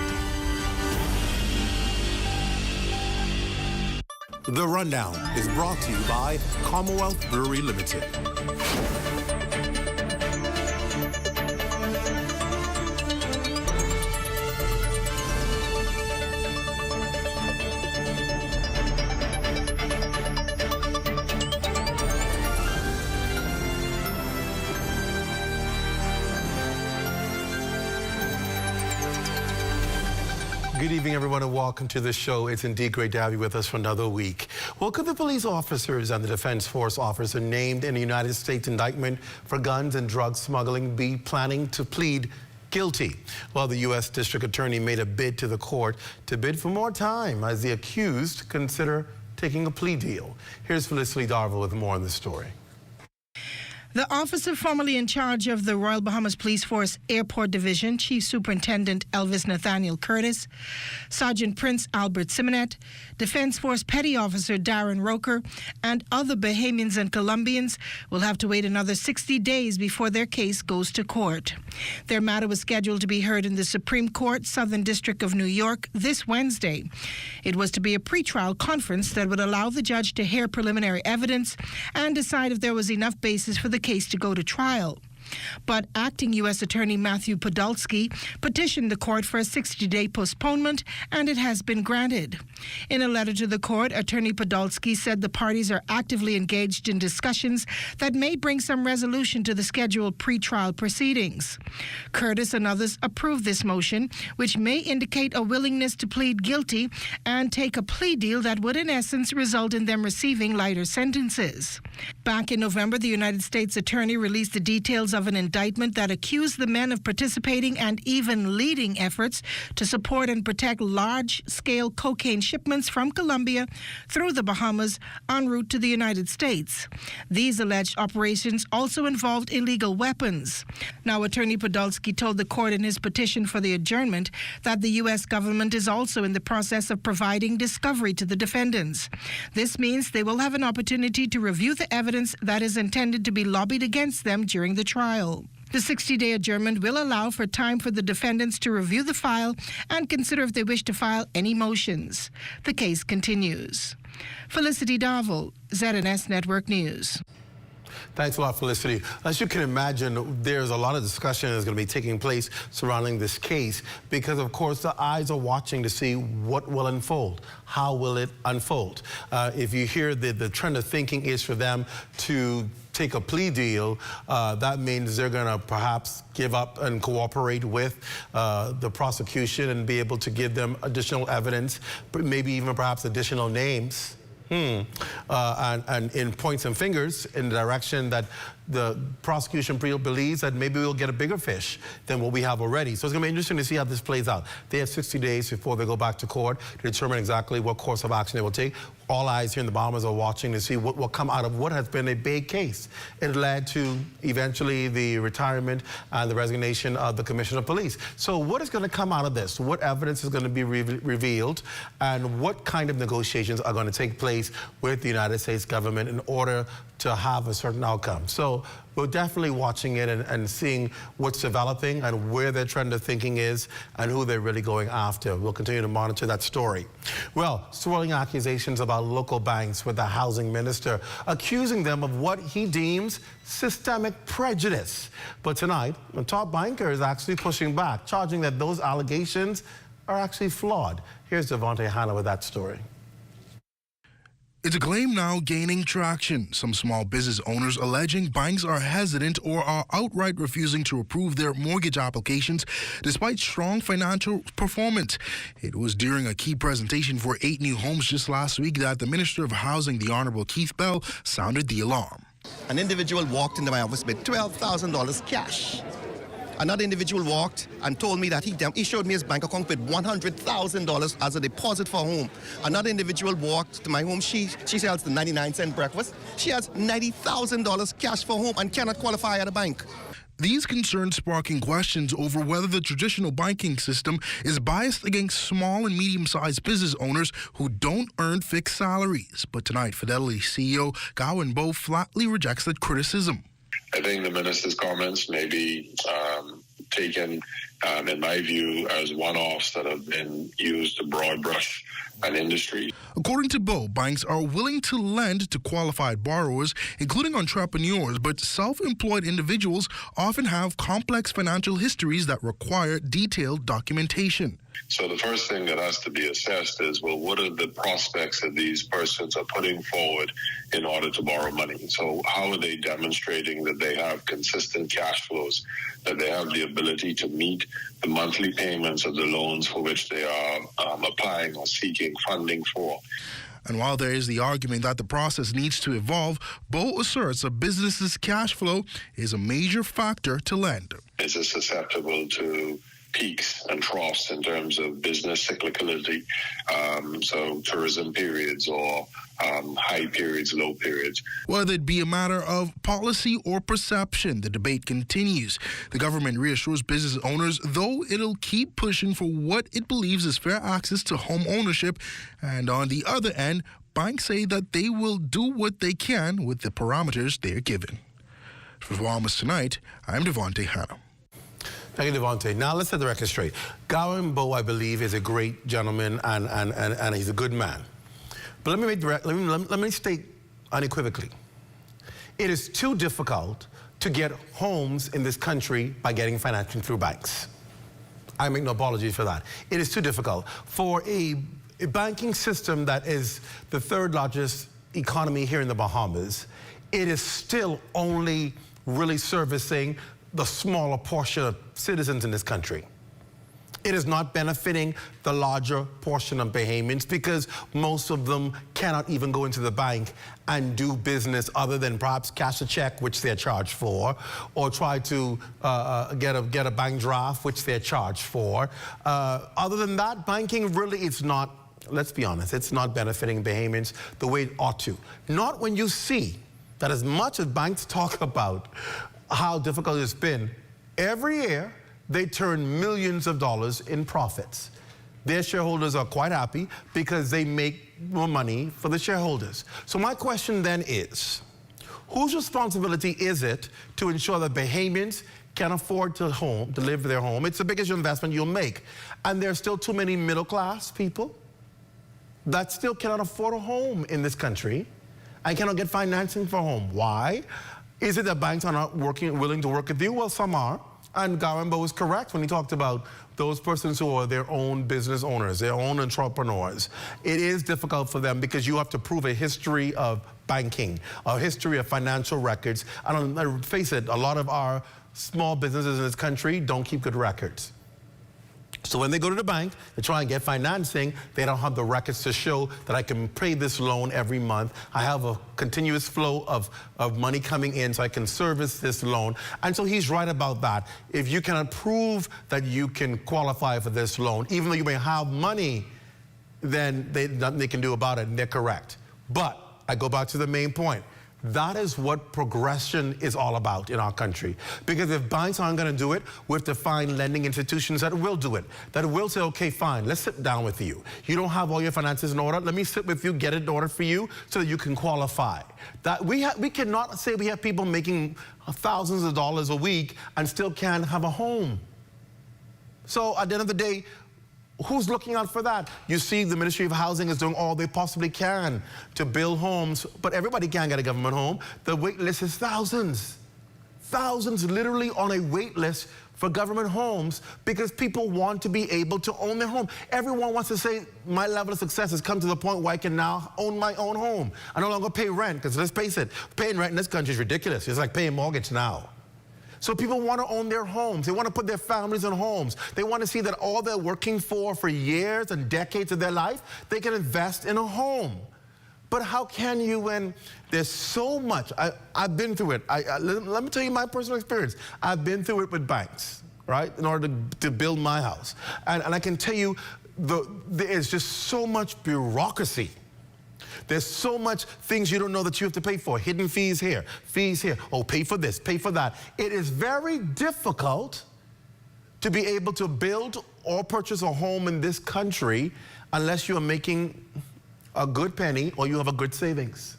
The Rundown is brought to you by Commonwealth Brewery Limited. Good evening, everyone, and welcome to the show. It's indeed great to have you with us for another week. Well, could the police officers and the Defense Force officer named in the United States indictment for guns and drug smuggling be planning to plead guilty? Well, the U.S. District Attorney made a bid to the court to bid for more time as the accused consider taking a plea deal. Here's Felicity Darville with more on this story. The officer formerly in charge of the Royal Bahamas Police Force Airport Division, Chief Superintendent Elvis Nathaniel Curtis, Sergeant Prince Albert Simonet, Defense Force Petty Officer Darren Roker, and other Bahamians and Colombians will have to wait another 60 days before their case goes to court. Their matter was scheduled to be heard in the Supreme Court, Southern District of New York, this Wednesday. It was to be a pretrial conference that would allow the judge to hear preliminary evidence and decide if there was enough basis for the case to go to trial. But acting U.S. Attorney Matthew Podolsky petitioned the court for a 60-day postponement, and it has been granted. In a letter to the court, Attorney Podolsky said the parties are actively engaged in discussions that may bring some resolution to the scheduled pretrial proceedings. Curtis and others approved this motion, which may indicate a willingness to plead guilty and take a plea deal that would in essence result in them receiving lighter sentences. Back in November, the United States Attorney released the details of an indictment that accused the men of participating and even leading efforts to support and protect large-scale cocaine shipments from Colombia through the Bahamas en route to the United States. These alleged operations also involved illegal weapons. Now, Attorney Podolsky told the court in his petition for the adjournment that the U.S. government is also in the process of providing discovery to the defendants. This means they will have an opportunity to review the evidence that is intended to be lobbied against them during the trial. The 60-day adjournment will allow for time for the defendants to review the file and consider if they wish to file any motions. The case continues. Felicity Darville, ZNS Network News. Thanks a lot, Felicity. As you can imagine, there's a lot of discussion that's going to be taking place surrounding this case because, of course, the eyes are watching to see what will unfold. How will it unfold? If you hear the trend of thinking is for them to take a plea deal, that means they're going to perhaps give up and cooperate with the prosecution and be able to give them additional evidence, but maybe even perhaps additional names. And in points and fingers in the direction that the prosecution believes that maybe we'll get a bigger fish than what we have already. So it's going to be interesting to see how this plays out. They have 60 days before they go back to court to determine exactly what course of action they will take. All eyes here in the Bahamas are watching to see what will come out of what has been a big case. It led to eventually the retirement and the resignation of the Commissioner of Police. So what is going to come out of this? What evidence is going to be revealed? And what kind of negotiations are going to take place with the United States government in order to have a certain outcome? So we're definitely watching it and seeing what's developing and where their trend of thinking is and who they're really going after. We'll continue to monitor that story. Well, swirling accusations about local banks with the housing minister, accusing them of what he deems systemic prejudice. But tonight, the top banker is actually pushing back, charging that those allegations are actually flawed. Here's Devontae Hanna with that story. It's a claim now gaining traction. Some small business owners alleging banks are hesitant or are outright refusing to approve their mortgage applications despite strong financial performance. It was during a key presentation for 8 new homes just last week that the Minister of Housing, the Honorable Keith Bell, sounded the alarm. An individual walked into my office with $12,000 cash. Another individual walked and told me that he showed me his bank account with $100,000 as a deposit for a home. Another individual walked to my home. She sells the 99-cent breakfast. She has $90,000 cash for home and cannot qualify at a bank. These concerns sparking questions over whether the traditional banking system is biased against small and medium-sized business owners who don't earn fixed salaries. But tonight, Fidelity CEO Gowan Bowe flatly rejects that criticism. I think the minister's comments may be taken, in my view, as one-offs that have been used to broad brush an industry. According to Bowe, banks are willing to lend to qualified borrowers, including entrepreneurs, but self-employed individuals often have complex financial histories that require detailed documentation. So the first thing that has to be assessed is, well, what are the prospects that these persons are putting forward in order to borrow money? So how are they demonstrating that they have consistent cash flows, that they have the ability to meet the monthly payments of the loans for which they are applying or seeking funding for? And while there is the argument that the process needs to evolve, Bowe asserts a business's cash flow is a major factor to lend. Is it susceptible to peaks and troughs in terms of business cyclicality, so tourism periods or high periods, low periods. Whether it be a matter of policy or perception, the debate continues. The government reassures business owners, though it'll keep pushing for what it believes is fair access to home ownership. And on the other end, banks say that they will do what they can with the parameters they're given. For Bahamas Tonight, I'm Devontae Hanna. Thank you, Devontae. Now let's set the record straight. Garimbo, I believe, is a great gentleman and he's a good man. But let me state unequivocally, it is too difficult to get homes in this country by getting financing through banks. I make no apologies for that. It is too difficult. For a banking system that is the third largest economy here in the Bahamas, it is still only really servicing the smaller portion of citizens in this country. It is not benefiting the larger portion of Bahamians because most of them cannot even go into the bank and do business other than perhaps cash a check, which they're charged for, or try to get a bank draft, which they're charged for. Other than that, banking really is not, let's be honest, it's not benefiting Bahamians the way it ought to. Not when you see that as much as banks talk about how difficult it's been, every year they turn millions of dollars in profits. Their shareholders are quite happy because they make more money for the shareholders. So my question then is, whose responsibility is it to ensure that Bahamians can afford to live their home? It's the biggest investment you'll make. And there are still too many middle-class people that still cannot afford a home in this country and cannot get financing for a home. Why? Is it that banks are not willing to work with you? Well, some are. And Garimbo was correct when he talked about those persons who are their own business owners, their own entrepreneurs. It is difficult for them because you have to prove a history of banking, a history of financial records. And face it, a lot of our small businesses in this country don't keep good records. So when they go to the bank to try and get financing, they don't have the records to show that I can pay this loan every month. I have a continuous flow of money coming in so I can service this loan. And so he's right about that. If you cannot prove that you can qualify for this loan, even though you may have money, then nothing they can do about it, and they're correct. But I go back to the main point. That is what progression is all about in our country. Because if banks aren't going to do it, we have to find lending institutions that will do it, that will say, okay, fine, let's sit down with you. You don't have all your finances in order. Let me sit with you, get it in order for you so that you can qualify. That we cannot say we have people making thousands of dollars a week and still can't have a home. So at the end of the day, who's looking out for that? You see the Ministry of Housing is doing all they possibly can to build homes, but everybody can't get a government home. The wait list is thousands. Thousands literally on a wait list for government homes because people want to be able to own their home. Everyone wants to say, my level of success has come to the point where I can now own my own home. I no longer pay rent, because let's face it, paying rent in this country is ridiculous. It's like paying a mortgage now. So people want to own their homes. They want to put their families in homes. They want to see that all they're working for years and decades of their life, they can invest in a home. But how can you when there's so much? I've been through it. Let me tell you my personal experience. I've been through it with banks, right, in order to build my house. And I can tell you, there's just so much bureaucracy. There's so much things you don't know that you have to pay for. Hidden fees here, oh, pay for this, pay for that. It is very difficult to be able to build or purchase a home in this country unless you are making a good penny or you have a good savings.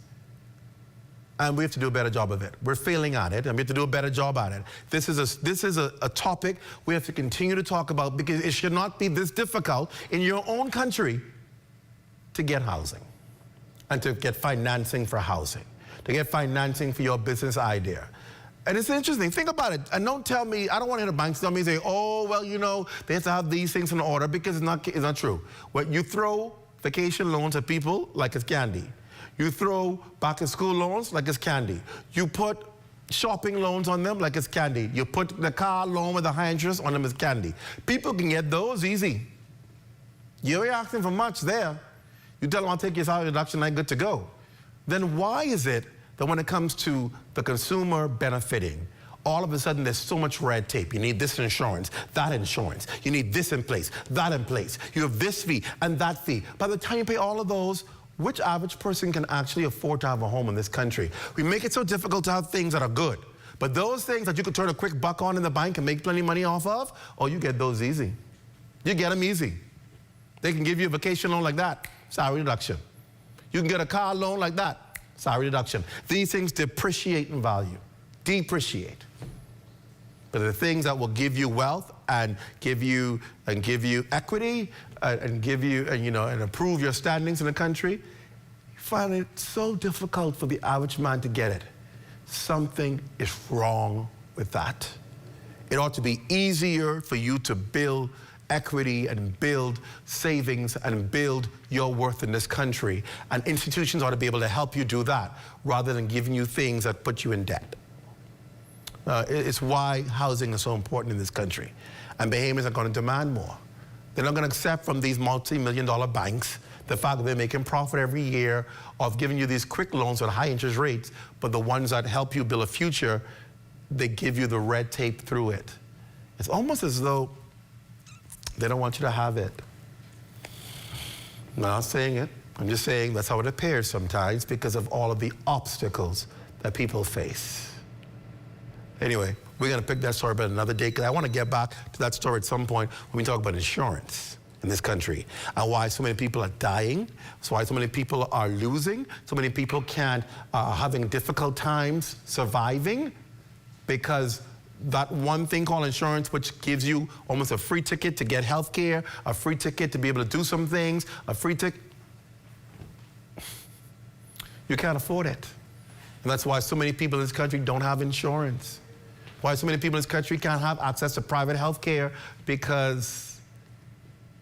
And we have to do a better job of it. We're failing at it, and we have to do a better job at it. This is a topic we have to continue to talk about because it should not be this difficult in your own country to get housing. And to get financing for housing, to get financing for your business idea. And it's interesting, think about it. And don't tell me, I don't want to hear the banks tell me, say, oh, well, you know, they have to have these things in order, because it's not true. When you throw vacation loans at people like it's candy. You throw back to school loans like it's candy. You put shopping loans on them like it's candy. You put the car loan with the high interest on them as candy. People can get those easy. You ain't asking for much there. You tell them, I'll take your salary deduction, I'm good to go. Then why is it that when it comes to the consumer benefiting, all of a sudden there's so much red tape. You need this insurance, that insurance. You need this in place, that in place. You have this fee and that fee. By the time you pay all of those, which average person can actually afford to have a home in this country? We make it so difficult to have things that are good. But those things that you could turn a quick buck on in the bank and make plenty of money off of, oh, you get those easy. You get them easy. They can give you a vacation loan like that, salary deduction. You can get a car loan like that, salary deduction. These things depreciate in value, depreciate. But the things that will give you wealth and give you equity and give you and improve your standings in the country, you find it so difficult for the average man to get it. Something is wrong with that. It ought to be easier for you to build equity and build savings and build your worth in this country. And institutions ought to be able to help you do that rather than giving you things that put you in debt. It's why housing is so important in this country. And Bahamians are going to demand more. They're not going to accept from these multi-million-dollar banks the fact that they're making profit every year of giving you these quick loans at high interest rates, but the ones that help you build a future, they give you the red tape through it. It's almost as though they don't want you to have it. I'm not saying it. I'm just saying that's how it appears sometimes because of all of the obstacles that people face. Anyway, we're going to pick that story up another day because I want to get back to that story at some point when we talk about insurance in this country and why so many people are dying, why so many people are losing, so many people are having difficult times surviving because that one thing called insurance, which gives you almost a free ticket to get health care, a free ticket to be able to do some things, a free ticket. You can't afford it. And that's why so many people in this country don't have insurance. Why so many people in this country can't have access to private health care because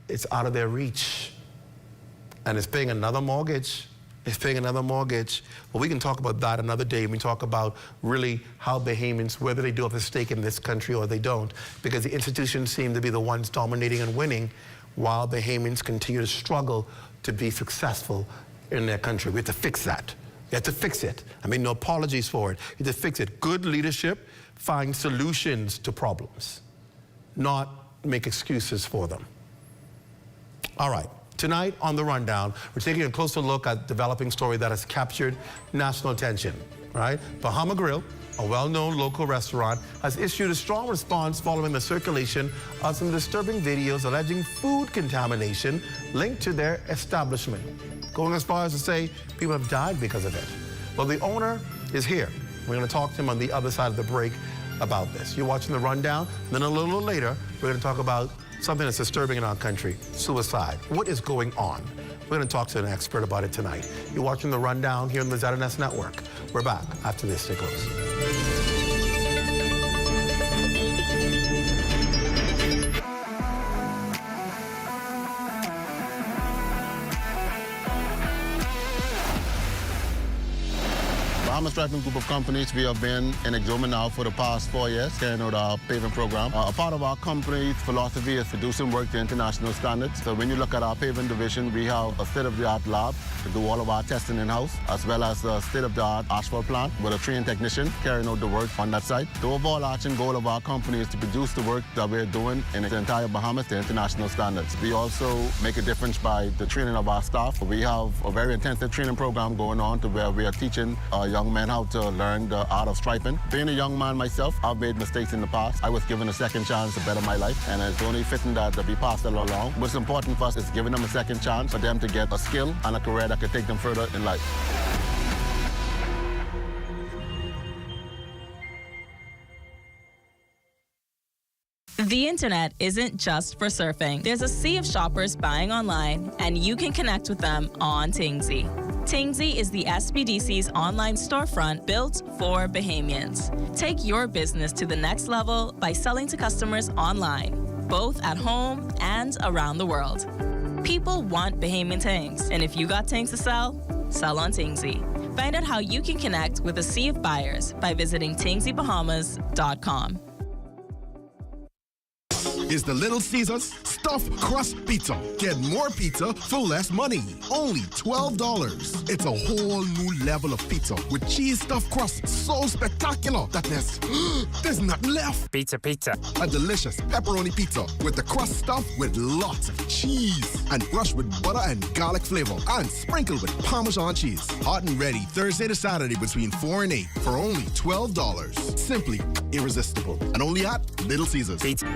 it's out of their reach. And it's paying another mortgage. It's paying another mortgage. Well, we can talk about that another day when we talk about really how Bahamians, whether they do have a stake in this country or they don't, because the institutions seem to be the ones dominating and winning while Bahamians continue to struggle to be successful in their country. We have to fix that. You have to fix it. I mean, no apologies for it. You have to fix it. Good leadership finds solutions to problems, not make excuses for them. All right. Tonight on The Rundown, we're taking a closer look at a developing story that has captured national attention, right? Bahama Grill, a well-known local restaurant, has issued a strong response following the circulation of some disturbing videos alleging food contamination linked to their establishment. Going as far as to say people have died because of it. Well, the owner is here. We're going to talk to him on the other side of the break about this. You're watching The Rundown. Then a little later, we're going to talk about something that's disturbing in our country, suicide. What is going on? We're going to talk to an expert about it tonight. You're watching The Rundown here on the ZNS Network. We're back after this. Stay close. Bahamas Striping group of companies, we have been in Exuma now for the past 4 years, carrying out our paving program. A part of our company's philosophy is producing work to international standards. So when you look at our paving division, we have a state-of-the-art lab to do all of our testing in-house, as well as a state-of-the-art asphalt plant with a trained technician carrying out the work on that site. The overarching goal of our company is to produce the work that we're doing in the entire Bahamas to international standards. We also make a difference by the training of our staff. We have a very intensive training program going on to where we are teaching young men how to learn the art of striping. Being a young man myself, I've made mistakes in the past. I was given a second chance to better my life, and it's only fitting that we pass that along. What's important for us is giving them a second chance for them to get a skill and a career that could take them further in life. The internet isn't just for surfing. There's a sea of shoppers buying online, and you can connect with them on Tingsy. Tingsy is the SBDC's online storefront built for Bahamians. Take your business to the next level by selling to customers online, both at home and around the world. People want Bahamian things, and if you got things to sell, sell on Tingsy. Find out how you can connect with a sea of buyers by visiting tingsybahamas.com. is the Little Caesars Stuffed Crust Pizza. Get more pizza for less money. Only $12. It's a whole new level of pizza with cheese stuffed crust so spectacular that there's nothing left. Pizza. A delicious pepperoni pizza with the crust stuffed with lots of cheese and brushed with butter and garlic flavor and sprinkled with Parmesan cheese. Hot and ready Thursday to Saturday between 4 and 8 for only $12. Simply irresistible. And only at Little Caesars. Pizza.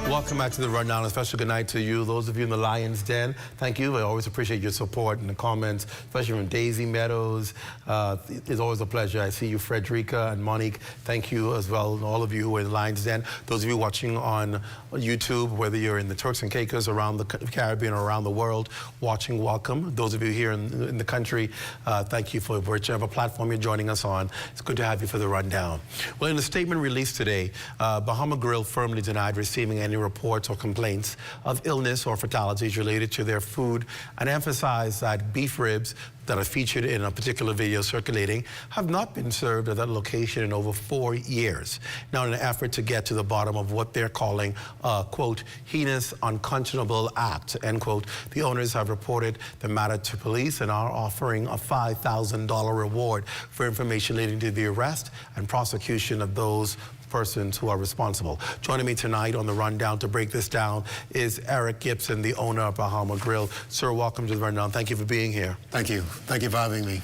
Welcome back to the Rundown. A special good night to you, those of you in the Lion's Den. Thank you. I always appreciate your support and the comments, especially from Daisy Meadows. It's always a pleasure. I see you, Frederica and Monique. Thank you as well, and all of you who are in the Lion's Den. Those of you watching on YouTube, whether you're in the Turks and Caicos, around the Caribbean, or around the world, watching, welcome. Those of you here in the country, thank you for whichever platform you're joining us on. It's good to have you for the Rundown. Well, in a statement released today, Bahama Grill firmly denied receiving any reports or complaints of illness or fatalities related to their food and emphasized that beef ribs that are featured in a particular video circulating have not been served at that location in over 4 years. Now, in an effort to get to the bottom of what they're calling a, quote, heinous, unconscionable act, end quote, the owners have reported the matter to police and are offering a $5,000 reward for information leading to the arrest and prosecution of those persons who are responsible. Joining me tonight on the Rundown to break this down is Eric Gibson, the owner of Bahama Grill. Sir, welcome to the Rundown. Thank you for being here. Thank you. Thank you for having me.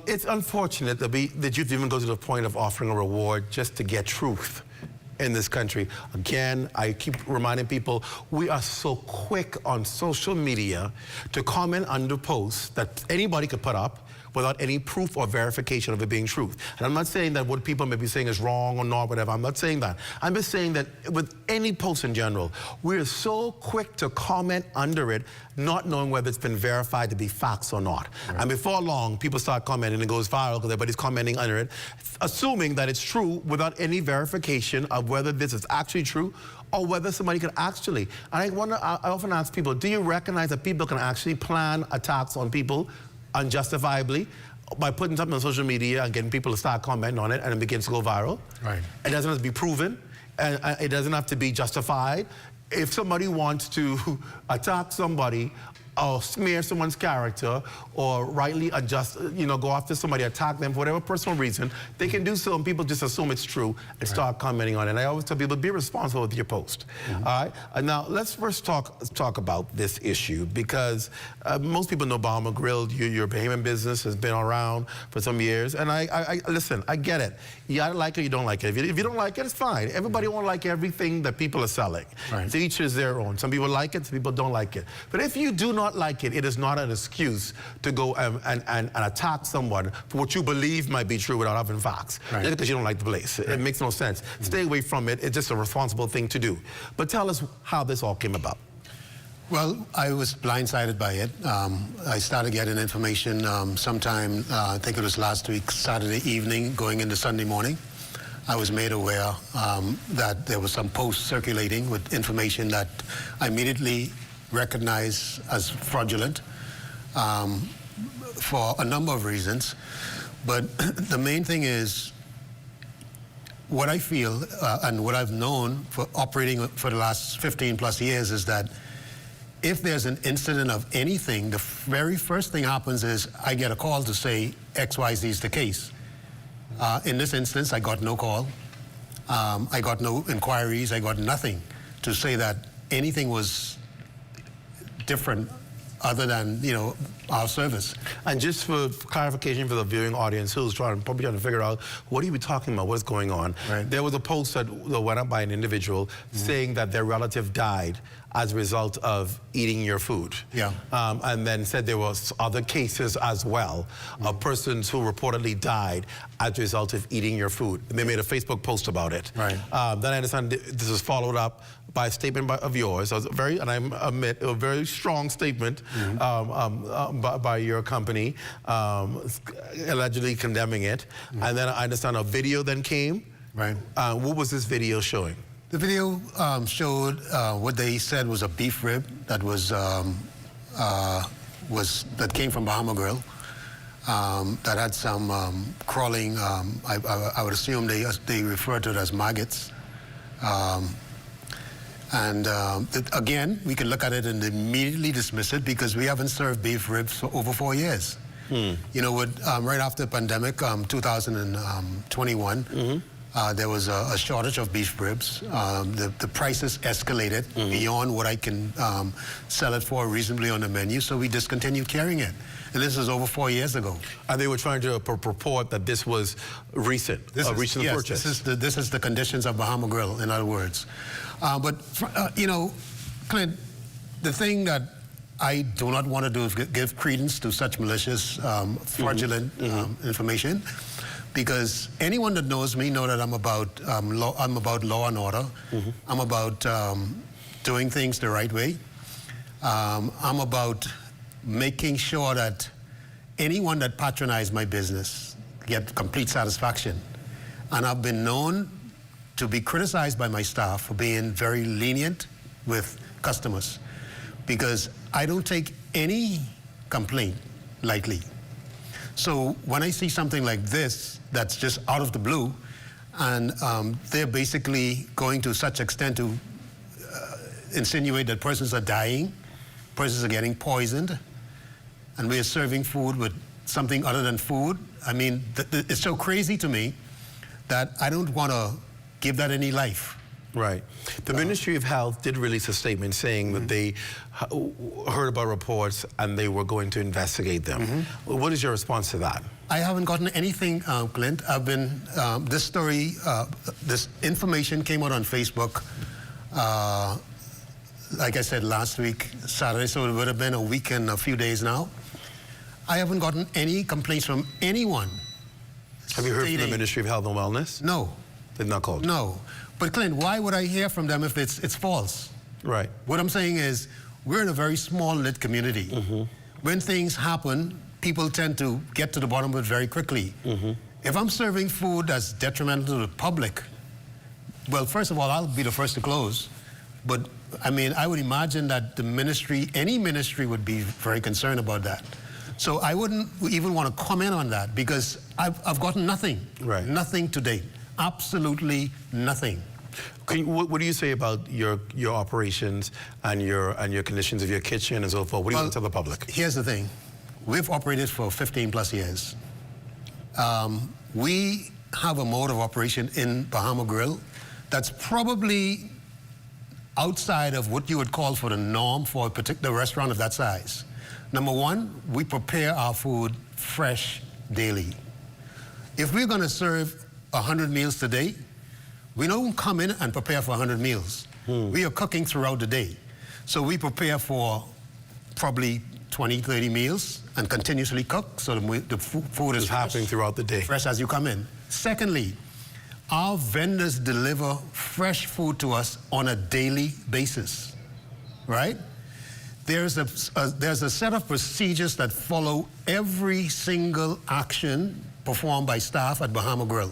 It's unfortunate that you've even go to the point of offering a reward just to get truth in this country. Again, I keep reminding people, we are so quick on social media to comment under posts that anybody could put up without any proof or verification of it being truth. And I'm not saying that what people may be saying is wrong or not, whatever. I'm not saying that. I'm just saying that with any post in general, we're so quick to comment under it, not knowing whether it's been verified to be facts or not. Right. And before long, people start commenting and it goes viral because everybody's commenting under it, assuming that it's true without any verification of whether this is actually true or whether somebody can actually. And I often ask people, do you recognize that people can actually plan attacks on people unjustifiably by putting something on social media and getting people to start commenting on it and it begins to go viral? Right. It doesn't have to be proven and it doesn't have to be justified. If somebody wants to attack somebody or smear someone's character or rightly go after somebody, attack them for whatever personal reason, they can do so and people just assume it's true and start commenting on it. And I always tell people, be responsible with your post. All right? Now, let's first talk about this issue because most people know Bahama Grill, your Bahamian business has been around for some years. And listen, I get it. You either like it or you don't like it. If you don't like it, it's fine. Everybody won't like everything that people are selling. Right. So each is their own. Some people like it, some people don't like it. But if you do not like it, it is not an excuse to go and attack someone for what you believe might be true without having facts. Right. Just because you don't like the place. Right. It makes no sense. Stay away from it. It's just a responsible thing to do. But tell us how this all came about. Well, I was blindsided by it. I started getting information sometime, I think it was last week, Saturday evening, going into Sunday morning. I was made aware that there was some posts circulating with information that I immediately recognized as fraudulent for a number of reasons. But the main thing is, what I feel and what I've known for operating for the last 15 plus years is that if there's an incident of anything, the very first thing happens is I get a call to say XYZ is the case. In this instance, I got no call. I got no inquiries. I got nothing to say that anything was different other than, our service. And just for clarification for the viewing audience who's probably trying to figure out, what are you talking about? What's going on? Right. There was a post that went up by an individual saying that their relative died as a result of eating your food. Yeah. And then said there was other cases as well of persons who reportedly died as a result of eating your food. And they made a Facebook post about it. Right. Then I understand this was followed up by a statement of yours. So and I admit, a very strong statement by your company, allegedly condemning it. And then I understand a video then came. Right. What was this video showing? The video showed what they said was a beef rib that that came from Bahama Grill. that had some crawling, I would assume they refer to it as maggots. Again, we can look at it and immediately dismiss it because we haven't served beef ribs for over 4 years. You know, right after the pandemic, 2021, there was a shortage of beef ribs. The prices escalated beyond what I can sell it for reasonably on the menu, so we discontinued carrying it. And this is over 4 years ago. And they were trying to report that this was recent, recent purchase. This is the conditions of Bahama Grill, in other words. You know, Clint, the thing that I do not want to do is give credence to such malicious, fraudulent information, because anyone that knows me know that I'm about law and order. I'm about doing things the right way. I'm about making sure that anyone that patronizes my business get complete satisfaction. And I've been known to be criticized by my staff for being very lenient with customers, because I don't take any complaint lightly. So when I see something like this that's just out of the blue, and they're basically going to such extent to insinuate that persons are dying, persons are getting poisoned, and we're serving food with something other than food. I mean, it's so crazy to me that I don't want to give that any life. Right. The Ministry of Health did release a statement saying that they heard about reports and they were going to investigate them. What is your response to that? I haven't gotten anything, Clint. I've been, this story, this information came out on Facebook, like I said, last week, Saturday, so it would have been a week and a few days now. I haven't gotten any complaints from anyone. Have you heard from the Ministry of Health and Wellness? No. They've not called? No. But Clint, why would I hear from them if it's false? Right. What I'm saying is, we're in a very small lit community. When things happen, people tend to get to the bottom of it very quickly. If I'm serving food that's detrimental to the public, well, first of all, I'll be the first to close. But I mean, I would imagine that the ministry, any ministry would be very concerned about that. So I wouldn't even want to comment on that because I've gotten nothing. Right. Nothing to date. Absolutely nothing. What do you say about your operations and your conditions of your kitchen and so forth? What do you want to tell the public? Here's the thing. We've operated for 15 plus years. We have a mode of operation in Bahama Grill that's probably outside of what you would call for the norm for a particular restaurant of that size. Number one, we prepare our food fresh daily. If we're going to serve 100 meals today, we don't come in and prepare for 100 meals. We are cooking throughout the day. So we prepare for probably 20, 30 meals and continuously cook so the food is happening throughout the day. Fresh as you come in. Secondly, our vendors deliver fresh food to us on a daily basis, right? There's a set of procedures that follow every single action performed by staff at Bahama Grill.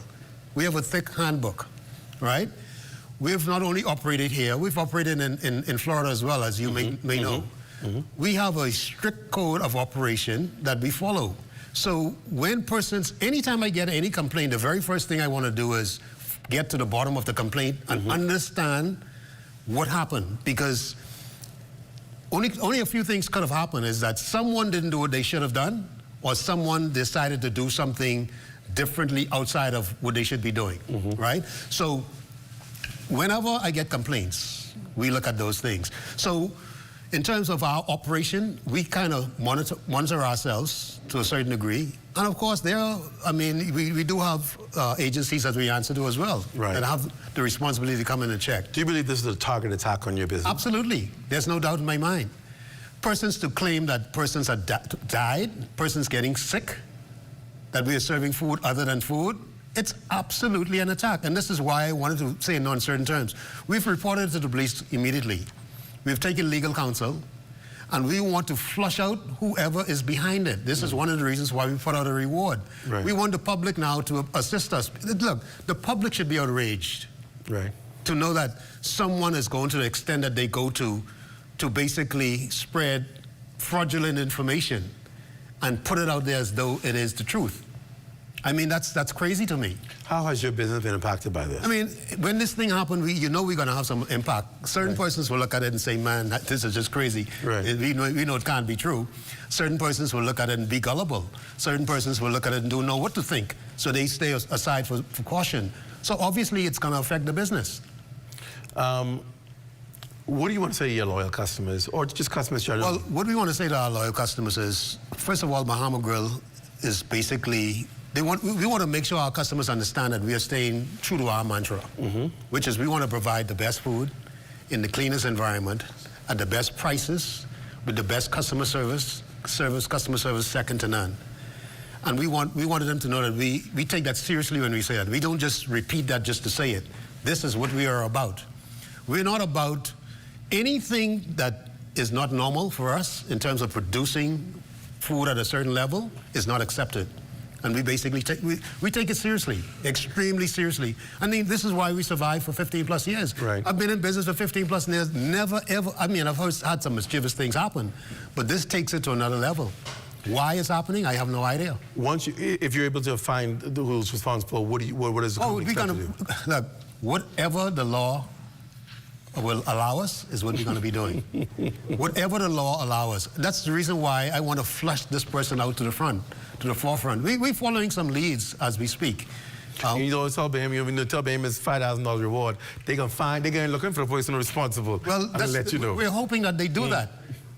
We have a thick handbook, right? We've not only operated here, we've operated in Florida as well, as you may know. We have a strict code of operation that we follow. So when persons, anytime I get any complaint, the very first thing I want to do is get to the bottom of the complaint and understand what happened, because only a few things could have happened. Is that someone didn't do what they should have done, or someone decided to do something differently outside of what they should be doing, right? So whenever I get complaints, we look at those things. So in terms of our operation, we kind of monitor ourselves to a certain degree. And of course, we do have agencies that we answer to as well, right, that have the responsibility to come in and check. Do you believe this is a target attack on your business? Absolutely. There's no doubt in my mind. Persons to claim that persons have died, persons getting sick, that we are serving food other than food, it's absolutely an attack. And this is why I wanted to say in uncertain terms. We've reported it to the police immediately. We've taken legal counsel, and we want to flush out whoever is behind it. This is one of the reasons why we put out a reward. Right. We want the public now to assist us. Look, the public should be outraged, right, to know that someone is going to the extent that they go to basically spread fraudulent information and put it out there as though it is the truth. I mean, that's crazy to me. How has your business been impacted by this? I mean, when this thing happened, you know we're going to have some impact. Certain persons will look at it and say, man, this is just crazy. Right. We know it can't be true. Certain persons will look at it and be gullible. Certain persons will look at it and don't know what to think. So they stay aside for caution. So obviously it's going to affect the business. What do you want to say to your loyal customers, or just customers generally? Well, what we want to say to our loyal customers is, first of all, Bahama Grill is basically, we want to make sure our customers understand that we are staying true to our mantra, which is we want to provide the best food in the cleanest environment at the best prices with the best customer service second to none. And we wanted them to know that we take that seriously when we say that. We don't just repeat that just to say it. This is what we are about. We're not about anything that is not normal for us in terms of producing food at a certain level is not accepted. And we basically take it seriously, extremely seriously. I mean, this is why we survived for 15 plus years. Right. I've been in business for 15 plus years, never ever, I mean, I've had some mischievous things happen, but this takes it to another level. Why it's happening, I have no idea. If you're able to find who's responsible, what is the company expect to do? Look, whatever the law will allow us is what we're going to be doing. Whatever the law allows us. That's the reason why I want to flush this person out to the forefront. We're following some leads as we speak. You know, tell Bahama, tell Bahama it's $5,000 reward. They're going looking for the person responsible. Well, I'll let you know. We're hoping that they do that.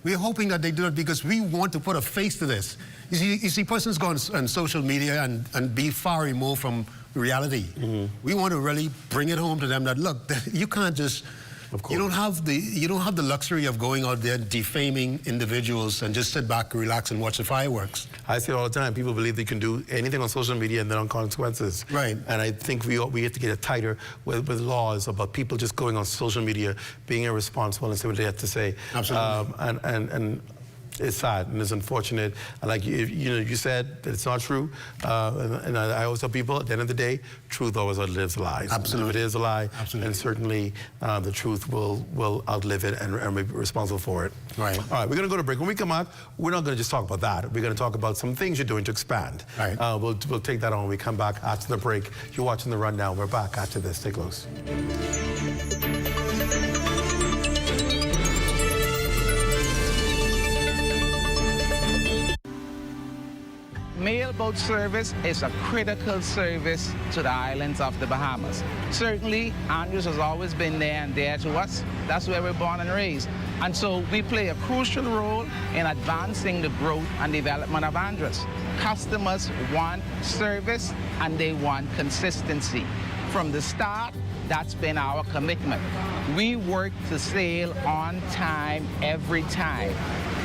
We're hoping that they do it because we want to put a face to this. You see persons go on social media and be far removed from reality. We want to really bring it home to them that, look, you can't just... You don't have the luxury of going out there defaming individuals and just sit back, relax, and watch the fireworks. I say it all the time. People believe they can do anything on social media and there are consequences. Right. And I think we have to get it tighter with laws about people just going on social media, being irresponsible and say what they have to say. Absolutely. And it's sad and it's unfortunate. And like you said that it's not true. And I always tell people at the end of the day, truth always outlives lies. Absolutely. If it is a lie, absolutely. and certainly the truth will outlive it and be responsible for it. Right. All right, we're going to go to break. When we come out, we're not going to just talk about that. We're going to talk about some things you're doing to expand. Right. We'll take that on when we come back after the break. You're watching The Rundown. We're back after this. Stay close. Mailboat service is a critical service to the islands of the Bahamas. Certainly, Andrews has always been there and dear to us. That's where we're born and raised. And so we play a crucial role in advancing the growth and development of Andrews. Customers want service and they want consistency. From the start, that's been our commitment. We work to sail on time every time.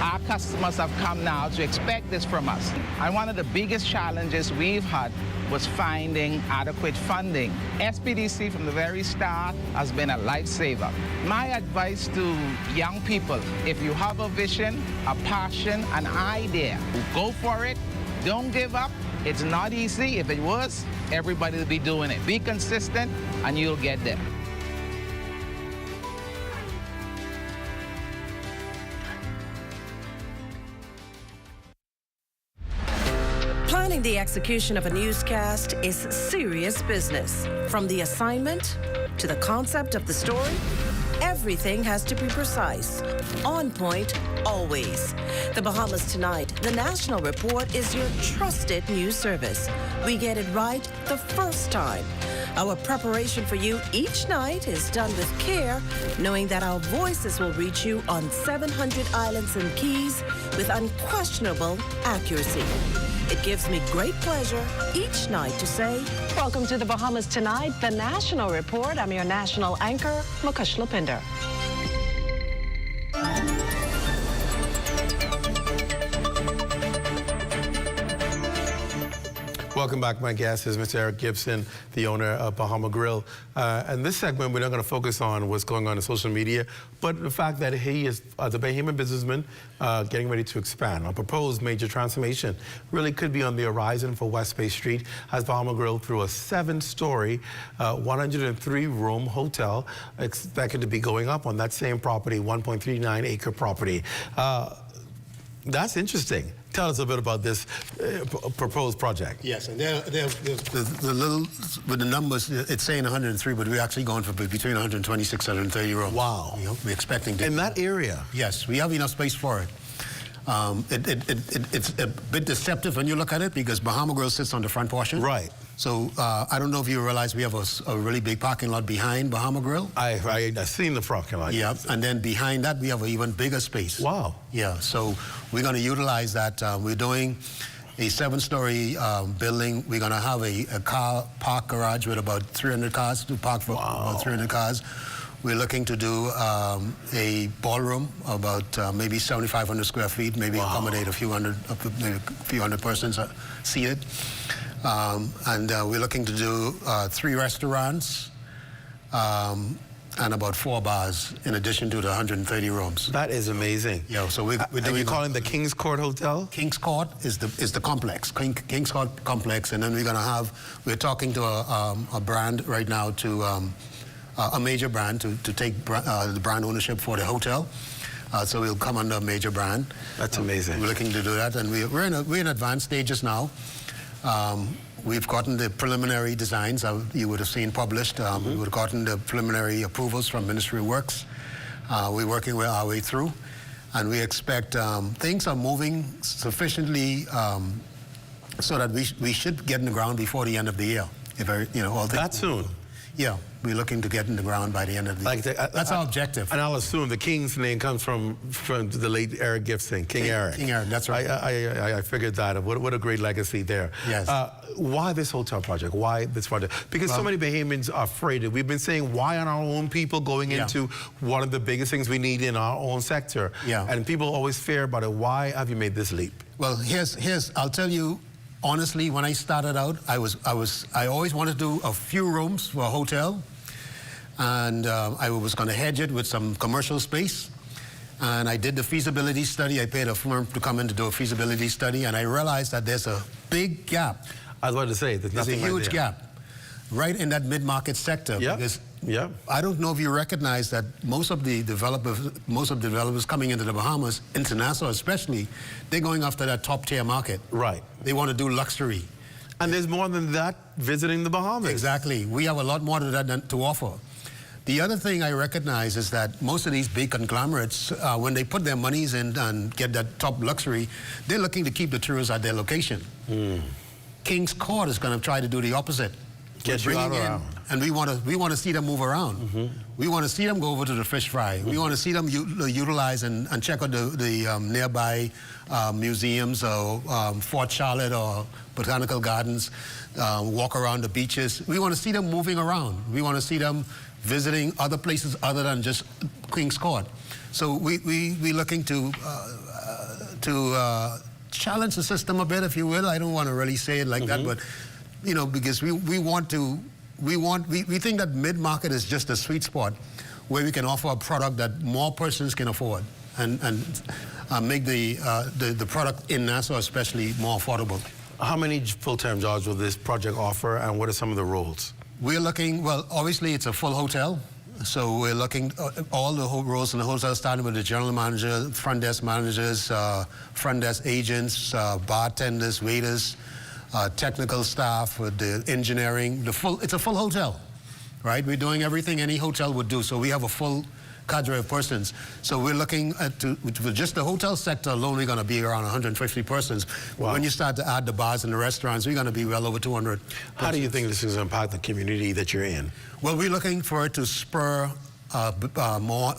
Our customers have come now to expect this from us. And one of the biggest challenges we've had was finding adequate funding. SPDC from the very start has been a lifesaver. My advice to young people, if you have a vision, a passion, an idea, go for it. Don't give up. It's not easy. If it was, everybody would be doing it. Be consistent and you'll get there. Planning the execution of a newscast is serious business. From the assignment to the concept of the story, everything has to be precise, on point, always. The Bahamas Tonight, the national report, is your trusted news service. We get it right the first time. Our preparation for you each night is done with care, knowing that our voices will reach you on 700 islands and keys with unquestionable accuracy. It gives me great pleasure each night to say, welcome to the Bahamas Tonight, the national report. I'm your national anchor, Mukesh Lapinder. Welcome back. My guest is Mr. Eric Gibson, the owner of Bahama Grill. And this segment, we're not going to focus on what's going on in social media, but the fact that he is, as a Bahamian businessman, getting ready to expand. A proposed major transformation really could be on the horizon for West Bay Street as Bahama Grill, through a 7-story, 103-room hotel, expected to be going up on that same property, 1.39-acre property. That's interesting. Tell us a bit about this proposed project. Yes, and the little, with the numbers, it's saying 103, but we're actually going for between 126 and 130 rooms. Wow. We're expecting to. In that area? Yes, we have enough space for it. It's a bit deceptive when you look at it because Bahama Grill sits on the front portion. Right. So I don't know if you realize we have a really big parking lot behind Bahama Grill. I've seen the parking lot. Yeah, and then behind that we have an even bigger space. Wow. Yeah, so we're going to utilize that. We're doing a 7-story building. We're going to have a car park garage with about 300 cars to park for about 300 cars. We're looking to do a ballroom about maybe 7,500 square feet, maybe accommodate a few hundred persons seated. And we're looking to do 3 restaurants and about 4 bars in addition to the 130 rooms. That is amazing. Yeah, so we're doing. And you're calling the King's Court Hotel? King's Court is the complex, King's Court complex, and then we're talking to a brand right now to a major brand to take the brand ownership for the hotel. So we'll come under a major brand. That's amazing. We're looking to do that, and we're in advanced stages now. We've gotten the preliminary designs you would have seen published. We would have gotten the preliminary approvals from Ministry of Works. We're working our way through, and we expect things are moving sufficiently so that we should get in the ground before the end of the year. All that soon? Yeah, we're looking to get in the ground by the end of the year. That's our objective. And I'll assume the King's name comes from the late Eric Gibson, King Eric. King Eric, that's right. I figured that. What a great legacy there. Yes. Why this hotel project? Why this project? Because so many Bahamians are afraid. We've been saying, why aren't our own people going into one of the biggest things we need in our own sector? Yeah. And people always fear about it. Why have you made this leap? Well, I'll tell you, honestly, when I started out, I always wanted to do a few rooms for a hotel, and I was going to hedge it with some commercial space. And I did the feasibility study. I paid a firm to come in to do a feasibility study, and I realized that there's a big gap. I was about to say, there's a huge gap right in that mid-market sector. Yeah. Because I don't know if you recognize that most of the developers coming into the Bahamas, international especially, they're going after that top-tier market. Right. They want to do luxury. And there's more than that visiting the Bahamas. Exactly. We have a lot more than that to offer. The other thing I recognize is that most of these big conglomerates, when they put their monies in and get that top luxury, they're looking to keep the tourists at their location. King's Court is going to try to do the opposite. Get you out around. And we want to see them move around. We want to see them go over to the fish fry. We want to see them utilize and check out the nearby museums or Fort Charlotte or Botanical Gardens, walk around the beaches. We want to see them moving around. We want to see them visiting other places other than just King's Court. So we're looking to challenge the system a bit, if you will. I don't want to really say it like that, but because we think that mid-market is just a sweet spot where we can offer a product that more persons can afford and make the product in Nassau especially more affordable. How many full-time jobs will this project offer, and what are some of the roles? We're looking, well, obviously it's a full hotel. So we're looking all the whole roles in the hotel, starting with the general manager, front desk managers, front desk agents, bartenders, waiters, technical staff, with the engineering. It's a full hotel, right? We're doing everything any hotel would do. So we have a full cadre of persons. So we're looking at, with just the hotel sector alone, we're going to be around 150 persons. Wow. When you start to add the bars and the restaurants, we're going to be well over 200 persons. How do you think this is going to impact the community that you're in? Well, we're looking for it to spur more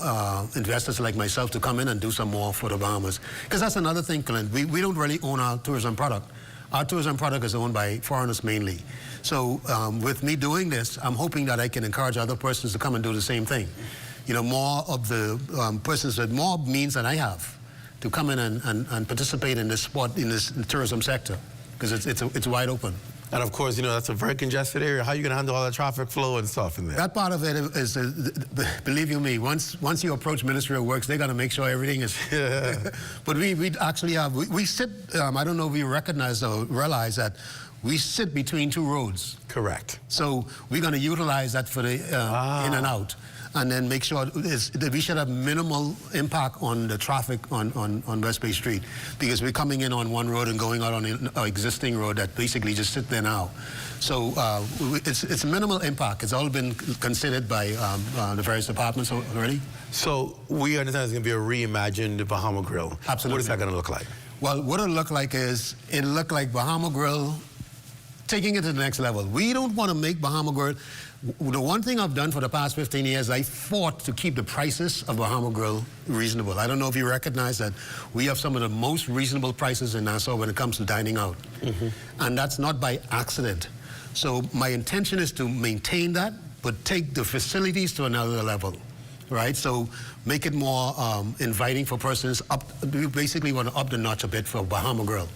investors like myself to come in and do some more for the Bahamas. Because that's another thing, Clint. We don't really own our tourism product. Our tourism product is owned by foreigners mainly. So with me doing this, I'm hoping that I can encourage other persons to come and do the same thing. More of the persons with more means than I have to come in and participate in this sport, in this tourism sector, because it's wide open. And of course, that's a very congested area. How are you going to handle all the traffic flow and stuff in there? That part of it is, believe you me, once you approach Ministry of Works, they're going to make sure everything is... But we actually have, we sit, I don't know if you recognize or realize that we sit between two roads. Correct. So we're going to utilize that for the in and out. and then make sure that we should have minimal impact on the traffic on West Bay Street, because we're coming in on one road and going out on an existing road that basically just sit there now. So it's minimal impact. It's all been considered by the various departments already. So we understand it's going to be a reimagined Bahama Grill. Absolutely. What is that going to look like? Well, what it'll look like is, it'll look like Bahama Grill taking it to the next level. We don't want to make Bahama Grill. The one thing I've done for the past 15 years, I fought to keep the prices of Bahama Grill reasonable. I don't know if you recognize that we have some of the most reasonable prices in Nassau when it comes to dining out. And that's not by accident. So my intention is to maintain that, but take the facilities to another level, right? So make it more inviting for persons. We basically want to up the notch a bit for Bahama Grill.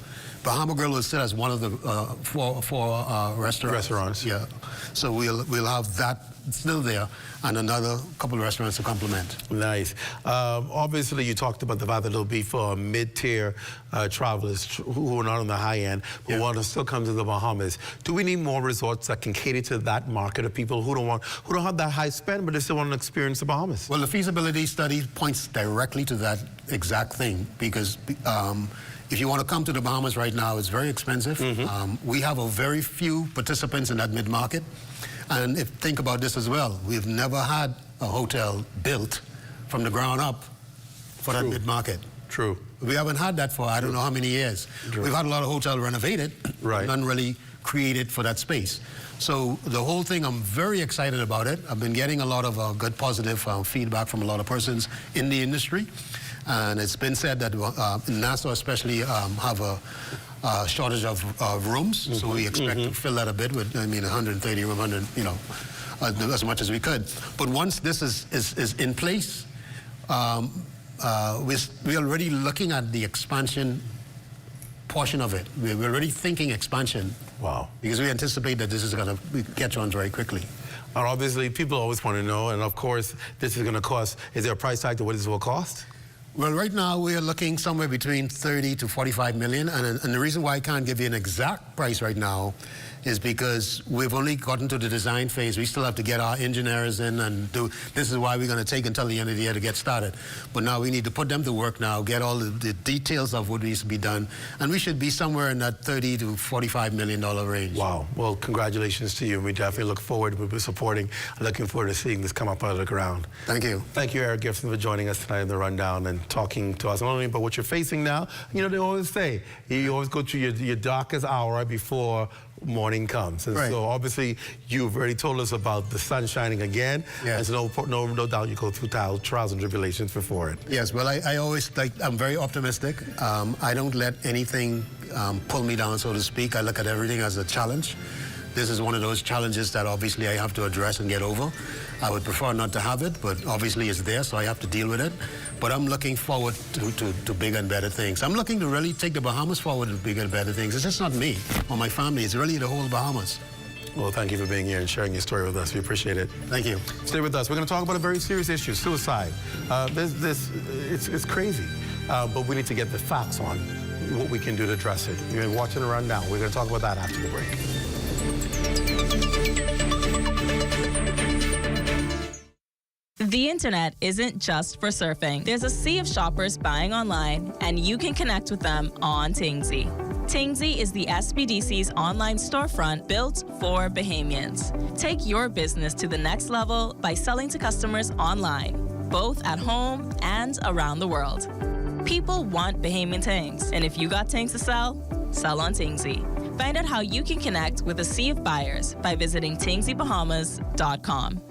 Bahama Grill will sit as one of the four restaurants. Yeah. So we'll have that still there, and another couple of restaurants to complement. Nice. Obviously, you talked about the fact that it'll be for mid-tier travelers who are not on the high end, but want to still come to the Bahamas. Do we need more resorts that can cater to that market of people who don't have that high spend, but they still want to experience the Bahamas? Well, the feasibility study points directly to that exact thing, because if you want to come to the Bahamas right now, it's very expensive. We have a very few participants in that mid-market. And think about this as well. We've never had a hotel built from the ground up for that mid-market. True. We haven't had that for I don't know how many years. We've had a lot of hotels renovated, none really created for that space. So the whole thing, I'm very excited about it. I've been getting a lot of good positive feedback from a lot of persons in the industry. And it's been said that Nassau especially have a shortage of rooms, so we expect to fill that a bit with, 130 room, 100, as much as we could. But once this is in place, we're already looking at the expansion portion of it. We're already thinking expansion. Wow. Because we anticipate that this is going to catch on very quickly. And obviously, people always want to know, and of course, this is going to cost, is there a price tag to what this will cost? Well, right now we are looking somewhere between 30 to 45 million, and the reason why I can't give you an exact price right now is because we've only gotten to the design phase. We still have to get our engineers in and do. This is why we're going to take until the end of the year to get started. But now we need to put them to work now, get all the details of what needs to be done, and we should be somewhere in that 30 to 45 million dollar range. Wow. Well, congratulations to you. We definitely look forward to supporting and looking forward to seeing this come up out of the ground. Thank you. Thank you, Eric Gibson, for joining us tonight in the Rundown and talking to us not only about what you're facing now. They always say you always go through your darkest hour right before morning comes. And so obviously you've already told us about the sun shining again. Yes. There's no doubt you go through trials and tribulations before it. Yes, well, I always, I'm very optimistic. I don't let anything pull me down, so to speak. I look at everything as a challenge. This is one of those challenges that obviously I have to address and get over. I would prefer not to have it, but obviously it's there, so I have to deal with it. But I'm looking forward to bigger and better things. I'm looking to really take the Bahamas forward to bigger and better things. It's just not me or my family. It's really the whole Bahamas. Well, thank you for being here and sharing your story with us. We appreciate it. Thank you. Stay with us. We're going to talk about a very serious issue, suicide. It's crazy, but we need to get the facts on what we can do to address it. You're watching the Rundown. We're going to talk about that after the break. The internet isn't just for surfing. There's a sea of shoppers buying online, and you can connect with them on Tingsy. Tingsy is the SBDC's online storefront built for Bahamians. Take your business to the next level by selling to customers online, both at home and around the world. People want Bahamian things, and if you got things to sell, sell on Tingsy. Find out how you can connect with a sea of buyers by visiting tingsybahamas.com.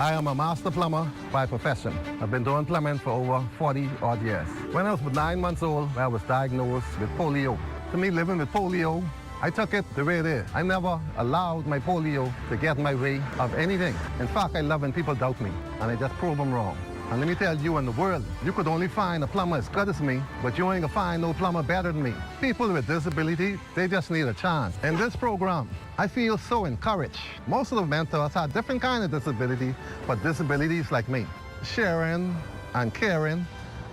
I am a master plumber by profession. I've been doing plumbing for over 40 odd years. When I was 9 months old, I was diagnosed with polio. To me, living with polio, I took it the way it is. I never allowed my polio to get in my way of anything. In fact, I love when people doubt me, and I just prove them wrong. And let me tell you, in the world, you could only find a plumber as good as me, but you ain't gonna find no plumber better than me. People with disability, they just need a chance. In this program, I feel so encouraged. Most of the mentors have different kind of disability, but disabilities like me. Sharing and caring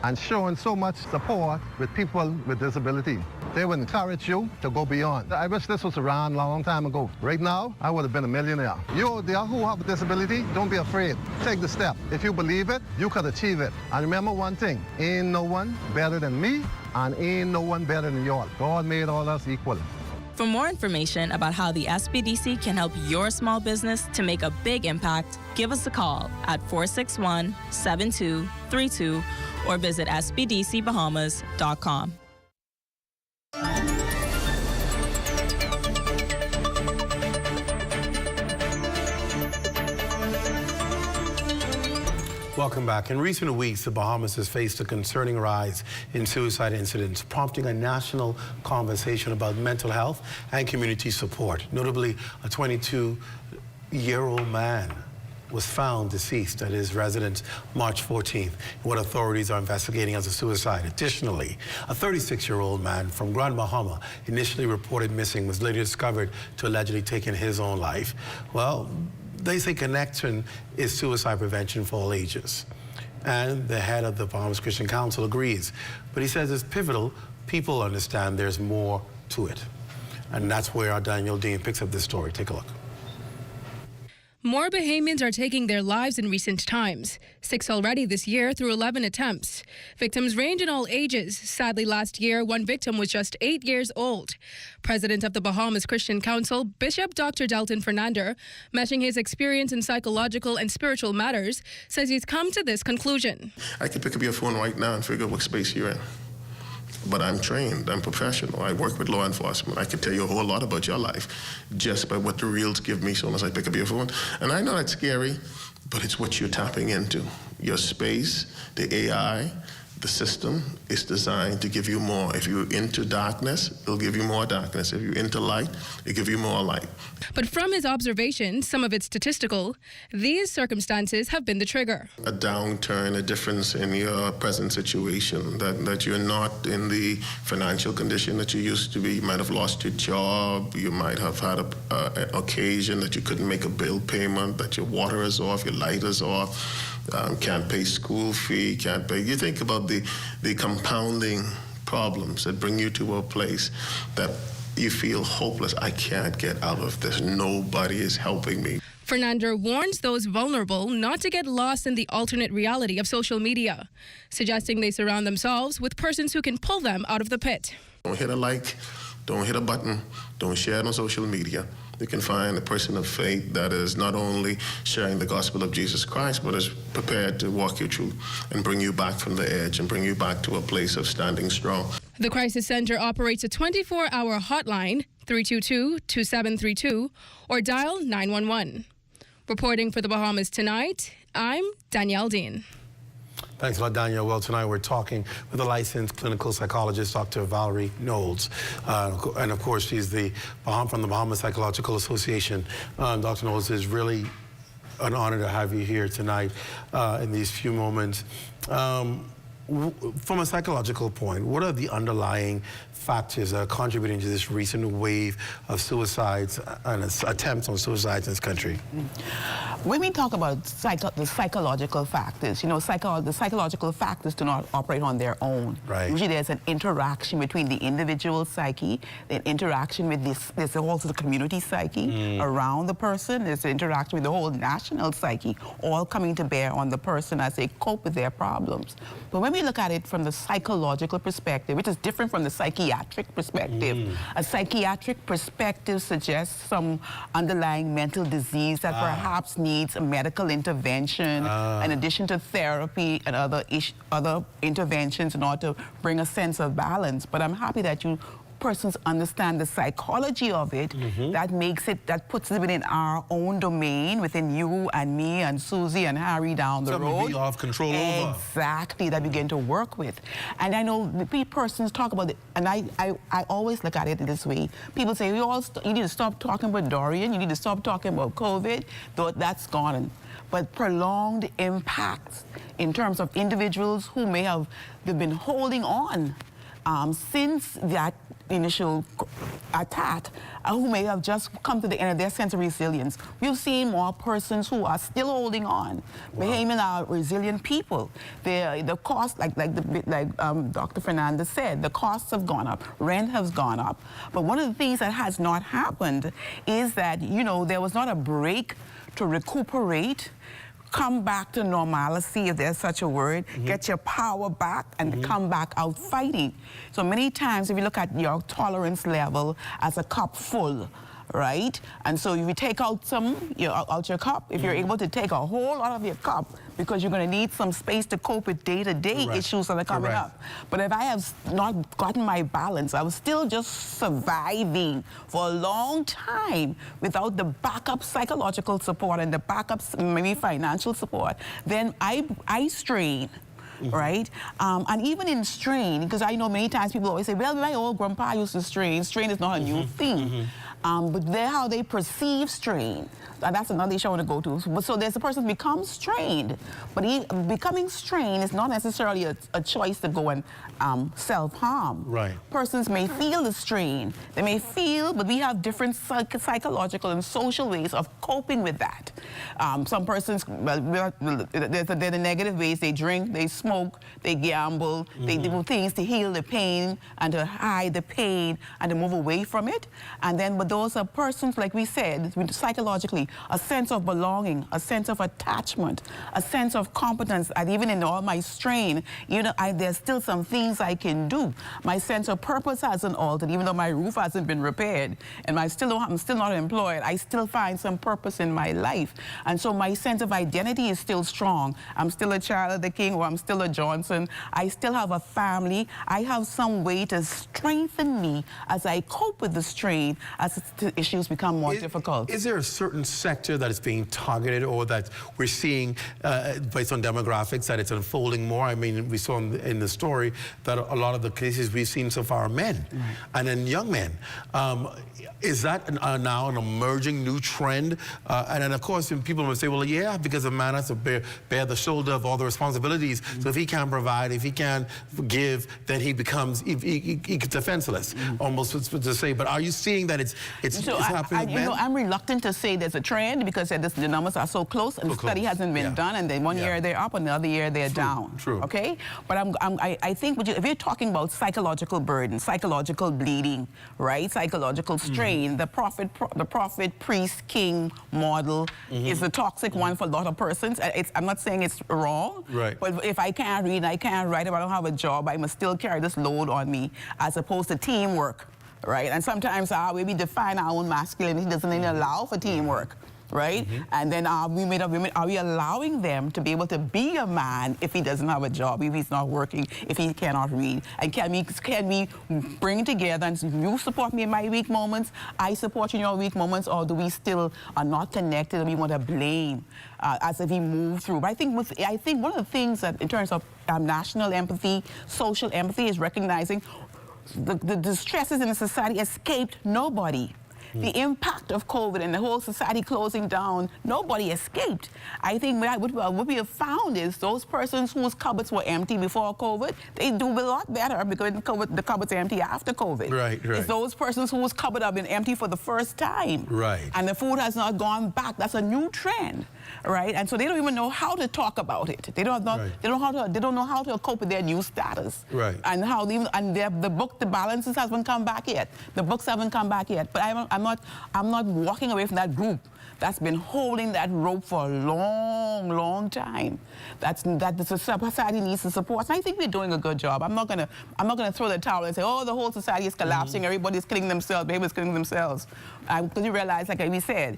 and showing so much support with people with disability. They would encourage you to go beyond. I wish this was around a long time ago. Right now, I would have been a millionaire. You out there who have a disability, don't be afraid. Take the step. If you believe it, you could achieve it. And remember one thing, ain't no one better than me, and ain't no one better than y'all. God made all us equal. For more information about how the SBDC can help your small business to make a big impact, give us a call at 461-7232 or visit sbdcbahamas.com. Welcome back. In recent weeks, the Bahamas has faced a concerning rise in suicide incidents, prompting a national conversation about mental health and community support. Notably, a 22-year-old man was found deceased at his residence March 14th, what authorities are investigating as a suicide. Additionally, a 36-year-old man from Grand Bahama, initially reported missing, was later discovered to allegedly taking his own life. Well, they say connection is suicide prevention for all ages. And the head of the Bahamas Christian Council agrees. But he says it's pivotal. People understand there's more to it. And that's where our Daniel Dean picks up this story. Take a look. More Bahamians are taking their lives in recent times. 6 already this year through 11 attempts. Victims range in all ages. Sadly, last year, one victim was just 8 years old. President of the Bahamas Christian Council, Bishop Dr. Delton Fernando, matching his experience in psychological and spiritual matters, says he's come to this conclusion. I could pick up your phone right now and figure out what space you're in. But I'm trained, I'm professional, I work with law enforcement. I can tell you a whole lot about your life just by what the reels give me as soon as I pick up your phone. And I know that's scary, but it's what you're tapping into. Your space, the AI, the system is designed to give you more. If you're into darkness, it'll give you more darkness. If you're into light, it'll give you more light. But from his observations, some of it statistical, these circumstances have been the trigger. A downturn, a difference in your present situation, that you're not in the financial condition that you used to be. You might have lost your job. You might have had an occasion that you couldn't make a bill payment, that your water is off, your light is off. Can't pay school fee, can't pay. You think about the compounding problems that bring you to a place that you feel hopeless. I can't get out of this. Nobody is helping me. Fernando warns those vulnerable not to get lost in the alternate reality of social media, suggesting they surround themselves with persons who can pull them out of the pit. Don't hit a like, don't hit a button, don't share it on social media. You can find a person of faith that is not only sharing the gospel of Jesus Christ, but is prepared to walk you through and bring you back from the edge and bring you back to a place of standing strong. The Crisis Center operates a 24-hour hotline, 322-2732, or dial 911. Reporting for the Bahamas Tonight, I'm Danielle Dean. Thanks a lot, Danielle. Well, tonight we're talking with a licensed clinical psychologist, Dr. Valerie Knowles. And of course, she's from the Bahamas Psychological Association. Dr. Knowles, it's really an honor to have you here tonight in these few moments. From a psychological point, what are the underlying factors that are contributing to this recent wave of suicides and attempts on suicides in this country? When we talk about the psychological factors, you know, the psychological factors do not operate on their own. Right. Usually there's an interaction between the individual psyche, the interaction with there's also the community psyche around the person, there's an interaction with the whole national psyche, all coming to bear on the person as they cope with their problems. But when we look at it from the psychological perspective, which is different from the psychiatric perspective, a psychiatric perspective suggests some underlying mental disease that perhaps needs a medical intervention in addition to therapy and other interventions in order to bring a sense of balance. But I'm happy that you persons understand the psychology of it. That puts it within our own domain, within you and me and Susie and Harry down the road. Something we have control over. Exactly, that we begin to work with. And I know the persons talk about it, and I always look at it this way. People say, you need to stop talking about Dorian, you need to stop talking about COVID, though that's gone. But prolonged impacts in terms of individuals who may have been holding on since that initial attack, who may have just come to the end of their sense of resilience. We've seen more persons who are still holding on. Bahamians are resilient people. The cost, like Dr. Fernandez said, the costs have gone up, rent has gone up. But one of the things that has not happened is that, you know, there was not a break to recuperate, come back to normalcy, if there's such a word, get your power back and come back out fighting. So many times if you look at your tolerance level as a cup full, right? And so if you take out some out your cup, if you're able to take a whole lot of your cup, because you're going to need some space to cope with day-to-day issues that are coming up. But if I have not gotten my balance, I was still just surviving for a long time without the backup psychological support and the backup maybe financial support, then I strain. Right? And even in strain, because I know many times people always say, well, my old grandpa used to strain. Strain is not a new thing. But they're how they perceive strain. That's another issue I want to go to. So there's a person who becomes strained, but becoming strained is not necessarily a choice to go and self-harm. Right. Persons may feel the strain. They may feel, but we have different psychological and social ways of coping with that. Some persons, they're the negative ways. They drink, they smoke, they gamble, they do things to heal the pain and to hide the pain and to move away from it. And then, but those are persons, like we said, psychologically, a sense of belonging, a sense of attachment, a sense of competence. And even in all my strain, you know, there's still some things I can do. My sense of purpose hasn't altered, even though my roof hasn't been repaired, and I'm still not employed. I still find some purpose in my life. And so my sense of identity is still strong. I'm still a child of the king, or I'm still a Johnson. I still have a family. I have some way to strengthen me as I cope with the strain as the issues become more difficult. Is there a certain sector that is being targeted, or that we're seeing based on demographics that it's unfolding more? I mean, we saw in the story that a lot of the cases we've seen so far are men, and then young men. Is that now an emerging new trend? And then, of course, people will say, well, yeah, because a man has to bear the shoulder of all the responsibilities. So if he can't provide, if he can't give, then he becomes he's defenseless, almost to say. But are you seeing that it's happening? You know, I'm reluctant to say there's a trend, because the numbers are so close, and the study hasn't been done, and then one year they're up, and the other year they're down. True. Okay? But I think if you're talking about psychological burden, psychological bleeding, right? Psychological strain, the prophet, priest, king model is a toxic one for a lot of persons. I'm not saying it's wrong, but if I can't read and I can't write, if I don't have a job, I must still carry this load on me, as opposed to teamwork, right? And sometimes we define our own masculinity doesn't even allow for teamwork. Right? And then are we allowing them to be able to be a man if he doesn't have a job, if he's not working, if he cannot read? And can we bring together, and you support me in my weak moments, I support you in your weak moments, or do we still are not connected and we want to blame as if we move through? But I think one of the things that in terms of national empathy, social empathy, is recognizing the stresses in the society escaped nobody. The impact of COVID and the whole society closing down, nobody escaped. I think what we have found is those persons whose cupboards were empty before COVID, they do a lot better because the cupboards are empty after COVID. Right. It's those persons whose cupboard have been empty for the first time. Right. And the food has not gone back. That's a new trend. Right. And so they don't even know how to talk about it. They don't know how to cope with their new status. Right. And the balances haven't come back yet. The books haven't come back yet. But I'm not walking away from that group that's been holding that rope for a long, long time. That the society needs to support. And I think we're doing a good job. I'm not gonna throw the towel and say, oh, the whole society is collapsing. Everybody's killing themselves. Babies killing themselves. Because you realize, like we said,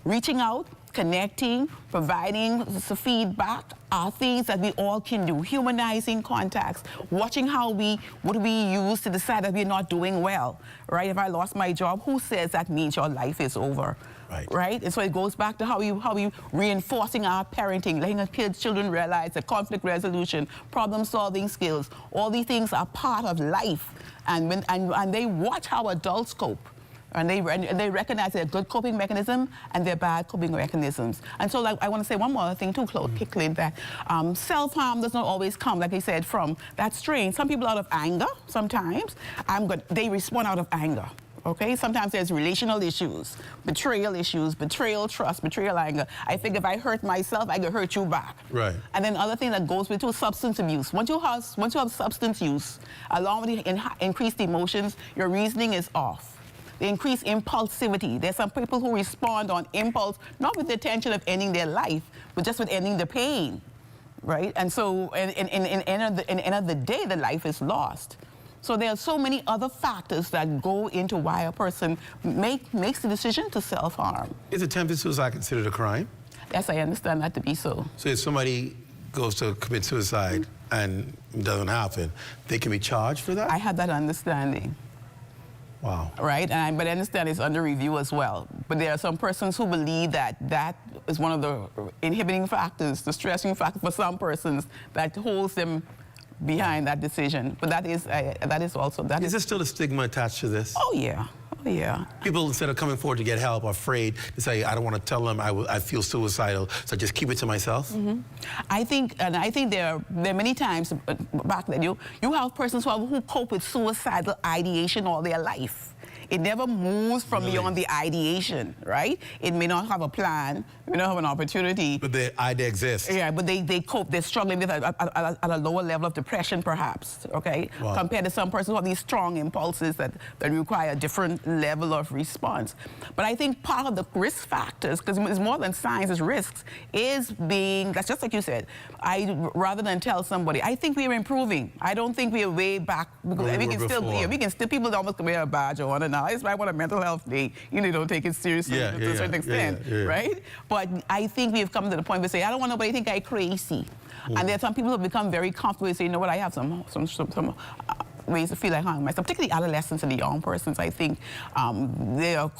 reaching out, connecting, providing feedback are things that we all can do. Humanizing contacts, watching what we use to decide that we're not doing well, right? If I lost my job, who says that means your life is over? Right? And so it goes back to how we reinforcing our parenting, letting children realize that conflict resolution, problem-solving skills, all these things are part of life. And they watch how adults cope. And they recognize their good coping mechanism and their bad coping mechanisms. And so, like, I want to say one more thing too, Clint, that self-harm does not always come, like I said, from that strain. Some people out of anger, sometimes, they respond out of anger. Okay, sometimes there's relational issues, betrayal, trust, betrayal, anger. I think if I hurt myself, I can hurt you back. Right. And then other thing that goes with too, substance abuse. Once you have substance use, along with the increased emotions, your reasoning is off. The increased impulsivity. There's some people who respond on impulse, not with the intention of ending their life, but just with ending the pain, right? And so, in the end of the day, the life is lost. So there are so many other factors that go into why a person makes the decision to self-harm. Is attempted suicide considered a crime? Yes, I understand that to be so. So if somebody goes to commit suicide and it doesn't happen, they can be charged for that? I had that understanding. Wow. Right, but I understand it's under review as well. But there are some persons who believe that that is one of the inhibiting factors, the stressing factor for some persons that holds them behind that decision. But that is also... Is there still a stigma attached to this? Oh, yeah. Oh, yeah. People, instead of coming forward to get help, are afraid to say, I don't want to tell them I feel suicidal, so I just keep it to myself? Mm-hmm. I think there are many times back then, you have persons who cope with suicidal ideation all their life. It never moves from beyond the ideation, right? It may not have a plan, it may not have an opportunity. But the idea exists. Yeah, but they cope, they're struggling with at a lower level of depression, perhaps, okay? Wow. Compared to some persons who have these strong impulses that require a different level of response. But I think part of the risk factors, because it's more than science, it's risks, is that's just like you said, rather than tell somebody, I think we are improving. I don't think we are way back. We can still, people almost wear a badge or one and now. It's why I want a mental health day. You know, don't take it seriously to a certain extent, right? But I think we have come to the point where we say, I don't want nobody to think I'm crazy. And there are some people who have become very comfortable with saying, you know what, I have some ways to feel like harming myself, particularly adolescents and the young persons. I think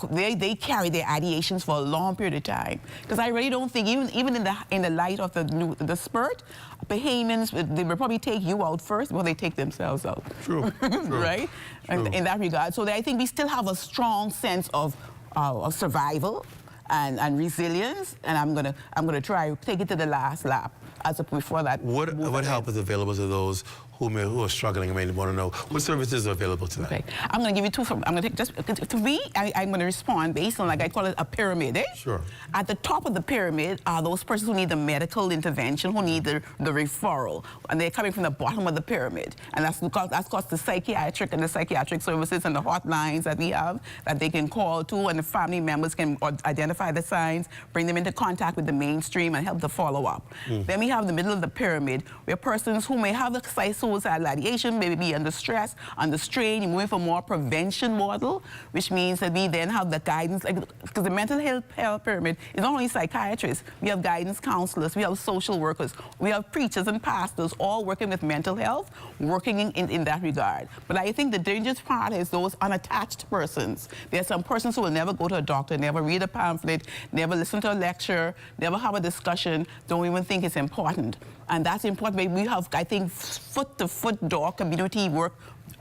they carry their ideations for a long period of time. Because I really don't think, even in the light of the spurt, Bahamians, they will probably take you out first before they take themselves out. True. Right? True. In that regard. So I think we still have a strong sense of survival and resilience, and I'm gonna try to take it to the last lap as before that. What help is available to those who are struggling and may want to know what services are available to them? Okay, I'm going to give you two. I'm going to take just to me. I'm going to respond based on, like I call it, a pyramid. Sure. At the top of the pyramid are those persons who need the medical intervention, who need the referral, and they're coming from the bottom of the pyramid. And that's because the psychiatric services and the hotlines that we have that they can call to, and the family members can identify the signs, bring them into contact with the mainstream, and help to follow up. Then we have the middle of the pyramid, where persons who may have the suicidal ideation, maybe be under stress, under strain, you're moving for more prevention model, which means that we then have the guidance, because the mental health pyramid is not only psychiatrists, we have guidance counselors, we have social workers, we have preachers and pastors, all working with mental health, working in that regard. But I think the dangerous part is those unattached persons. There are some persons who will never go to a doctor, never read a pamphlet, never listen to a lecture, never have a discussion, don't even think it's important. And that's important. We have, I think, foot-to-foot door community work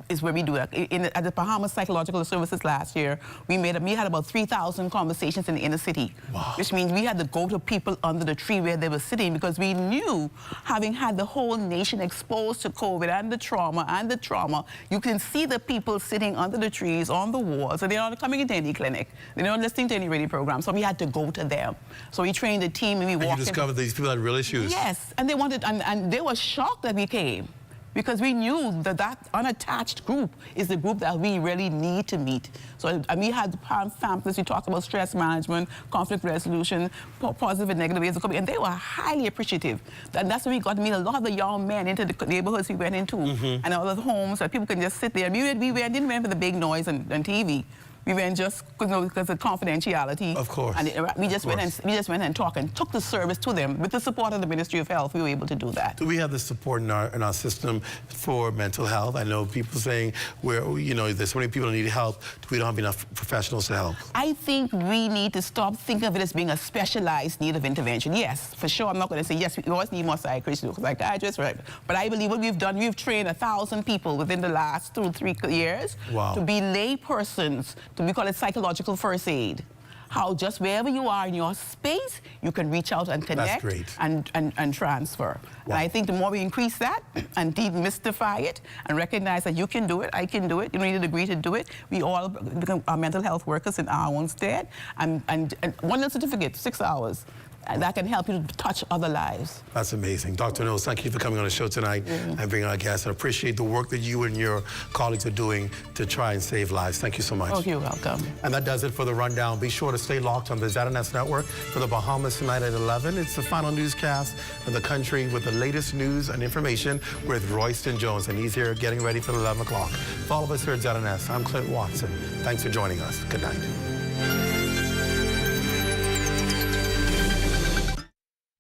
is where we do that. At the Bahamas Psychological Services last year, we had about 3,000 conversations in the inner city. Wow. Which means we had to go to people under the tree where they were sitting, because we knew, having had the whole nation exposed to COVID and the trauma, you can see the people sitting under the trees, on the walls, and they're not coming into any clinic. They're not listening to any radio program, so we had to go to them. So we trained a team and we walked in. You discovered these people had real issues. Yes, and they wanted, and they were shocked that we came, because we knew that unattached group is the group that we really need to meet. So we had pamphlets, we talked about stress management, conflict resolution, positive and negative ways of coping, and they were highly appreciative. And that's when we got to meet a lot of the young men into the neighborhoods we went into, and all of the homes that people can just sit there. We didn't went for the big noise and TV. We went just because of confidentiality. Of course. And we just went and talked and took the service to them. With the support of the Ministry of Health, we were able to do that. Do we have the support in our system for mental health? I know people saying there's so many people who need help, we don't have enough professionals to help. I think we need to stop thinking of it as being a specialized need of intervention. Yes, for sure, I'm not going to say yes, we always need more psychiatrists, right? But I believe what we've done, we've trained 1,000 people within the last 2 or 3 years to be lay persons, we call it psychological first aid. How just wherever you are in your space, you can reach out and connect and transfer. Wow. And I think the more we increase that and demystify it and recognize that you can do it, I can do it, you don't need to agree to do it, we all become our mental health workers in our own stead. And one little certificate, 6 hours. That can help you to touch other lives. That's amazing. Dr. Knowles, thank you for coming on the show tonight and being our guest. I appreciate the work that you and your colleagues are doing to try and save lives. Thank you so much. Oh, you're welcome. And that does it for the Rundown. Be sure to stay locked on the ZNS network for the Bahamas tonight at 11. It's the final newscast of the country with the latest news and information with Royston Jones. And he's here getting ready for 11 o'clock. For all of us here at ZNS, I'm Clint Watson. Thanks for joining us. Good night.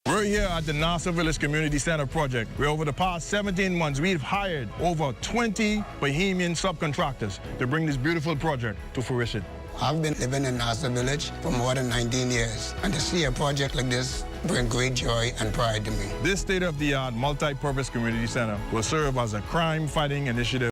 We're here at the Nassau Village Community Center project, where over the past 17 months, we've hired over 20 Bahamian subcontractors to bring this beautiful project to fruition. I've been living in Nassau Village for more than 19 years, and to see a project like this brings great joy and pride to me. This state-of-the-art multi-purpose community center will serve as a crime-fighting initiative